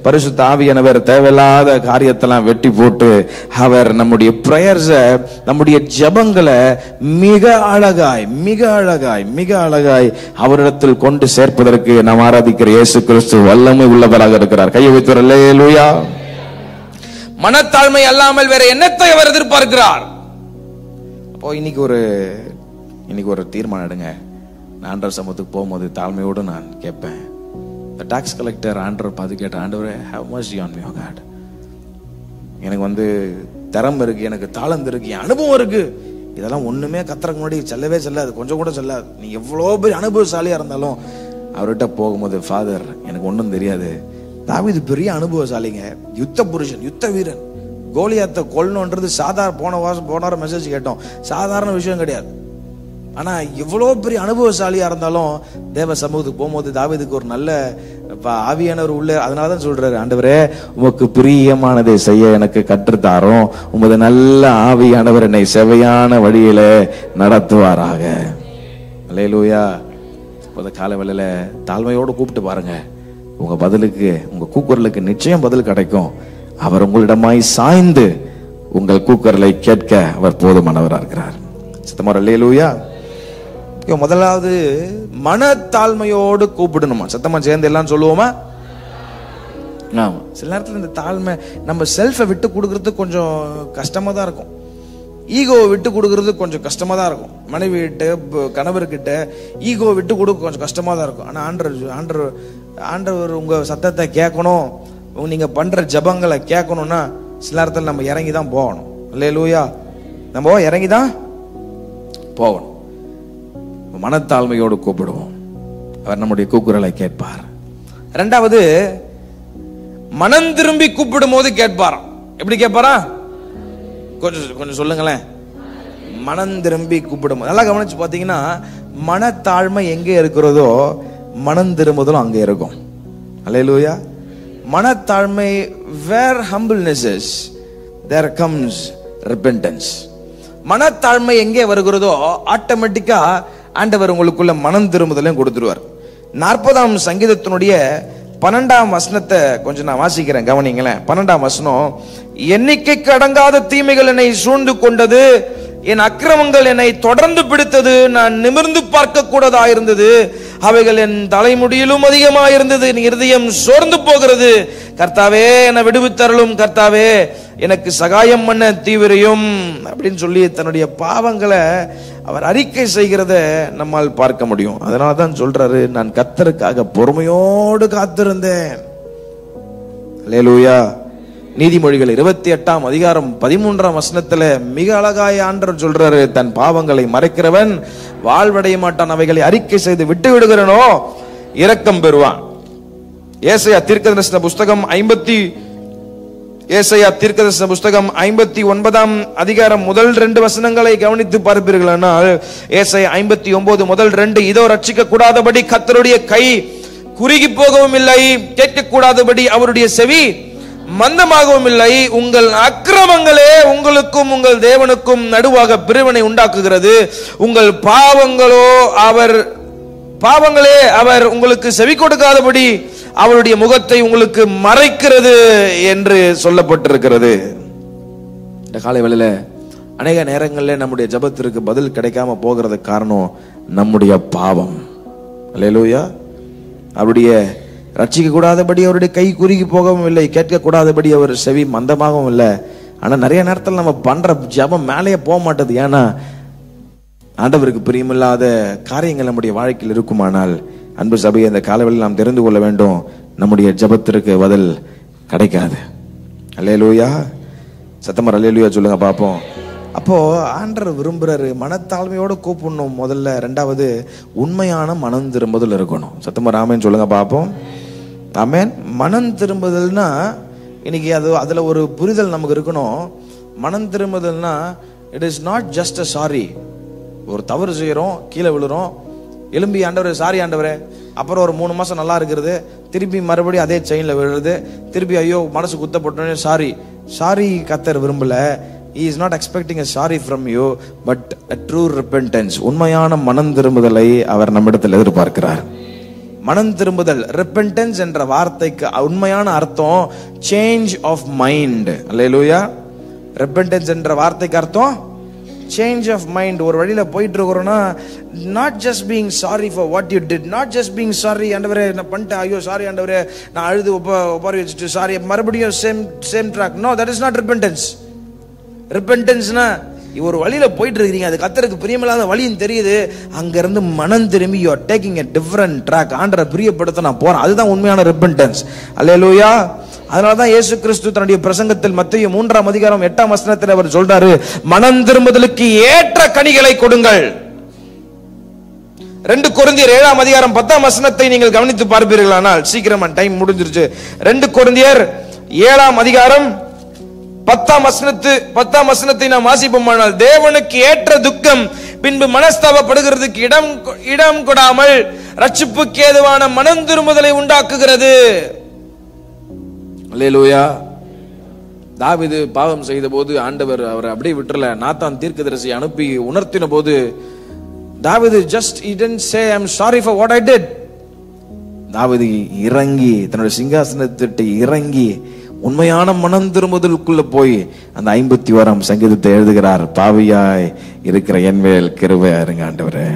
பரிசுத்த ஆவியானவர் தேவையில்லாத காரியத்தெல்லாம் வெட்டி போட்டு அவர் நம்முடைய பிரேயர்ஸை, நம்முடைய ஜெபங்களை மிக அழகாய் மிக அழகாய் மிக அழகாய் அவரிடத்தில் கொண்டு சேர்ப்பதற்கு நாம் ஆராதிக்கிற இயேசு கிறிஸ்து வல்லமை உள்ளவராக இருக்கிறார். கையை வைத்து அல்லேலூயா. மனத்தாழ்மை அல்லாமல் வேற என்னத்தை அவர் எதிர்பார்க்கிறார்? அப்போ இன்னைக்கு ஒரு தீர்மானம் எடுங்க. நான் ஆண்டவர் சமூகத்துக்கு போகும்போது தாழ்மையோடு நான் கேட்பேன். டாக்ஸ் கலெக்டர் ஆண்டவர் பார்த்து கேட்ட, ஆண்டவரே have mercy on me O God. எனக்கு திறமை இருக்கு, எனக்கு தாளந்து இருக்கு, என் அனுபவம் இருக்கு. இதெல்லாம் ஒண்ணுமே கத்தருக்கு முன்னாடி செல்லவே செல்லாது, கொஞ்சம் கூட செல்லாது. நீ எவ்வளோ பெரிய அனுபவசாலியா இருந்தாலும் அவர்கிட்ட போகும்போது, ஃபாதர் எனக்கு ஒன்றும் தெரியாது. தாவீது பெரிய அனுபவசாலிங்க, யுத்த புருஷன், யுத்த வீரன். கோலியாத்தை கொல்லணுன்றது போன மெசேஜ் கேட்டோம், சாதாரண விஷயம் கிடையாது. ஆனா இவ்வளவு பெரிய அனுபவசாலியா இருந்தாலும் தேவ சமூகத்துக்கு போகும்போது தாவீதுக்கு ஒரு நல்ல ஆவியானவர் உள்ள. அதனாலதான் சொல்றாரு, ஆண்டவரே உமக்கு பிரியமானதை செய்ய எனக்கு கற்றுத்தாரோம், உமது நல்ல ஆவியானவர் என்னை செவையான வழியில நடத்துவாராக. அல்லேலூயா. காலவேளையில தாழ்மையோடு கூப்பிட்டு பாருங்க. உங்க பதிலுக்கு, உங்க கூக்குரலுக்கு நிச்சயம் பதில் கிடைக்கும். அவர் உங்களிடமாய் சாய்ந்து உங்கள் கூக்குரலை கேட்க அவர் போதுமானவராக இருக்கிறார். சத்தமா அல்லேலூயா. முதலாவது மனத்தாழ்மையோடு கூப்பிடணுமா? சத்தமா சேர்ந்து எல்லாம் சொல்லுவோமா? ஆமா. சில நேரத்தில் இந்த தாழ்மை நம்ம செல்ஃபை விட்டு கொடுக்கறது கொஞ்சம் கஷ்டமா தான் இருக்கும். ஈகோவை விட்டு கொடுக்கறது கொஞ்சம் கஷ்டமா தான் இருக்கும். மனைவி கிட்ட, கணவர்கிட்ட ஈகோவை விட்டு கொடுக்க கொஞ்சம் கஷ்டமா தான் இருக்கும். ஆனா ஆண்டவர் உங்க சத்தத்தை கேட்கணும், நீங்க பண்ற ஜபங்களை கேட்கணும்னா சில நேரத்தில் நம்ம இறங்கி தான் போகணும். அல்லேலூயா. நம்ம இறங்கி தான் போகணும். மனத்தாழ்மையோடு கூப்பிடுவோம், அவர் நம்முடைய கூக்குரலை கேட்பார். இரண்டாவது, மனம் திரும்பி கூப்பிடும் போது கேட்பாராம். எப்படி கேட்பாரா? கொஞ்சம் சொல்லுங்களேன். மனம் திரும்பி கூப்பிடும். நல்லா கவனிச்சு பாத்தீங்கன்னா, மனத்தாழ்மை எங்கே இருக்கிறதோ மனம் திரும்புதலும் அங்கே இருக்கும். அல்லேலூயா. மனத்தாழ்மை, where humbleness is, there comes repentance. மனத்தாழ்மை எங்கே வருகிறதோ ஆட்டோமேட்டிக்கா ஆண்டவர் உங்களுக்குள்ள மனம் திரும்புதலையும் கொடுத்துருவார். 40ஆம் சங்கீதத்தினுடைய 12ஆம் வசனத்தை கொஞ்சம் நான் வாசிக்கிறேன், கவனிங்களேன். 12ஆம் வசனம், எண்ணிக்கைக்கு அடங்காத தீமைகள் என்னை சூழ்ந்து கொண்டது, என் அக்கிரமங்கள் என்னை தொடர்ந்து பிடித்தது, நான் நிமிர்ந்து பார்க்க கூடதா இருந்தது, அவைகள் என் தலைமுடியிலும் அதிகமாயிருந்தது, என் இருதயம் சோர்ந்து போகிறது. கர்த்தாவே என்னை விடுவித்தருளும், கர்த்தாவே எனக்கு சகாயம் பண்ண தீவிரையும் அப்படின்னு சொல்லி தன்னுடைய பாவங்களை அவர் அறிக்கை செய்கிறத நம்மால் பார்க்க முடியும். அதனாலதான் சொல்றாரு, நான் கர்த்தருக்காக பொறுமையோடு காத்திருந்தேன். அல்லேலூயா. நீதிமொழிகள் 28ஆம் அதிகாரம் 13ஆம் வசனத்துல மிக அழகாய் ஆண்டவர் சொல்றாரு, தன் பாவங்களை மறைக்கிறவன் வாழ்வடைய மாட்டான், அவைகளை அறிக்கை செய்து விட்டு விடுகிறனோ இரக்கம் பெறுவான். ஏசாயா தீர்க்கதரிசன புஸ்தகம் 59 அதிகாரம் முதல் 2 வசனங்களை கவனித்து பார்ப்பீர்களானால், ஏசாயா 59 முதல் 2, இதோ ரட்சிக்க கூடாதபடி கர்த்தருடைய கை குறுகி போகவும் இல்லை, கேட்க கூடாதபடி அவருடைய செவி மந்தமாகவும் இல்லை. உங்கள் அக்கிரமங்களே உங்களுக்கும் உங்கள் தேவனுக்கும் நடுவாக பிரிவினை உண்டாக்குகிறது. உங்கள் பாவங்களே அவர் உங்களுக்கு செவி கொடுக்காதபடி அவருடைய முகத்தை உங்களுக்கு மறைக்கிறது என்று சொல்லப்பட்டிருக்கிறது. இந்த காலை வேளையில அநேக நேரங்களில் நம்முடைய ஜெபத்திற்கு பதில் கிடைக்காம போகிறது காரணம் நம்முடைய பாவம். அல்லேலூயா. அவருடைய ரட்சிக்க கூடாதபடி அவருடைய கை குறுகி போகவும் இல்லை, கேட்க கூடாதபடி அவர் செவி மந்தமாகவும் இல்லை. ஆனா நிறைய நேரத்தில் நம்ம பண்ற ஜெபம் மேலேயே போக மாட்டது. ஏன்னா ஆண்டவருக்கு பிரியமில்லாத காரியங்கள் நம்முடைய வாழ்க்கையில் இருக்குமானால், அன்பு சபையை இந்த காலவெளியில் நாம் தெரிந்து கொள்ள வேண்டும், நம்முடைய ஜெபத்திற்கு பதில் கிடைக்காது. அல்லேலூயா. சத்தமர் அல்லேலூயா சொல்லுங்க பாப்போம். அப்போ ஆண்டவர் விரும்புறாரு மனத்தாழ்மையோட கூப்பிடணும் முதல்ல. ரெண்டாவது உண்மையான மனம் திரும்புதல் இருக்கணும். சத்தமர் ஆமேன் சொல்லுங்க பாப்போம். ஆமேன். மனம் திரும்புதல்னா இன்னைக்கு அதுல ஒரு புரிதல் நமக்கு இருக்கணும். மனம் திரும்புதல்னா it is not just a sorry. ஒரு தவறு செய்யறோம், கீழே விழுறோம், எலும்பி ஆண்டவரே சாரி ஆண்டவரே, அப்புறம் ஒரு 3 மாசம் நல்லா இருக்கிறது, திருப்பி மறுபடியும் அதே செயின்ல விழுறது, திருப்பி ஐயோ மனசு குத்தப்பட்டோன்னே சாரி கர்த்தர் விரும்பல. He is not expecting a sorry from you, but a true repentance. உண்மையான மனம் திரும்புதலை அவர் நம்மிடத்தில் எதிர்பார்க்கிறார். மனம் திரும்புதல், repentance என்ற வார்த்தைக்கு உண்மையான அர்த்தம் சேஞ்ச் ஆஃப் மைண்ட். அல்லேலூயா. repentance என்ற வார்த்தைக்கு அர்த்தம் சேஞ்ச் ஆஃப் மைண்ட். ஒரு வழியில போயிட்டு இருக்கிறோம்னா, not just being sorry for what you did, not just being sorry ஆண்டவரே நான் பண்ணிட்டேன், ஐயோ சாரி ஆண்டவரே நான் அழுது ஒப்பாரி வச்சுட்டு சாரி, மறுபடியும் same track. No, that is not repentance. ரிப்பெண்டன்ஸ்னா ஒரு வழியில போயிட்டு இருக்கீங்க, அது கர்த்தருக்கு பிரியமில்லாத வழின்னு தெரியுது, அங்க இருந்து மனம் திரும்பி you are taking a different track, ஆண்டவரை பிரியப்படுத்த நான் போறேன், அதுதான் உண்மையான ரிப்பெண்டன்ஸ். அல்லேலூயா. அதனாலதான் இயேசு கிறிஸ்து தன்னுடைய பிரசங்கத்தில் மத்தேயு 3 அதிகாரம் 8 வசனத்தில் அவர் சொல்றாரு, மனம் திரும்புதலுக்கு ஏற்ற கனிகளை கொடுங்கள். 2 கொரிந்தியர் 7 அதிகாரம் 10 வசனத்தை நீங்கள் கவனித்து பார்ப்பீர்களானால், சீக்கிரமா டைம் முடிஞ்சிருச்சு. 2 கொரிந்தியர் 7 அதிகாரம் 10 வசனத்தை நாம் வாசிப்போமானால், தேவனுக்கு ஏற்ற துக்கம் பின்பு மனஸ்தாபப்படுகிறதுக்கு இடம் கொடாமல் ரட்சிப்புக்கு ஏதுவான மனம் திரும்புதலை உண்டாக்குகிறது. அல்லேலூயா. தாவீது பாவம் செய்த போது ஆண்டவர் அவரை அப்படியே விட்டுறல. நாத்தான் தீர்க்கதரிசி அனுப்பி உணர்த்தின போது தாவீது he didn't say I'm sorry for what I did. தாவீது இறங்கி தன்னுடைய சிங்காசனத்தை இறங்கி உண்மையான மனம் திரும்புதலுக்குள்ள போய் அந்த 51 சங்கீதத்தை எழுதுகிறார். பாவியாய் இருக்கிற என்மேல் கிருபையா இருங்க ஆண்டவரே.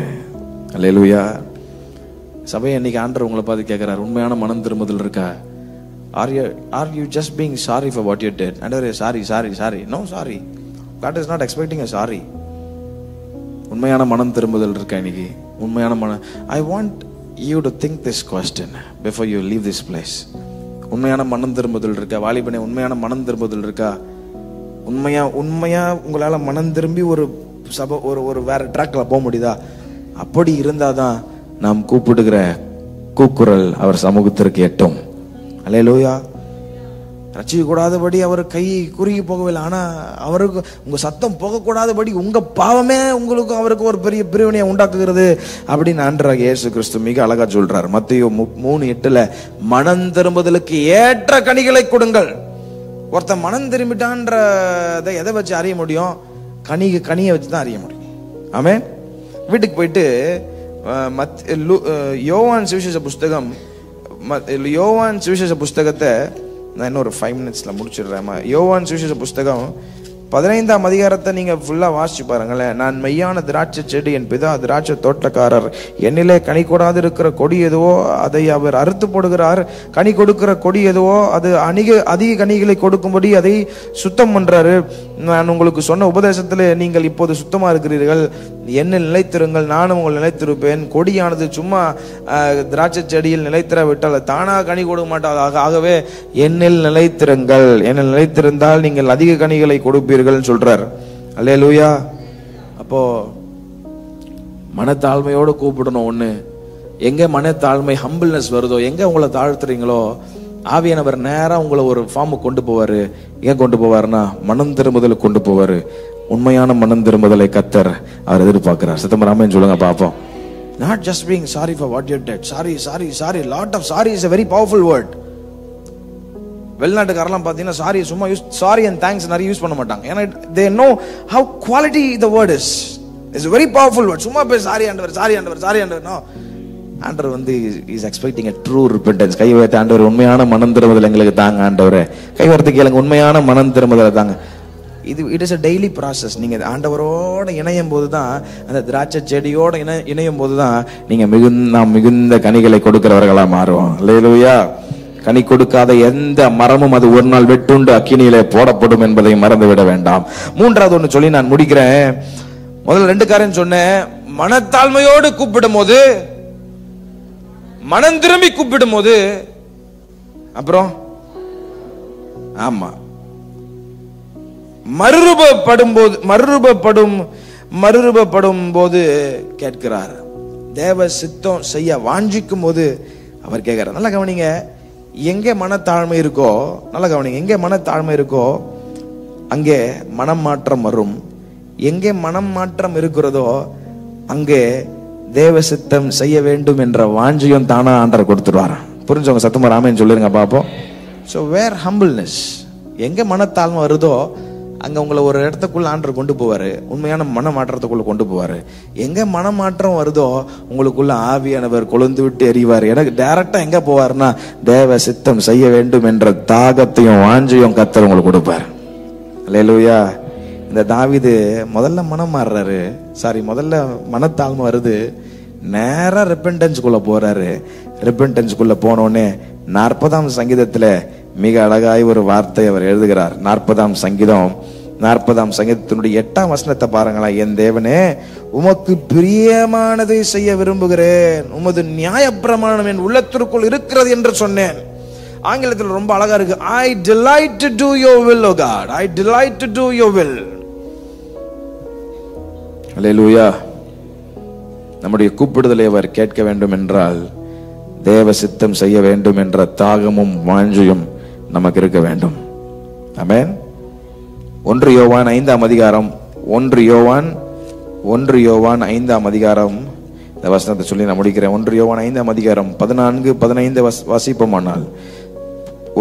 அல்லேலூயா. சபை இன்னைக்கு ஆண்டவர் உங்களை பார்த்து கேட்கிறார், உண்மையான மனம் திரும்புதல் இருக்கா? Are you just being sorry for what you did? ஆண்டவரே sorry. No sorry. God is not expecting a sorry. உண்மையான மனம் திரும்புதல் இருக்கா இன்னைக்கு? உண்மையான மனம். I want you to think this question before you leave this place. உண்மையான மனம் திரும்புதல் இருக்கா? வாலிபனே, உண்மையான மனம் திரும்புதல் இருக்கா? உண்மையா உங்களால மனம் திரும்பி ஒரு வேற ட்ராக்ல போக முடியுதா? அப்படி இருந்தாதான் நாம் கூப்பிடுகிற கூக்குரல் அவர் சமூகத்திற்கு எட்டும். அல்லேலூயா. ரட்சிக்க கூடாதபடி அவர் கை குறுகி போகவில்லை, ஆனா அவருக்கு உங்க சத்தம் போகக்கூடாதபடி உங்க பாவமே உங்களுக்கு அவருக்கு ஒரு பெரிய பிரிவினையை உண்டாக்குகிறது அப்படின்னு ஆண்டவராகிய இயேசு கிறிஸ்து மிக அழகா சொல்றார். மத்தேயு 3:8 மனம் திரும்புதலுக்கு ஏற்ற கனிகளை கொடுங்கள். ஒருத்தன் மனம் திரும்பிட்டான்றதை எதை வச்சு அறிய முடியும்? கனியை வச்சு தான் அறிய முடியும். ஆமென். வீட்டுக்கு போயிட்டு யோவான் சுவிசேஷ புஸ்தகத்தை நான் இன்னொரு 5 மினிட்ஸ்ல முடிச்சிடுறேன். யோவான் சுவிசேஷ புஸ்தகம் 15 அதிகாரத்தை நீங்க ஃபுல்லா வாசிச்சு பாருங்களேன். நான் மெய்யான திராட்சை செடி, என் பிதா திராட்சை தோட்டக்காரர். என்னிலே கனி கொடாது இருக்கிற கொடி எதுவோ அதை அவர் அறுத்து போடுகிறார். கனி கொடுக்கிற கொடி எதுவோ அது அதிக கனிகளை கொடுக்கும்படி அதை சுத்தம் பண்றாரு. நான் உங்களுக்கு சொன்ன உபதேசத்திலே நீங்கள் இப்போது சுத்தமா இருக்கிறீர்கள். என்னில் நிலைத்திருங்கள், நானும் உங்கள் நிலைத்திருப்பேன். கொடியானது சும்மா திராட்சை செடியில் நிலைத்திர விட்டால் தானாக கனி கொடுக்க மாட்டாதாக. ஆகவே என்னில் நிலைத்திருங்கள். என்னில் நிலைத்திருந்தால் நீங்கள் அதிக கனிகளை கொடுப்பீர்கள் சொல்றார். அல்லேலூயா. அப்போ மனத்தாழ்மையோடு கூப்பிடணும் ஒண்ணு, எங்க மனத்தாழ்மை ஹம்பிள்னஸ் வருதோ, எங்க உங்களை தாழ்த்துறீங்களோ, ஆவியானவர் நேரா உங்களை ஒரு ஃபார்முக்கு கொண்டு போவாரு. ஏன் கொண்டு போவாருன்னா மனம் திரும்புதலுக்கு கொண்டு போவாரு. உண்மையான மனம் திரும்புதலை கர்த்தர் அவர் எதிர்பார்க்கிறார். சத்தமா ஆமென் சொல்லுங்க பாப்போம். Not just being sorry for what you did. Sorry. Lot of sorry is a very powerful word. வெளிநாட்டுக்காரெல்லாம் பார்த்தீங்கன்னா சாரி சும்மா சாரி அண்ட் தேங்க்ஸ் நிறைய யூஸ் பண்ண மாட்டாங்க. ஏன்னா they know how quality the word is. It's a very powerful word. சும்மா போய் sorry ஆண்டவர் no. ஆண்டவர் வந்து is expecting a true repentance. கை வைத்து ஆண்டவர் உண்மையான மனம் திரும்புதல் எங்களுக்கு தாங்க ஆண்டவரே. கை வைத்து கேளுங்க, உண்மையான மனம் திரும்புதலை தாங்க. It is a daily process. நீங்க ஆண்டவரோட இணையும் போது தான், அந்த திராட்சை செடியோட இணையும் போது தான் நீங்க மிகுந்த கனிகளை கொடுக்கிறவர்களா மாறுவோம். அல்லேலூயா. கனி கொடுக்காத எந்த மரமும் அது ஒரு நாள் வெட்டுண்டு அக்கினியிலே போடப்படும் என்பதை மறந்து விட வேண்டாம். மூன்றாவது ஒண்ணு சொல்லி நான் முடிக்கிறேன். முதல்ல 2 காரியம் சொன்னேன். மனத்தாழ்மையோடு கூப்பிடும் போது, மனம் திரும்பி கூப்பிடும் போது, அப்புறம் ஆமா மறுரூபப்படும் போது கேட்கிறார். தேவ சித்தம் செய்ய வாஞ்சிக்கும் போது அவர் கேட்கிறார். நல்லா கவனிங்க, எங்கே மனத்தாழ்மை இருக்கோ, நல்லா கவனிங்க, எங்கே மனத்தாழ்மை இருக்கோ அங்கே மனம் மாற்றம் வரும். எங்கே மனம் மாற்றம் இருக்கிறதோ அங்கே தேவ சித்தம் செய்ய வேண்டும் என்ற வாஞ்சியம் தானா ஆண்டவர் கொடுத்துருவார். புரிஞ்சவங்க சத்தமா ஆமென் சொல்லுங்க பாப்போம். ஸோ வேர் ஹம்பிள்னஸ், எங்க மனத்தாழ்மை வருதோ அங்க உங்களை ஒரு இடத்துக்குள்ள ஆண்டவர் கொண்டு போவாரு. உண்மையான மன மாற்றத்துக்குள்ள கொண்டு போவாரு. எங்க மனமாற்றம் வருதோ உங்களுக்குள்ள ஆவியானவர் கொழுந்து விட்டு எறிவார். எனக்கு டைரக்டா எங்க போவாருன்னா தேவ சித்தம் செய்ய வேண்டும் என்ற தாகத்தையும் வாஞ்சியும் கர்த்தர் உங்களுக்கு கொடுப்பார். அல்லேலூயா. இந்த தாவீது முதல்ல மனம் மாறுறாரு, முதல்ல மனத்தாழ்மை வருது, நேரா ரெபெண்டன்ஸ்குள்ள போறாரு. ரெபெண்டன்ஸ்குள்ள போனோடனே 40ஆம் சங்கீதத்துல மிக அழகாய் ஒரு வார்த்தை அவர் எழுதுகிறார். 40ஆம் சங்கீதத்தினுடைய 8ஆம் வசனத்தை பாருங்களா. என் தேவனே, உமக்கு பிரியமானதை செய்ய விரும்புகிறேன், உமது நியாயப்பிரமாணம் என் உள்ளத்திற்குள் இருக்கிறது என்று சொன்னேன். ஆங்கிலத்தில் ரொம்ப அழகா இருக்கு. I delight to do your will, O God. I delight to do your will. அல்லேலூயா. நம்முடைய கூப்பிடுதலை அவர் கேட்க வேண்டும் என்றால் தேவ சித்தம் செய்ய வேண்டும் என்ற தாகமும் வாஞ்சியும் நமக்கு இருக்க வேண்டும். ஆமென். 1 யோவான் 5ஆம் அதிகாரம் 1 யோவான் 5ஆம் அதிகாரம் இந்த வசனத்தை சொல்லி நான் முடிக்கிறேன். 1 யோவான் 5ஆம் அதிகாரம் 14-15 வாசிப்போமானால்,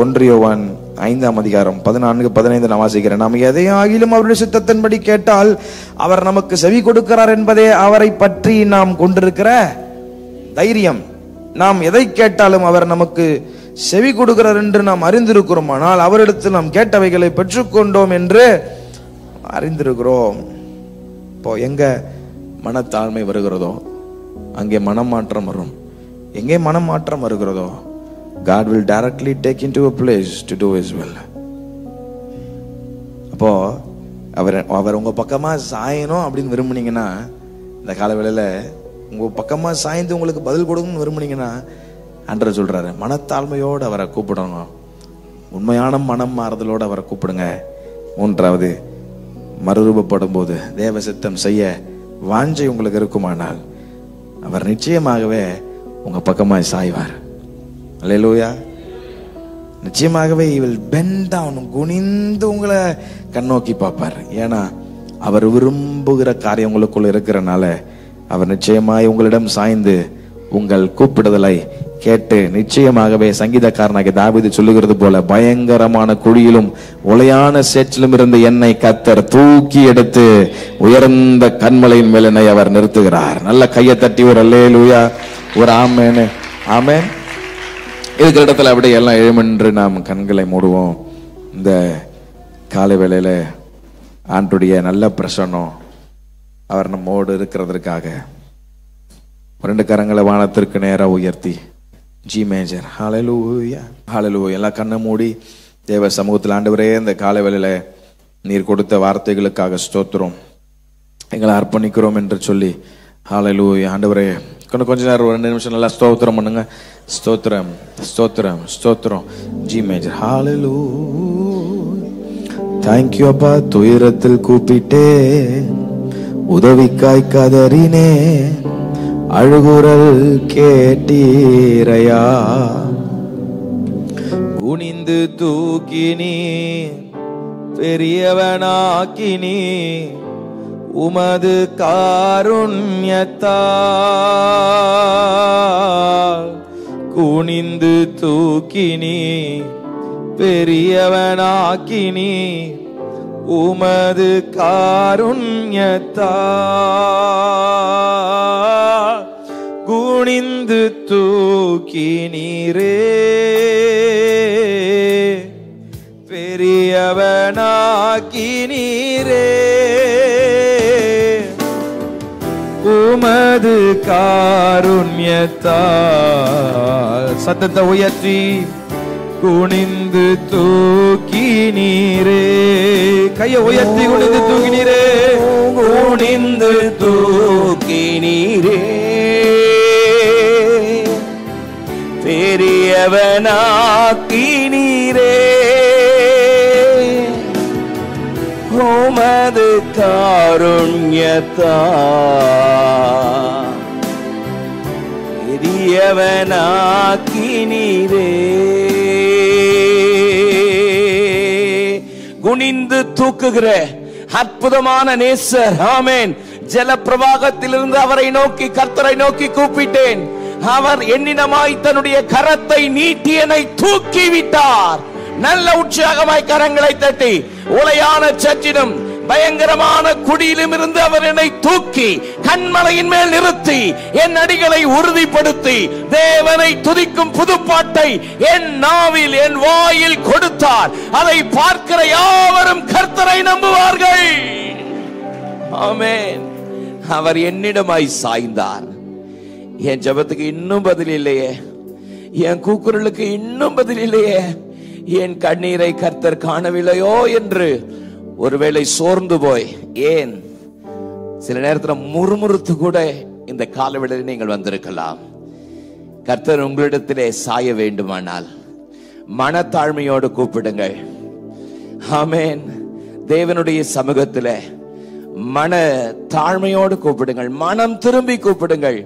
1 யோவான் 5ஆம் அதிகாரம் 14-15 நான் வாசிக்கிறேன். நாம் எதையாகிலும் அவருடைய சித்தத்தின்படி கேட்டால் அவர் நமக்கு செவி கொடுக்கிறார் என்பதே அவரை பற்றி நாம் கொண்டிருக்கிற தைரியம். நாம் எதை கேட்டாலும் அவர் நமக்கு செவி கொடுக்கிறார் என்று நாம் அறிந்திருக்கிறோம். ஆனால் அவரிடத்தில் நாம் கேட்டவைகளை பெற்றுக்கொண்டோம் என்று அறிந்திருக்கிறோம். இப்போ எங்க மனத்தாழ்மை வருகிறதோ அங்கே மனமாற்றம் வரும். எங்கே மனமாற்றம் வருகிறதோ God will directly take into a place to do his will. அப்போ அவர் உங்க பக்கமா சாயணும் அப்படின்னு விரும்புனீங்கன்னா, இந்த காலவேளையில உங்க பக்கமா சாய்ந்து உங்களுக்கு பதில் கொடுக்கணும்னு விரும்புனீங்கன்னா, ஆண்டவர் சொல்றாரு மனத்தாழ்மையோடு அவரை கூப்பிடணும். உண்மையான மனம் மாறுதலோடு அவரை கூப்பிடுங்க. மூன்றாவது, மறுரூபப்படும் போது தேவ சித்தம் செய்ய வாஞ்சை உங்களுக்கு இருக்குமானால் அவர் நிச்சயமாகவே உங்க பக்கமாய் சாய்வார். அல்லேலூயா. நிச்சயமாகவே he will bend down, குனிந்து உங்களை கண்ணோக்கி பார்ப்பார். ஏன்னா அவர் விரும்புகிற காரியம் உங்களுக்குள்ள இருக்கிறனால அவர் நிச்சயமாய் உங்களிடம் சாய்ந்து உங்கள் கூப்பிடுதலை கேட்டு நிச்சயமாகவே சங்கீதக்காரனாகிய தாவீது சொல்லுகிறது போல, பயங்கரமான குழியிலும் உளையான சேற்றிலும் இருந்து என்னை கர்த்தர் தூக்கி எடுத்து உயர்ந்த கன்மலையின் மேல் என்னை அவர் நிறுத்துகிறார். நல்ல கையை தட்டி ஒரு அல்லேலூயா, ஒரு ஆமென். ஆமென். இருக்கிற இடத்துல அப்படியே எல்லாம் எழுமென்று நாம் கண்களை மூடுவோம். இந்த காலை வேளையில ஆண்டுடைய நல்ல பிரசன்னம் அவர் நம்மோடு இருக்கிறதற்காக 2 கரங்களை வானத்திற்கு நேரா உயர்த்தி ஜி மேஜர் ஹல்லேலூயா ஹல்லேலூயா எல்லாம் கண்ணை மூடி தேவ சமூகத்தில், ஆண்டவரே, இந்த காலை வேளையில நீர் கொடுத்த வார்த்தைகளுக்காக ஸ்தோத்திரம், எங்களை அர்ப்பணிக்கிறோம் என்று சொல்லி ஹல்லேலூயா. ஆண்டவரே, கொஞ்ச நேரம் 2 நிமிஷம் நல்லா ஸ்தோத்திரம் பண்ணுங்க. ஸ்தோத்திரம் ஸ்தோத்திரம் ஸ்தோத்திரம். ஜி மேஜர் ஹல்லேலூயா. தேங்க்யூ அப்பா. துயரத்தில் கூப்பிட்டே, உதவிக்காய் கதறினே, அழுகுரல் கேட்டீரையா. குனிந்து தூக்கினி பெரியவனாக்கினி உமது காருண்யத்தால். குனிந்து தூக்கினி பெரியவனாக்கினி உமது காருண்யத்தால். குனிந்து தூக்கினீரே பெரியவனாக்கினீரே உமது காருண்யத்தால். சத்தத்தை உயர்த்தி குனிந்து தூக்கினீரே. கையை உயர்த்தி குனிந்து தூக்கினீரே. குனிந்து தூக்கினீரே பெரியவனாக்கினீரே உமது காருண்யத்தால். பெரியவனாக்கினீரே. குனிந்து தூக்குகிற அற்புதமான நேசர். ஆமென். ஜல பிரவாகத்திலிருந்து அவரை நோக்கி, கர்த்தரை நோக்கி கூப்பிட்டேன். அவர் எண்ணினமாய் தன்னுடைய கரத்தை நீட்டி என்னை தூக்கி விட்டார். நல்ல உற்சாகமாய் கரங்களை தட்டி, உளையான சச்சினும் பயங்கரமான குடியிலும் இருந்து அவர் என்னை தூக்கி கண்மலையின் மேல் நிறுத்தி என் அடிகளை உறுதிப்படுத்தி தேவனை துதிக்கும் புதுப்பாட்டை என் நாவில், என் வாயில் கொடுத்தார். அதை பார்க்கிற யாவரும் கர்த்தரை நம்புவார்கள். ஆமென். அவர் என்னிடமாய் சாய்ந்தார். என் ஜெபத்துக்கு இன்னும் பதில் இல்லையே, என் கூக்குரலுக்கு இன்னும் பதில் இல்லையே, என் கண்ணீரை கர்த்தர் காணவில்லையோ என்று ஒருவேளை சோர்ந்து போய், ஏன் சில நேரத்தில் முறுமுறுத்து கூட இந்த காலவெளியில் நீங்கள் வந்திருக்கலாம். கர்த்தர் உங்களிடத்திலே சாய வேண்டுமானால் மனத்தாழ்மையோடு கூப்பிடுங்கள். ஆமென். தேவனுடைய சமூகத்திலே மன தாழ்மையோடு கூப்பிடுங்கள். மனம் திரும்பி கூப்பிடுங்கள்.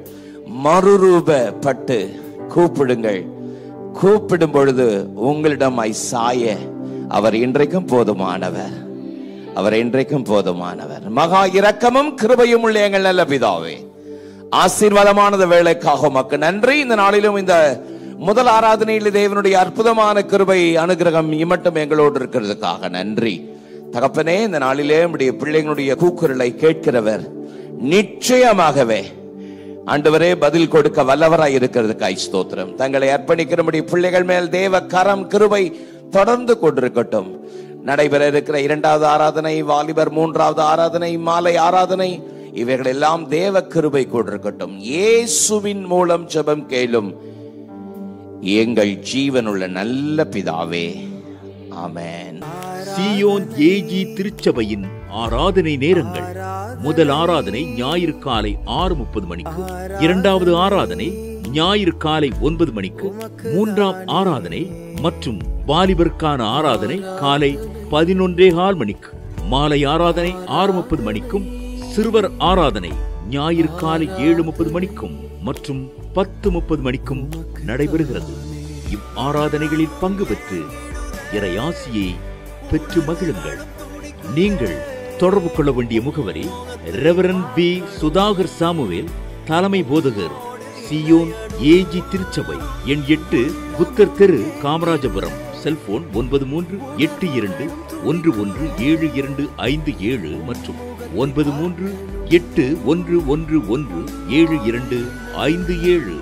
மறுரூபப்பட்டு கூப்பிடுங்கள். கூப்பிடும் பொழுது உங்களிடமாய் சாய அவர் இன்றைக்கும் போதுமானவர். அவர் இன்றைக்கும் போதுமானவர். மகா இரக்கமும் கிருபையும் உள்ள எங்கள் நல்ல பிதாவே, ஆசீர்வாதமானது வேலைக்காக உமக்கு நன்றி. இந்த நாளிலும் இந்த முதல் ஆராதனையில் தேவனுடைய அற்புதமான கிருபை அனுகிரகம் இமட்டும் எங்களோடு இருக்கிறதுக்காக நன்றி. தகப்பனே, இந்த நாளிலே நம்முடைய பிள்ளைகளுடைய கூக்குரலை கேட்கிறவர் நிச்சயமாகவே ஆண்டவரே பதில் கொடுக்க வல்லவராய் இருக்கிறதுக்காய் ஸ்தோத்திரம். தங்களை அர்ப்பணிக்கிற பிள்ளைகள் மேல் தேவ கரம் கிருபை தொடர்ந்து கொண்டிருக்கட்டும். நடைபெற இருக்கிற 2வது ஆராதனை, வாலிபர் 3வது ஆராதனை, மாலை ஆராதனை, இவைகள் எல்லாம் தேவ கிருபை கொண்டிருக்கட்டும். இயேசுவின் மூலம் ஜெபம் கேளும் எங்கள் ஜீவனுள்ள நல்ல பிதாவே, ஆமென். சீயோன் ஏஜி திருச்சபையின் ஆராதனை நேரங்கள்: முதல் ஆராதனை ஞாயிறு காலை 6:30 மணிக்கு, 2வது ஆராதனை ஞாயிறு காலை 9 மணிக்கு, 3ஆம் ஆராதனை மற்றும் வாலிபருக்கான ஆராதனை காலை 11:15 மணிக்கு, மாலை ஆராதனை 6:30 மணிக்கும், சிறுவர் ஆராதனை ஞாயிறு காலை 7:30 மணிக்கும் மற்றும் 10:30 மணிக்கும் நடைபெறுகிறது. இவ் ஆராதனைகளில் பங்கு பெற்று இறையாசியை பெற்று மகிழுங்கள். நீங்கள் தொடர்பு கொள்ள வேண்டிய முகவரி: ரெவரண்ட் பி. சுதாகர் சாமுவேல், தலைமை போதகர், சீயோன் ஏஜி திருச்சபை, எண் 8, புத்தர் தெரு, காமராஜபுரம். செல்போன் 9382117257 மற்றும் 9381117257.